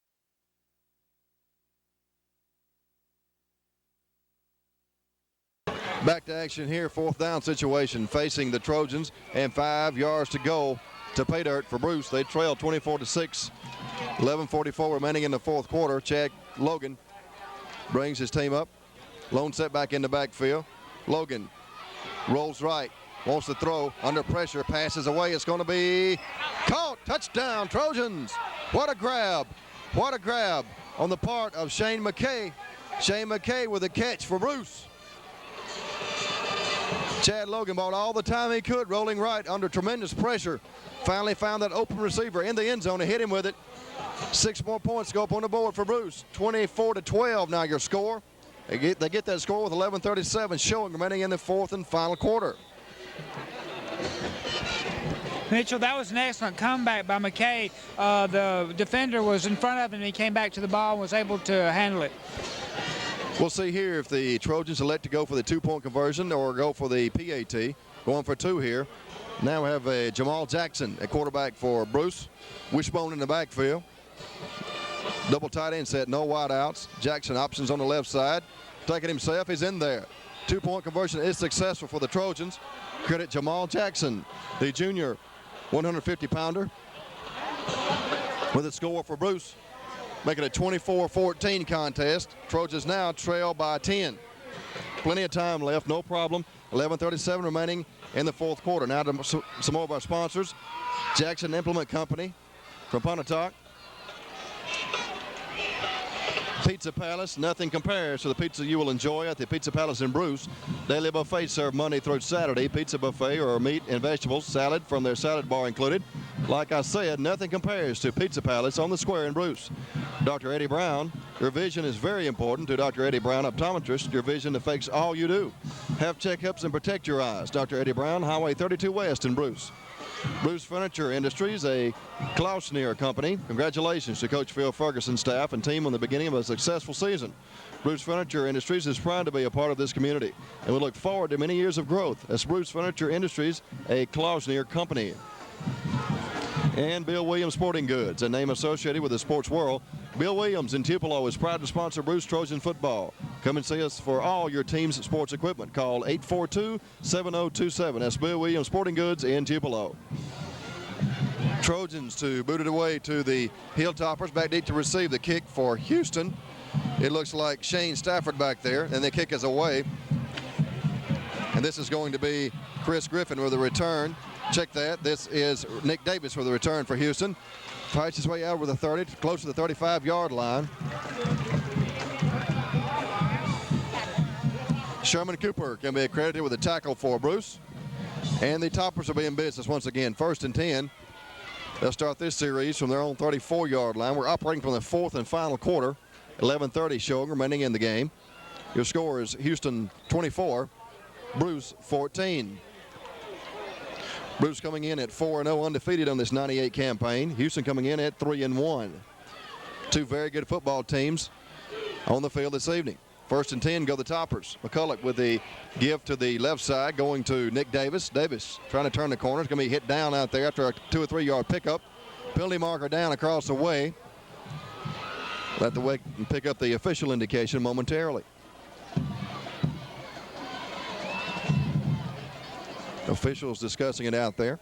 Back to action here, 4th down situation facing the Trojans, and 5 yards to go to pay dirt for Bruce. They trail 24-6. 11:44 remaining in the 4th quarter. Chad Logan brings his team up. Lone set back in the backfield. Logan rolls right, wants to throw under pressure, passes away. It's going to be caught. Touchdown, Trojans. What a grab. What a grab on the part of Shane McKay. Shane McKay with a catch for Bruce. Chad Logan bought all the time he could, rolling right under tremendous pressure. Finally found that open receiver in the end zone and hit him with it. 6 more points go up on the board for Bruce. 24-12 now your score. They get that score with 11:37 showing remaining in the fourth and final quarter. Mitchell, that was an excellent comeback by McKay. The defender was in front of him and he came back to the ball and was able to handle it. We'll see here if the Trojans elect to go for the 2-point conversion or go for the PAT. Going for 2 here. Now we have Jamal Jackson at quarterback for Bruce. Wishbone in the backfield. Double tight end set, no wide outs. Jackson options on the left side. Taking himself, he's in there. 2-point conversion is successful for the Trojans. Credit Jamal Jackson, the junior 150-pounder. With a score for Bruce, making a 24-14 contest. Trojans now trail by 10. Plenty of time left, no problem. 11:37 remaining in the fourth quarter. Now to some more of our sponsors. Jackson Implement Company from Pontotoc. Pizza Palace, nothing compares to the pizza you will enjoy at the Pizza Palace in Bruce. Daily buffet served Monday through Saturday. Pizza buffet or meat and vegetables, salad from their salad bar included. Like I said, nothing compares to Pizza Palace on the square in Bruce. Dr. Eddie Brown, your vision is very important to Dr. Eddie Brown, optometrist. Your vision affects all you do. Have checkups and protect your eyes. Dr. Eddie Brown, Highway 32 West in Bruce. Bruce Furniture Industries, a Klausner company. Congratulations to Coach Phil Ferguson, staff, and team on the beginning of a successful season. Bruce Furniture Industries is proud to be a part of this community, and we look forward to many years of growth as Bruce Furniture Industries, a Klausner company. And Bill Williams Sporting Goods, a name associated with the sports world. Bill Williams in Tupelo is proud to sponsor Bruce Trojan football. Come and see us for all your team's sports equipment. Call 842-7027. That's Bill Williams Sporting Goods in Tupelo. Trojans to boot it away to the Hilltoppers. Back deep to receive the kick for Houston. It looks like Shane Stafford back there, and the kick is away. And this is going to be Chris Griffin with a return. Check that. This is Nick Davis with a return for Houston. Fights his way out with a 30, close to the 35-yard line. Sherman Cooper can be accredited with a tackle for Bruce. And the Toppers will be in business once again. 1st and 10. They'll start this series from their own 34-yard line. We're operating from the fourth and final quarter. 11:30 showing remaining in the game. Your score is Houston 24, Bruce 14. Bruce coming in at 4-0 undefeated on this 98 campaign. Houston coming in at 3-1. Two very good football teams on the field this evening. 1st and 10 go the Toppers. McCulloch with the give to the left side going to Nick Davis. Davis trying to turn the corner. It's going to be hit down out there after a 2 or 3 yard pickup. Penalty marker down across the way. Let the way pick up the official indication momentarily. Officials discussing it out there.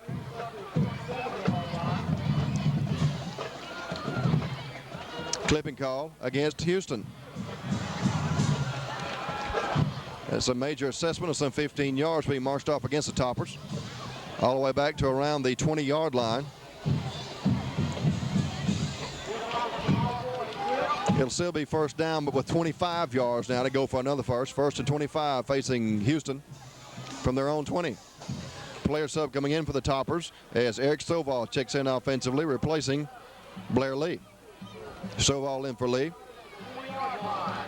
Clipping call against Houston. It's a major assessment of some 15 yards being marched off against the Toppers. All the way back to around the 20-yard line. It'll still be first down, but with 25 yards now to go for another first. 1st and 25 facing Houston from their own 20. Player sub coming in for the Toppers as Eric Stovall checks in offensively, replacing Blair Lee. Stovall in for Lee.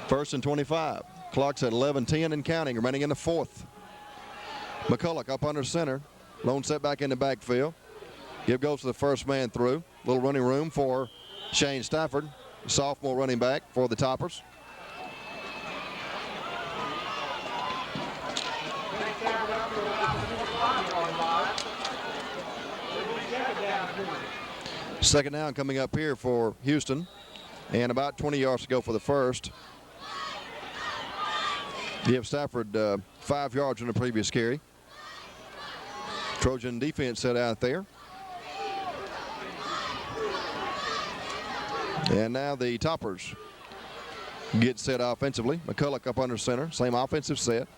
1st and 25. Clock's at 11:10 and counting, remaining in the fourth. McCulloch up under center. Lone setback in the backfield. Give goes to the first man through. Little running room for Shane Stafford, sophomore running back for the Toppers. Second down coming up here for Houston, and about 20 yards to go for the first. Give Stafford 5 yards on the previous carry. Trojan defense set out there. And now the Toppers get set offensively. McCulloch up under center, same offensive set.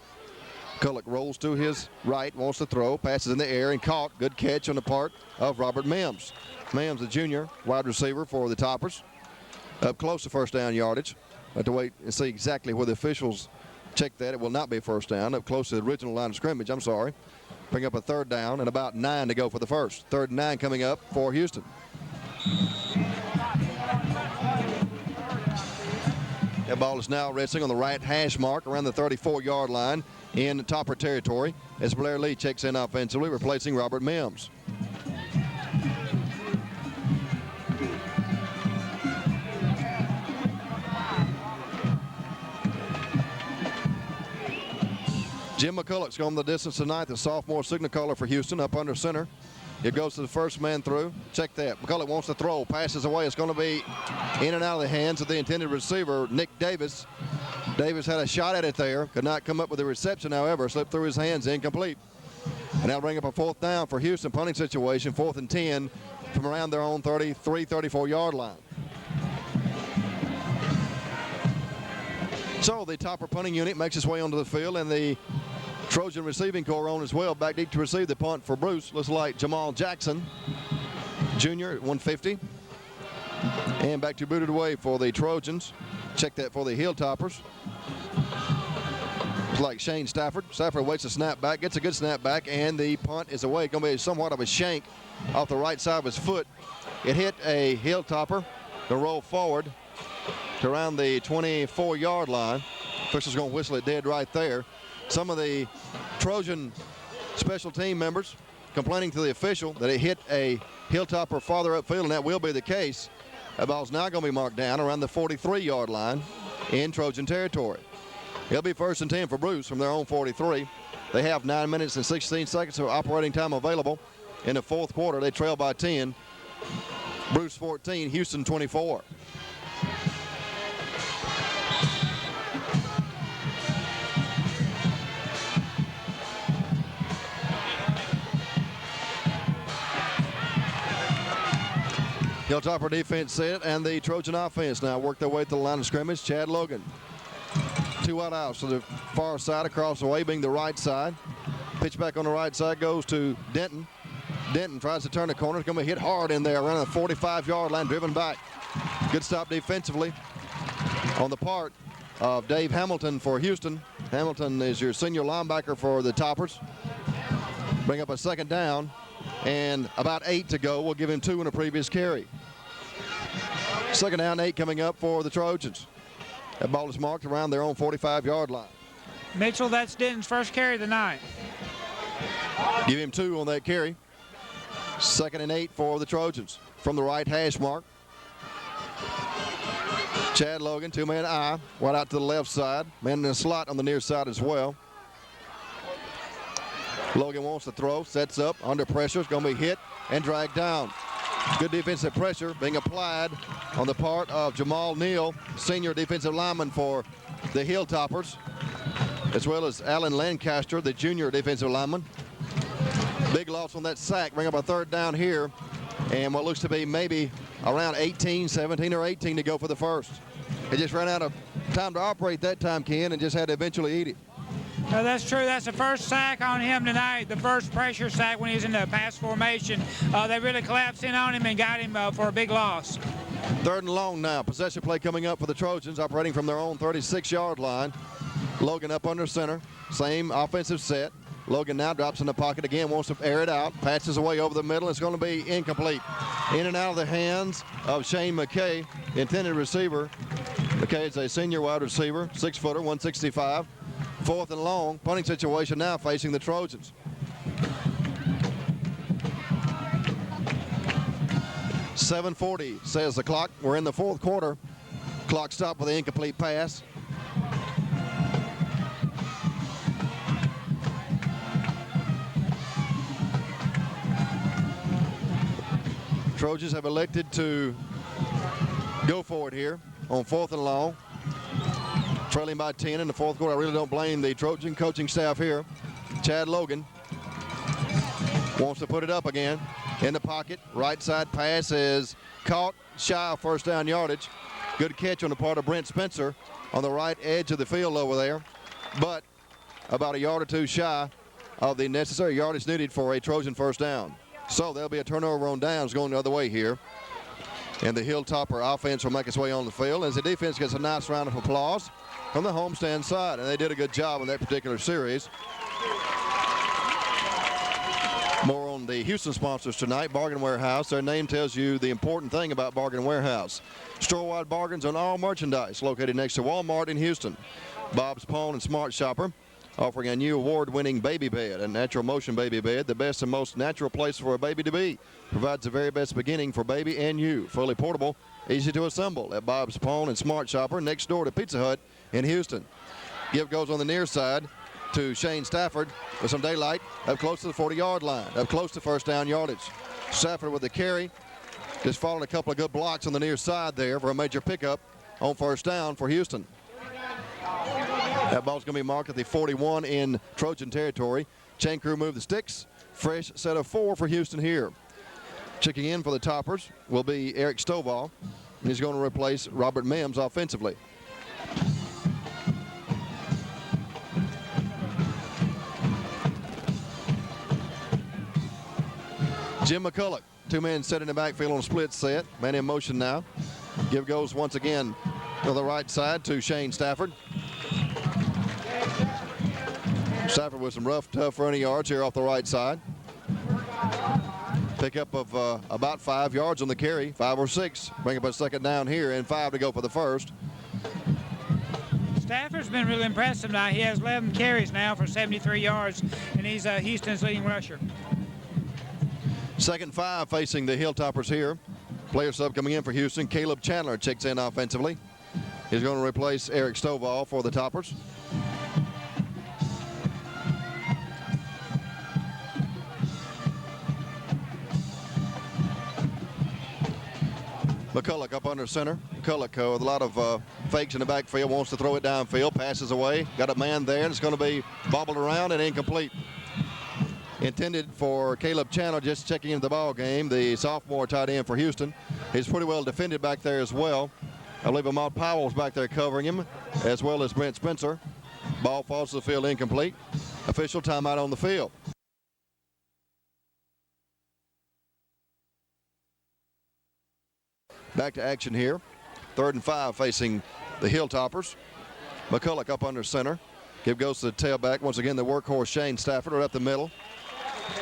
Culloch rolls to his right, wants to throw, passes in the air and caught. Good catch on the part of Robert Mims. Mims, a junior wide receiver for the Toppers. Up close to first down yardage. Have to wait and see exactly where the officials check that. It will not be first down. Up close to the original line of scrimmage, I'm sorry. Bring up a third down and about 9 to go for the first. 3rd and 9 coming up for Houston. That ball is now resting on the right hash mark around the 34-yard line in Topper territory as Blair Lee checks in offensively, replacing Robert Mims. Jim McCulloch's gone the distance tonight, the sophomore signal caller for Houston, up under center. It goes to the first man through. Check that. McCulloch wants to throw. Passes away. It's going to be in and out of the hands of the intended receiver, Nick Davis. Davis had a shot at it there. Could not come up with a reception, however. Slipped through his hands. Incomplete. And that'll bring up a 4th down for Houston. Punting situation. 4th and 10 from around their own 33, 34-yard line. So the Topper punting unit makes its way onto the field, and the Trojan receiving corps on as well. Back deep to receive the punt for Bruce. Looks like Jamal Jackson, junior at 150. And back to booted away for the Trojans. Check that for the Hilltoppers. Looks like Shane Stafford. Stafford waits a snap back, gets a good snap back, and the punt is away. Going to be somewhat of a shank off the right side of his foot. It hit a Hilltopper to roll forward to around the 24-yard line. Official's going to whistle it dead right there. Some of the Trojan special team members complaining to the official that it hit a Hilltopper farther upfield, and that will be the case. That ball's now going to be marked down around the 43-yard line in Trojan territory. It'll be 1st and 10 for Bruce from their own 43. They have 9 minutes and 16 seconds of operating time available. In the 4th quarter, they trail by 10. Bruce 14, Houston 24. Hilltopper defense set, and the Trojan offense now work their way to the line of scrimmage. Chad Logan. 2 wide outs to the far side, across the way being the right side. Pitch back on the right side goes to Denton. Denton tries to turn the corner. It's going to be hit hard in there around the 45-yard line, driven back. Good stop defensively on the part of Dave Hamilton for Houston. Hamilton is your senior linebacker for the Toppers. Bring up a 2nd down. And about 8 to go. We'll give him 2 in a previous carry. 2nd down, 8 coming up for the Trojans. That ball is marked around their own 45-yard line. Mitchell, that's Denton's first carry of the night. Give him 2 on that carry. 2nd and 8 for the Trojans. From the right hash mark. Chad Logan, 2-man eye. Right out to the left side. Man in the slot on the near side as well. Logan wants to throw, sets up, under pressure, is going to be hit and dragged down. Good defensive pressure being applied on the part of Jamal Neal, senior defensive lineman for the Hilltoppers, as well as Alan Lancaster, the junior defensive lineman. Big loss on that sack, bring up a 3rd down here, and what looks to be maybe around 17 or 18 to go for the first. They just ran out of time to operate that time, Ken, and just had to eventually eat it. No, that's true. That's the first sack on him tonight, the first pressure sack when he was in the pass formation. They really collapsed in on him and got him for a big loss. 3rd and long now. Possession play coming up for the Trojans, operating from their own 36-yard line. Logan up under center. Same offensive set. Logan now drops in the pocket again, wants to air it out. Passes away over the middle. It's going to be incomplete. In and out of the hands of Shane McKay, the intended receiver. McKay is a senior wide receiver, 6-footer, 165. 4th and long. Punting situation now facing the Trojans. .740 says the clock. We're in the 4th quarter. Clock stopped with an incomplete pass. Trojans have elected to go for it here on 4th and long. Trailing by 10 in the 4th quarter. I really don't blame the Trojan coaching staff here. Chad Logan wants to put it up again in the pocket. Right side pass is caught shy of 1st down yardage. Good catch on the part of Brent Spencer on the right edge of the field over there. But about a yard or two shy of the necessary yardage needed for a Trojan first down. So there'll be a turnover on downs going the other way here. And the Hilltopper offense will make its way on the field as the defense gets a nice round of applause from the homestand side. And they did a good job in that particular series. More on the Houston sponsors tonight. Bargain Warehouse. Their name tells you the important thing about Bargain Warehouse. Store-wide bargains on all merchandise located next to Walmart in Houston. Bob's Pawn and Smart Shopper offering a new award-winning baby bed, a natural motion baby bed, the best and most natural place for a baby to be. Provides the very best beginning for baby and you. Fully portable, easy to assemble at Bob's Pawn and Smart Shopper next door to Pizza Hut in Houston. Give goes on the near side to Shane Stafford with some daylight up close to the 40-yard line, up close to first down yardage. Stafford with the carry, just following a couple of good blocks on the near side there for a major pickup on first down for Houston. That ball's going to be marked at the 41 in Trojan territory. Chain crew move the sticks. Fresh set of 4 for Houston here. Checking in for the Toppers will be Eric Stovall, and he's going to replace Robert Mims offensively. Jim McCulloch, 2 men set in the backfield on a split set. Man in motion now. Give goes once again to the right side to Shane Stafford. Stafford with some rough, tough running yards here off the right side. Pickup of about 5 yards on the carry, 5 or 6. Bring up a second down here and 5 to go for the first. Stafford's been really impressive now. He has 11 carries now for 73 yards, and he's Houston's leading rusher. 2nd and 5 facing the Hilltoppers here. Player sub coming in for Houston. Caleb Chandler checks in offensively. He's going to replace Eric Stovall for the Toppers. McCulloch up under center. McCulloch with a lot of fakes in the backfield, wants to throw it downfield, passes away. Got a man there, and it's going to be bobbled around and incomplete. Intended for Caleb Chandler, just checking into the ball game, the sophomore tight end for Houston. He's pretty well defended back there as well. I believe Ahmad Powell's back there covering him, as well as Brent Spencer. Ball falls to the field incomplete. Official timeout on the field. Back to action here. 3rd and 5 facing the Hilltoppers. McCulloch up under center. Give goes to the tailback. Once again, the workhorse Shane Stafford right up the middle.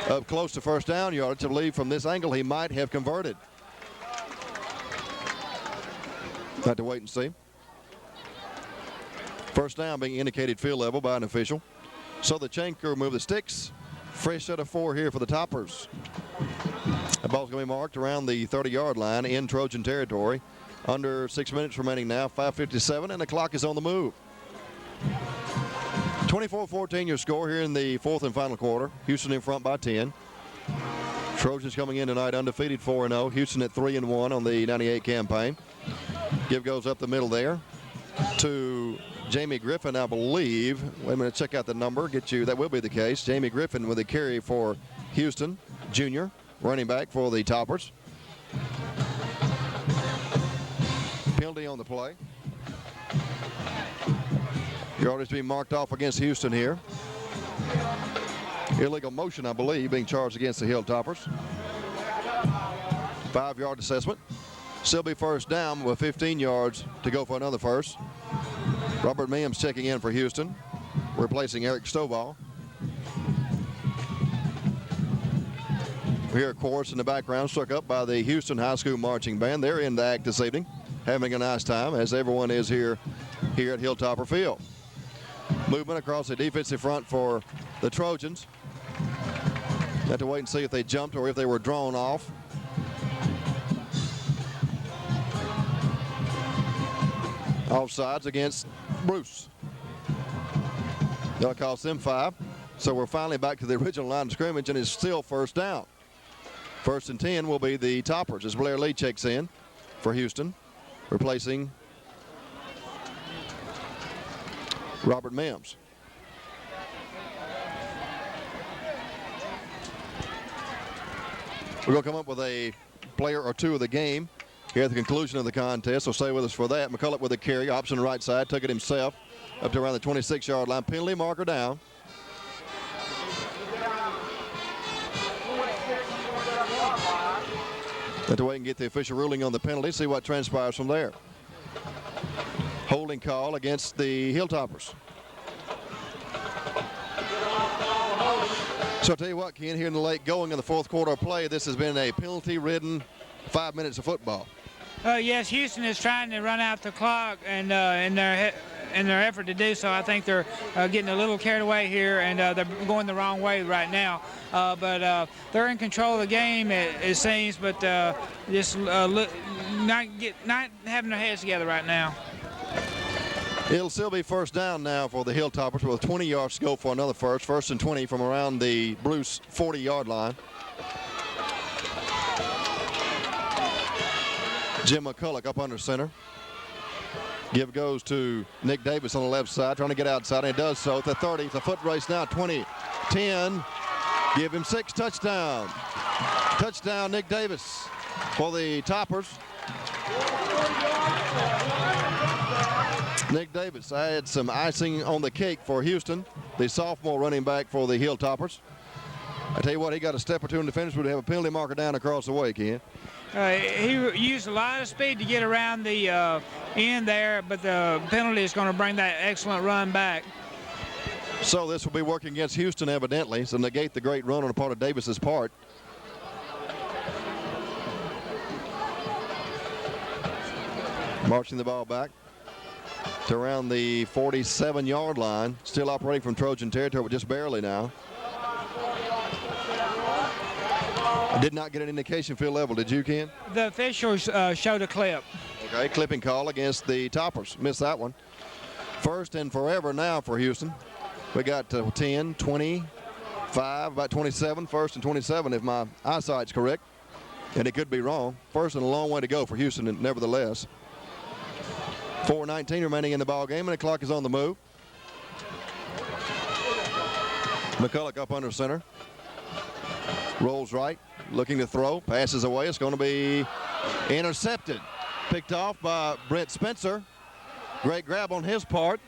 Up close to first down yardage. I believe from this angle he might have converted. Have to wait and see. First down being indicated field level by an official. So the chain crew move the sticks. Fresh set of 4 here for the Toppers. The ball's going to be marked around the 30-yard line in Trojan territory. Under 6 minutes remaining now, 5:57, and the clock is on the move. 24-14 your score here in the 4th and final quarter. Houston in front by 10. Trojans coming in tonight undefeated 4-0. Houston at 3-1 on the 98 campaign. Give goes up the middle there to Jamie Griffin, I believe. Wait a minute, check out the number. Get you, that will be the case. Jamie Griffin with a carry for Houston, junior, running back for the Toppers. Penalty on the play. Yardage being marked off against Houston here. Illegal motion, I believe, being charged against the Hilltoppers. 5-yard assessment. Still be first down with 15 yards to go for another first. Robert Mims checking in for Houston, replacing Eric Stovall. We hear a chorus in the background struck up by the Houston High School Marching Band. They're in the act this evening, having a nice time, as everyone is here at Hilltopper Field. Movement across the defensive front for the Trojans. Have to wait and see if they jumped or if they were drawn off. Offsides against Bruce. That'll cost them 5. So we're finally back to the original line of scrimmage, and it's still first down. 1st and 10 will be the Toppers as Blair Lee checks in for Houston, replacing Robert Mims. We're going to come up with a player or two of the game here at the conclusion of the contest, so stay with us for that. McCulloch with a carry, option right side, took it himself up to around the 26-yard line. Penalty marker down. That way we can get the official ruling on the penalty, see what transpires from there. Holding call against the Hilltoppers. So I'll tell you what, Ken, here in the late going in the fourth quarter of play, this has been a penalty-ridden 5 minutes of football. Yes, Houston is trying to run out the clock, and in their effort to do so, I think they're getting a little carried away here, and they're going the wrong way right now. But they're in control of the game, it seems, but just not having their heads together right now. It'll still be first down now for the Hilltoppers with 20 yards to go for another first. First and 20 from around the Bruce 40-yard line. Jim McCulloch up under center. Give goes to Nick Davis on the left side, trying to get outside, and he does so at the 30. It's a foot race now, 20, 10. Give him 6, touchdown. Touchdown, Nick Davis for the Toppers. Nick Davis had some icing on the cake for Houston, the sophomore running back for the Hilltoppers. I tell you what, he got a step or two in the finish, would have a penalty marker down across the way, Ken. He used a lot of speed to get around the end there, but the penalty is going to bring that excellent run back. So this will be working against Houston, evidently, so negate the great run on the part of Davis's part. Marching the ball back to around the 47-yard line, still operating from Trojan territory, but just barely now. I did not get an indication field level, did you, Ken? The officials showed a clip. Okay, clipping call against the Toppers. Missed that one. First and forever now for Houston. We got 10, 25, about 27, first and 27 if my eyesight's correct. And it could be wrong. First and a long way to go for Houston, nevertheless. 4:19 remaining in the ball game, and the clock is on the move. McCulloch up under center. Rolls right, looking to throw, passes away. It's going to be intercepted. Picked off by Brent Spencer. Great grab on his part.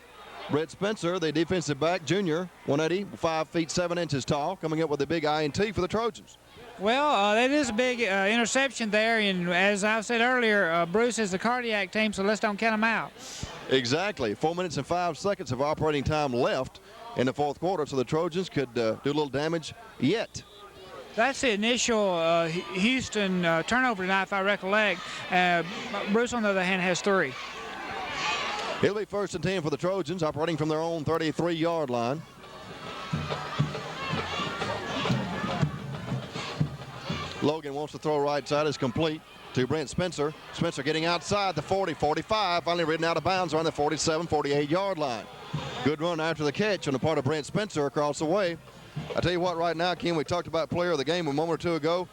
Brent Spencer, the defensive back, junior, 180, 5 feet 7 inches tall, coming up with a big INT for the Trojans. Well, that is a big interception there, and as I said earlier, Bruce is the cardiac team, so let's don't count them out. Exactly. 4 minutes and 5 seconds of operating time left in the fourth quarter, so the Trojans could do a little damage yet. That's the initial Houston turnover tonight, if I recollect. Bruce, on the other hand, has 3. It'll be first and 10 for the Trojans, operating from their own 33-yard line. Logan wants to throw right side, is complete to Brent Spencer. Spencer getting outside the 40, 45, finally ridden out of bounds on the 47, 48-yard line. Good run after the catch on the part of Brent Spencer across the way. I tell you what, right now, Ken, we talked about player of the game a moment or two ago.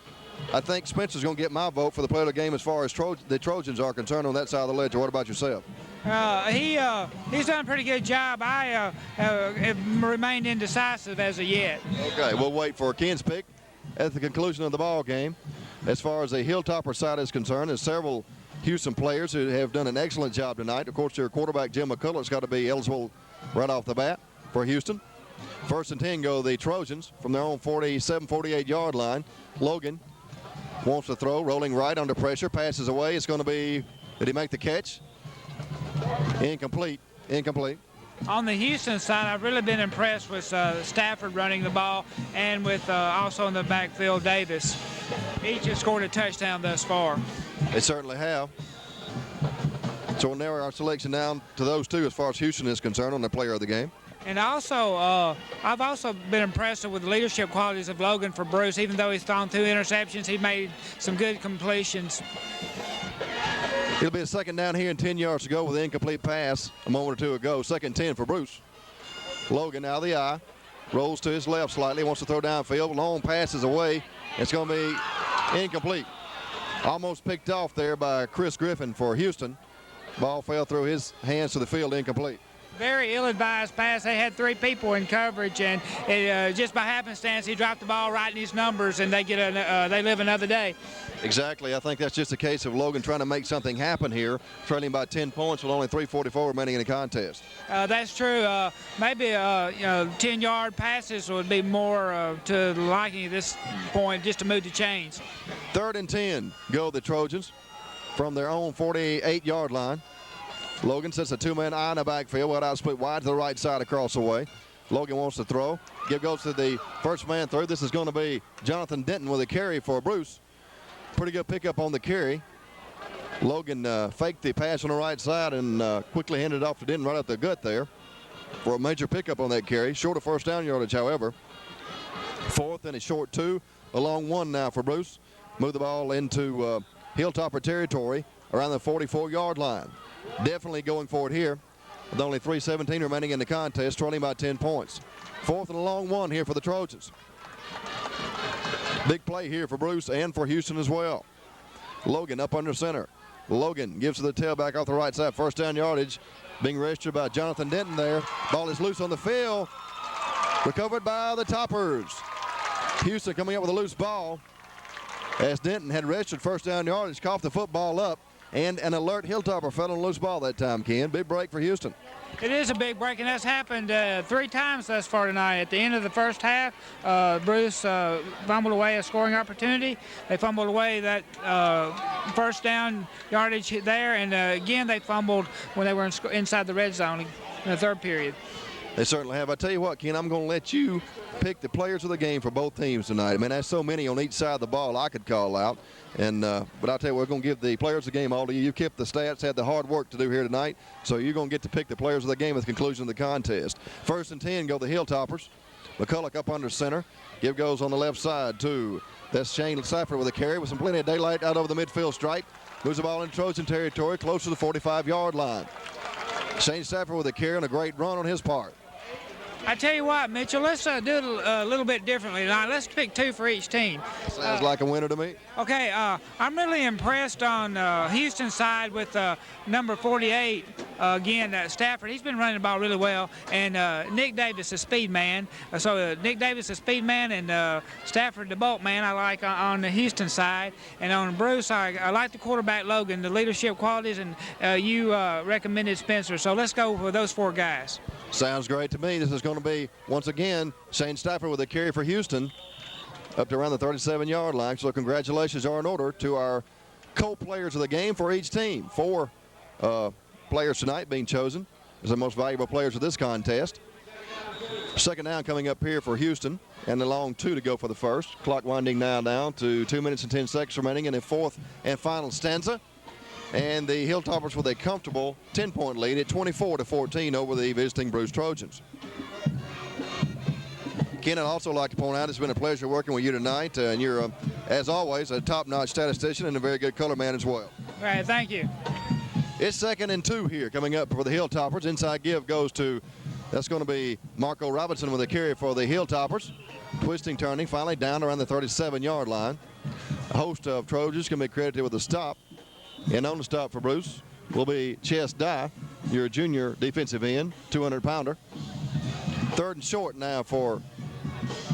I think Spencer's going to get my vote for the player of the game as far as the Trojans are concerned on that side of the ledger. What about yourself? He's done a pretty good job. I have remained indecisive as of yet. Okay, we'll wait for Ken's pick at the conclusion of the ball game. As far as the Hilltopper side is concerned, there's several Houston players who have done an excellent job tonight. Of course, their quarterback, Jim McCulloch's got to be eligible right off the bat for Houston. First and 10 go the Trojans from their own 47, 48-yard line. Logan wants to throw, rolling right under pressure, passes away. It's going to be, did he make the catch? Incomplete. Incomplete. On the Houston side, I've really been impressed with Stafford running the ball, and with also in the backfield, Davis. Each has scored a touchdown thus far. They certainly have. So we'll narrow our selection down to those two as far as Houston is concerned on the player of the game. And also, I've also been impressed with the leadership qualities of Logan for Bruce. Even though he's thrown 2 interceptions, he made some good completions. It'll be a second down here and 10 yards to go with an incomplete pass a moment or two ago. Second 10 for Bruce. Logan out of the eye. Rolls to his left slightly. Wants to throw downfield. Long passes away. It's going to be incomplete. Almost picked off there by Chris Griffin for Houston. Ball fell through his hands to the field, incomplete. Very ill-advised pass. They had 3 people in coverage, and just by happenstance, he dropped the ball right in his numbers, and they live another day. Exactly. I think that's just a case of Logan trying to make something happen here, trailing by 10 points with only 3:44 remaining in the contest. That's true. Maybe 10-yard passes would be more to the liking at this point, just to move the chains. 3rd and 10 go the Trojans from their own 48-yard line. Logan sets a 2-man eye in the backfield. Well out split wide to the right side across the way. Logan wants to throw. Give goes to the first man through. This is going to be Jonathan Denton with a carry for Bruce. Pretty good pickup on the carry. Logan faked the pass on the right side and quickly handed it off to Denton right up the gut there for a major pickup on that carry. Short of first down yardage, however. 4th and a short 2. A long 1 now for Bruce. Move the ball into Hilltopper territory around the 44-yard line. Definitely going for it here with only 3:17 remaining in the contest, trailing by 10 points. 4th and a long 1 here for the Trojans. Big play here for Bruce and for Houston as well. Logan up under center. Logan gives to the tailback off the right side. First down yardage being registered by Jonathan Denton there. Ball is loose on the field. Recovered by the Toppers. Houston coming up with a loose ball as Denton had registered first down yardage, coughed the football up, and an alert Hilltopper fell on a loose ball that time, Ken. Big break for Houston. It is a big break, and that's happened 3 times thus far tonight. At the end of the first half, Bruce fumbled away a scoring opportunity. They fumbled away that first down yardage there, and again they fumbled when they were inside the red zone in the 3rd period. They certainly have. I tell you what, Ken, I'm going to let you pick the players of the game for both teams tonight. I mean, there's so many on each side of the ball I could call out. And but I'll tell you, we're going to give the players of the game all to you. You kept the stats, had the hard work to do here tonight. So you're going to get to pick the players of the game at the conclusion of the contest. 1st and 10 go the Hilltoppers. McCulloch up under center. Give goes on the left side to that's Shane Stafford with a carry with some plenty of daylight out over the midfield stripe. Moves the ball in Trojan territory close to the 45-yard line. Shane Stafford with a carry and a great run on his part. I tell you what, Mitchell, let's do it a little bit differently tonight. Let's pick 2 for each team. Sounds like a winner to me. Okay, I'm really impressed on Houston's side with number 48, again, Stafford. He's been running the ball really well, and Nick Davis, a speed man. Nick Davis, a speed man, and Stafford, the bolt man, I like on the Houston side. And on Bruce, I like the quarterback, Logan, the leadership qualities, and you recommended Spencer. So let's go with those 4 guys. Sounds great to me. This is going to be, once again, Shane Stafford with a carry for Houston up to around the 37-yard line. So congratulations are in order to our co-players of the game for each team. 4 players tonight being chosen as the most valuable players of this contest. 2nd down coming up here for Houston, and a long 2 to go for the first. Clock winding now down to 2 minutes and 10 seconds remaining in the 4th and final stanza. And the Hilltoppers with a comfortable 10-point lead at 24-14 over the visiting Bruce Trojans. Ken, I'd also like to point out it's been a pleasure working with you tonight, and you're, as always, a top-notch statistician and a very good color man as well. All right, thank you. It's 2nd and 2 here coming up for the Hilltoppers. Inside give goes to, that's going to be Marco Robinson with a carry for the Hilltoppers. Twisting, turning, finally down around the 37-yard line. A host of Trojans can be credited with a stop. And on the stop for Bruce will be Chess Dye, your junior defensive end, 200-pounder. 3rd and short now for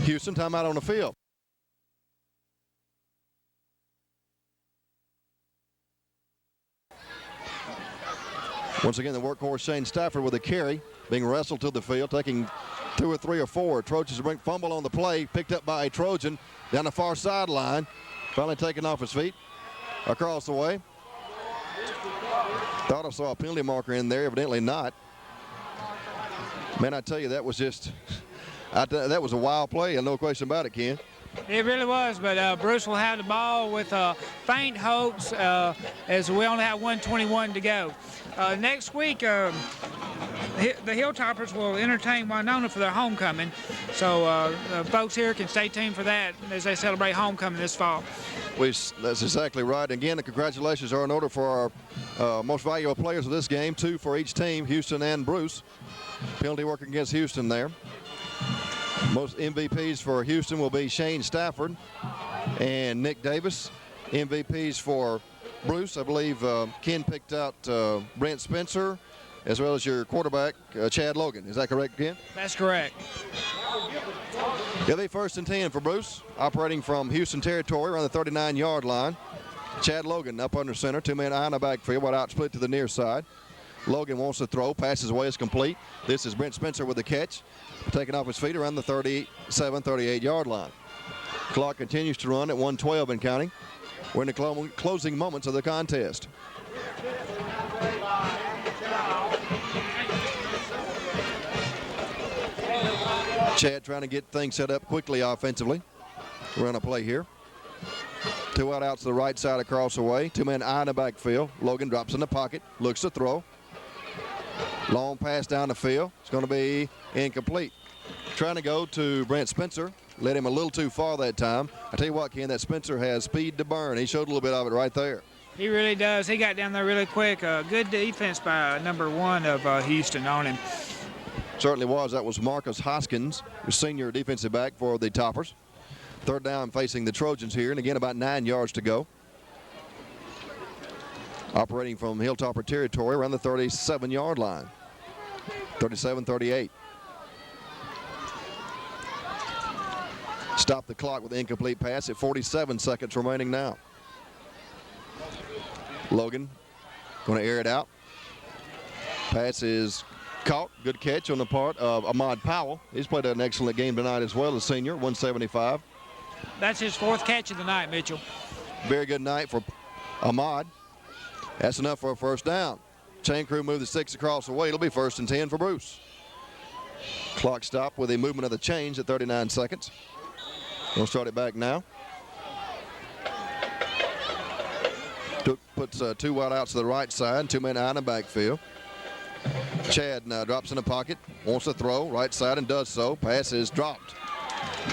Houston. Timeout on the field. Once again, the workhorse Shane Stafford with a carry, being wrestled to the field, taking 2 or 3 or 4. Trojans bring fumble on the play, picked up by a Trojan down the far sideline. Finally taken off his feet across the way. Thought I saw a penalty marker in there, evidently not. Man, I tell you, that was just, that was a wild play, and no question about it, Ken. It really was, but Bruce will have the ball with faint hopes as we only have 1:21 to go. Next week, the Hilltoppers will entertain Winona for their homecoming, so folks here can stay tuned for that as they celebrate homecoming this fall. That's exactly right. Again, the congratulations are in order for our most valuable players of this game, 2 for each team, Houston and Bruce. Penalty working against Houston there. Most MVPs for Houston will be Shane Stafford and Nick Davis. MVPs for Bruce, I believe Ken picked out Brent Spencer as well as your quarterback, Chad Logan. Is that correct, Ken? That's correct. It'll be 1st and 10 for Bruce, operating from Houston territory around the 39-yard line. Chad Logan up under center, 2-man eye in the backfield, wide out split to the near side. Logan wants to throw, passes away, is complete. This is Brent Spencer with the catch, taking off his feet around the 37, 38-yard line. Clock continues to run at 1:12 and counting. We're in the closing moments of the contest. Chad trying to get things set up quickly offensively. We're on a play here. 2 wide outs to the right side across the way. 2-man eye in the backfield. Logan drops in the pocket, looks to throw. Long pass down the field. It's going to be incomplete. Trying to go to Brent Spencer. Led him a little too far that time. I tell you what, Ken, that Spencer has speed to burn. He showed a little bit of it right there. He really does. He got down there really quick. Good defense by number 1 of Houston on him. Certainly was. That was Marcus Hoskins, the senior defensive back for the Toppers. 3rd down facing the Trojans here, and again about 9 yards to go. Operating from Hilltopper territory around the 37-yard line. 37-38. Stop the clock with an incomplete pass at 47 seconds remaining now. Logan going to air it out. Pass is caught. Good catch on the part of Ahmad Powell. He's played an excellent game tonight as well, a senior, 175. That's his 4th catch of the night, Mitchell. Very good night for Ahmad. That's enough for a 1st down. Chain crew move the 6 across the way. It'll be 1st and 10 for Bruce. Clock stopped with a movement of the chains at 39 seconds. We'll start it back now. Puts 2 wide outs to the right side, 2-man eye in the backfield. Chad drops in the pocket, wants to throw, right side, and does so. Pass is dropped.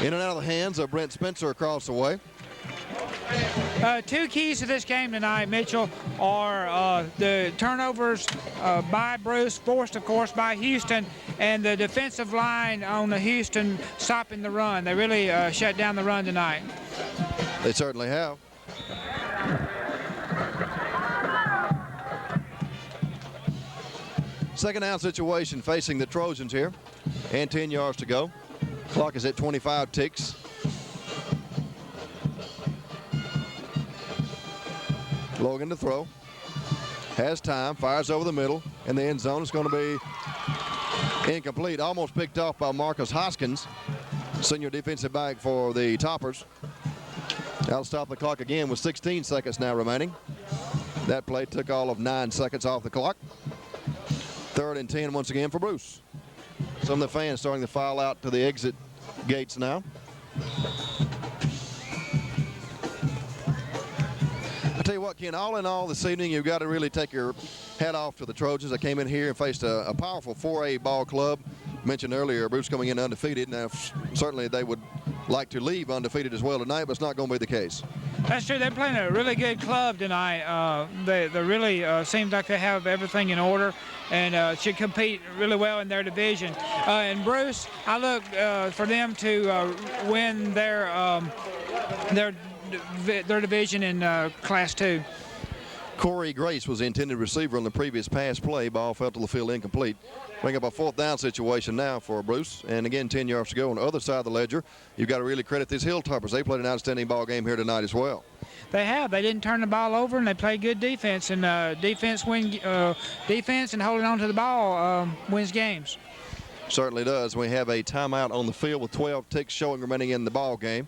In and out of the hands of Brent Spencer across the way. 2 keys to this game tonight, Mitchell, are the turnovers by Bruce, forced, of course, by Houston, and the defensive line on the Houston stopping the run. They really shut down the run tonight. They certainly have. Second down situation facing the Trojans here, and 10 yards to go. Clock is at 25 ticks. Logan to throw. Has time, fires over the middle, and the end zone is going to be incomplete. Almost picked off by Marcus Hoskins, senior defensive back for the Toppers. That'll stop the clock again with 16 seconds now remaining. That play took all of 9 seconds off the clock. 3rd and 10 once again for Bruce. Some of the fans starting to file out to the exit gates now. I tell you what, Ken, all in all this evening, you've got to really take your hat off to the Trojans. They came in here and faced a powerful 4A ball club. Mentioned earlier, Bruce coming in undefeated. Now, certainly they would like to leave undefeated as well tonight, but it's not going to be the case. That's true. They're playing a really good club tonight. They really seem like they have everything in order and should compete really well in their division. And Bruce, I look for them to win their division in Class 2. Corey Grace was the intended receiver on the previous pass play. Ball fell to the field incomplete. Bring up a 4th down situation now for Bruce. And again, 10 yards to go on the other side of the ledger. You've got to really credit these Hilltoppers. They played an outstanding ball game here tonight as well. They have. They didn't turn the ball over, and they played good defense. And defense and holding on to the ball wins games. Certainly does. We have a timeout on the field with 12 ticks showing remaining in the ball game.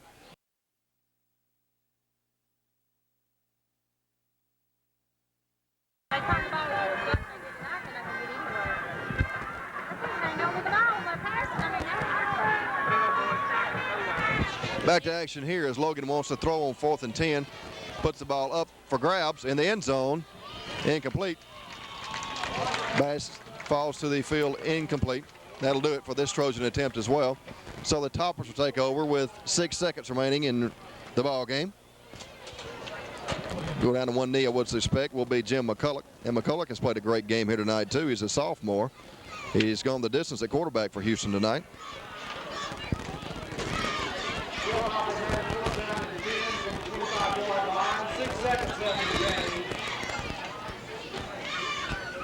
Back to action here as Logan wants to throw on 4th and 10. Puts the ball up for grabs in the end zone. Incomplete. Pass falls to the field incomplete. That'll do it for this Trojan attempt as well. So the Toppers will take over with 6 seconds remaining in the ball game. Go down to one knee, I would suspect, will be Jim McCulloch. And McCulloch has played a great game here tonight, too. He's a sophomore. He's gone the distance at quarterback for Houston tonight.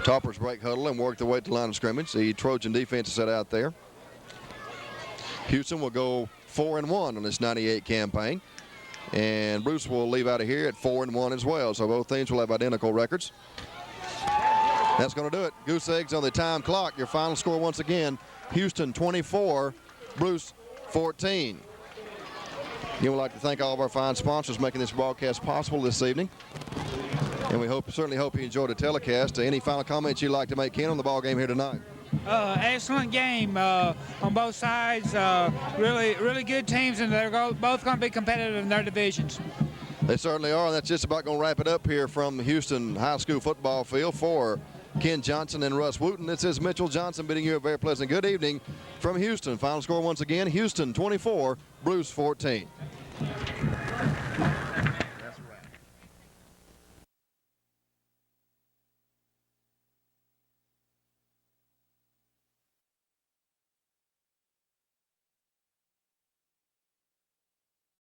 Toppers break huddle and work their way to the line of scrimmage. The Trojan defense is set out there. Houston will go 4-1 on this 98 campaign. And Bruce will leave out of here at 4-1 as well. So both teams will have identical records. That's going to do it. Goose eggs on the time clock. Your final score once again, Houston 24, Bruce 14. We would like to thank all of our fine sponsors making this broadcast possible this evening. And we certainly hope you enjoyed the telecast. Any final comments you'd like to make, Ken, on the ball game here tonight? Excellent game on both sides. Really good teams, and they're both going to be competitive in their divisions. They certainly are, and that's just about going to wrap it up here from the Houston High School football field. For Ken Johnson and Russ Wooten, this is Mitchell Johnson bidding you a very pleasant good evening from Houston. Final score once again, Houston 24, Bruce 14.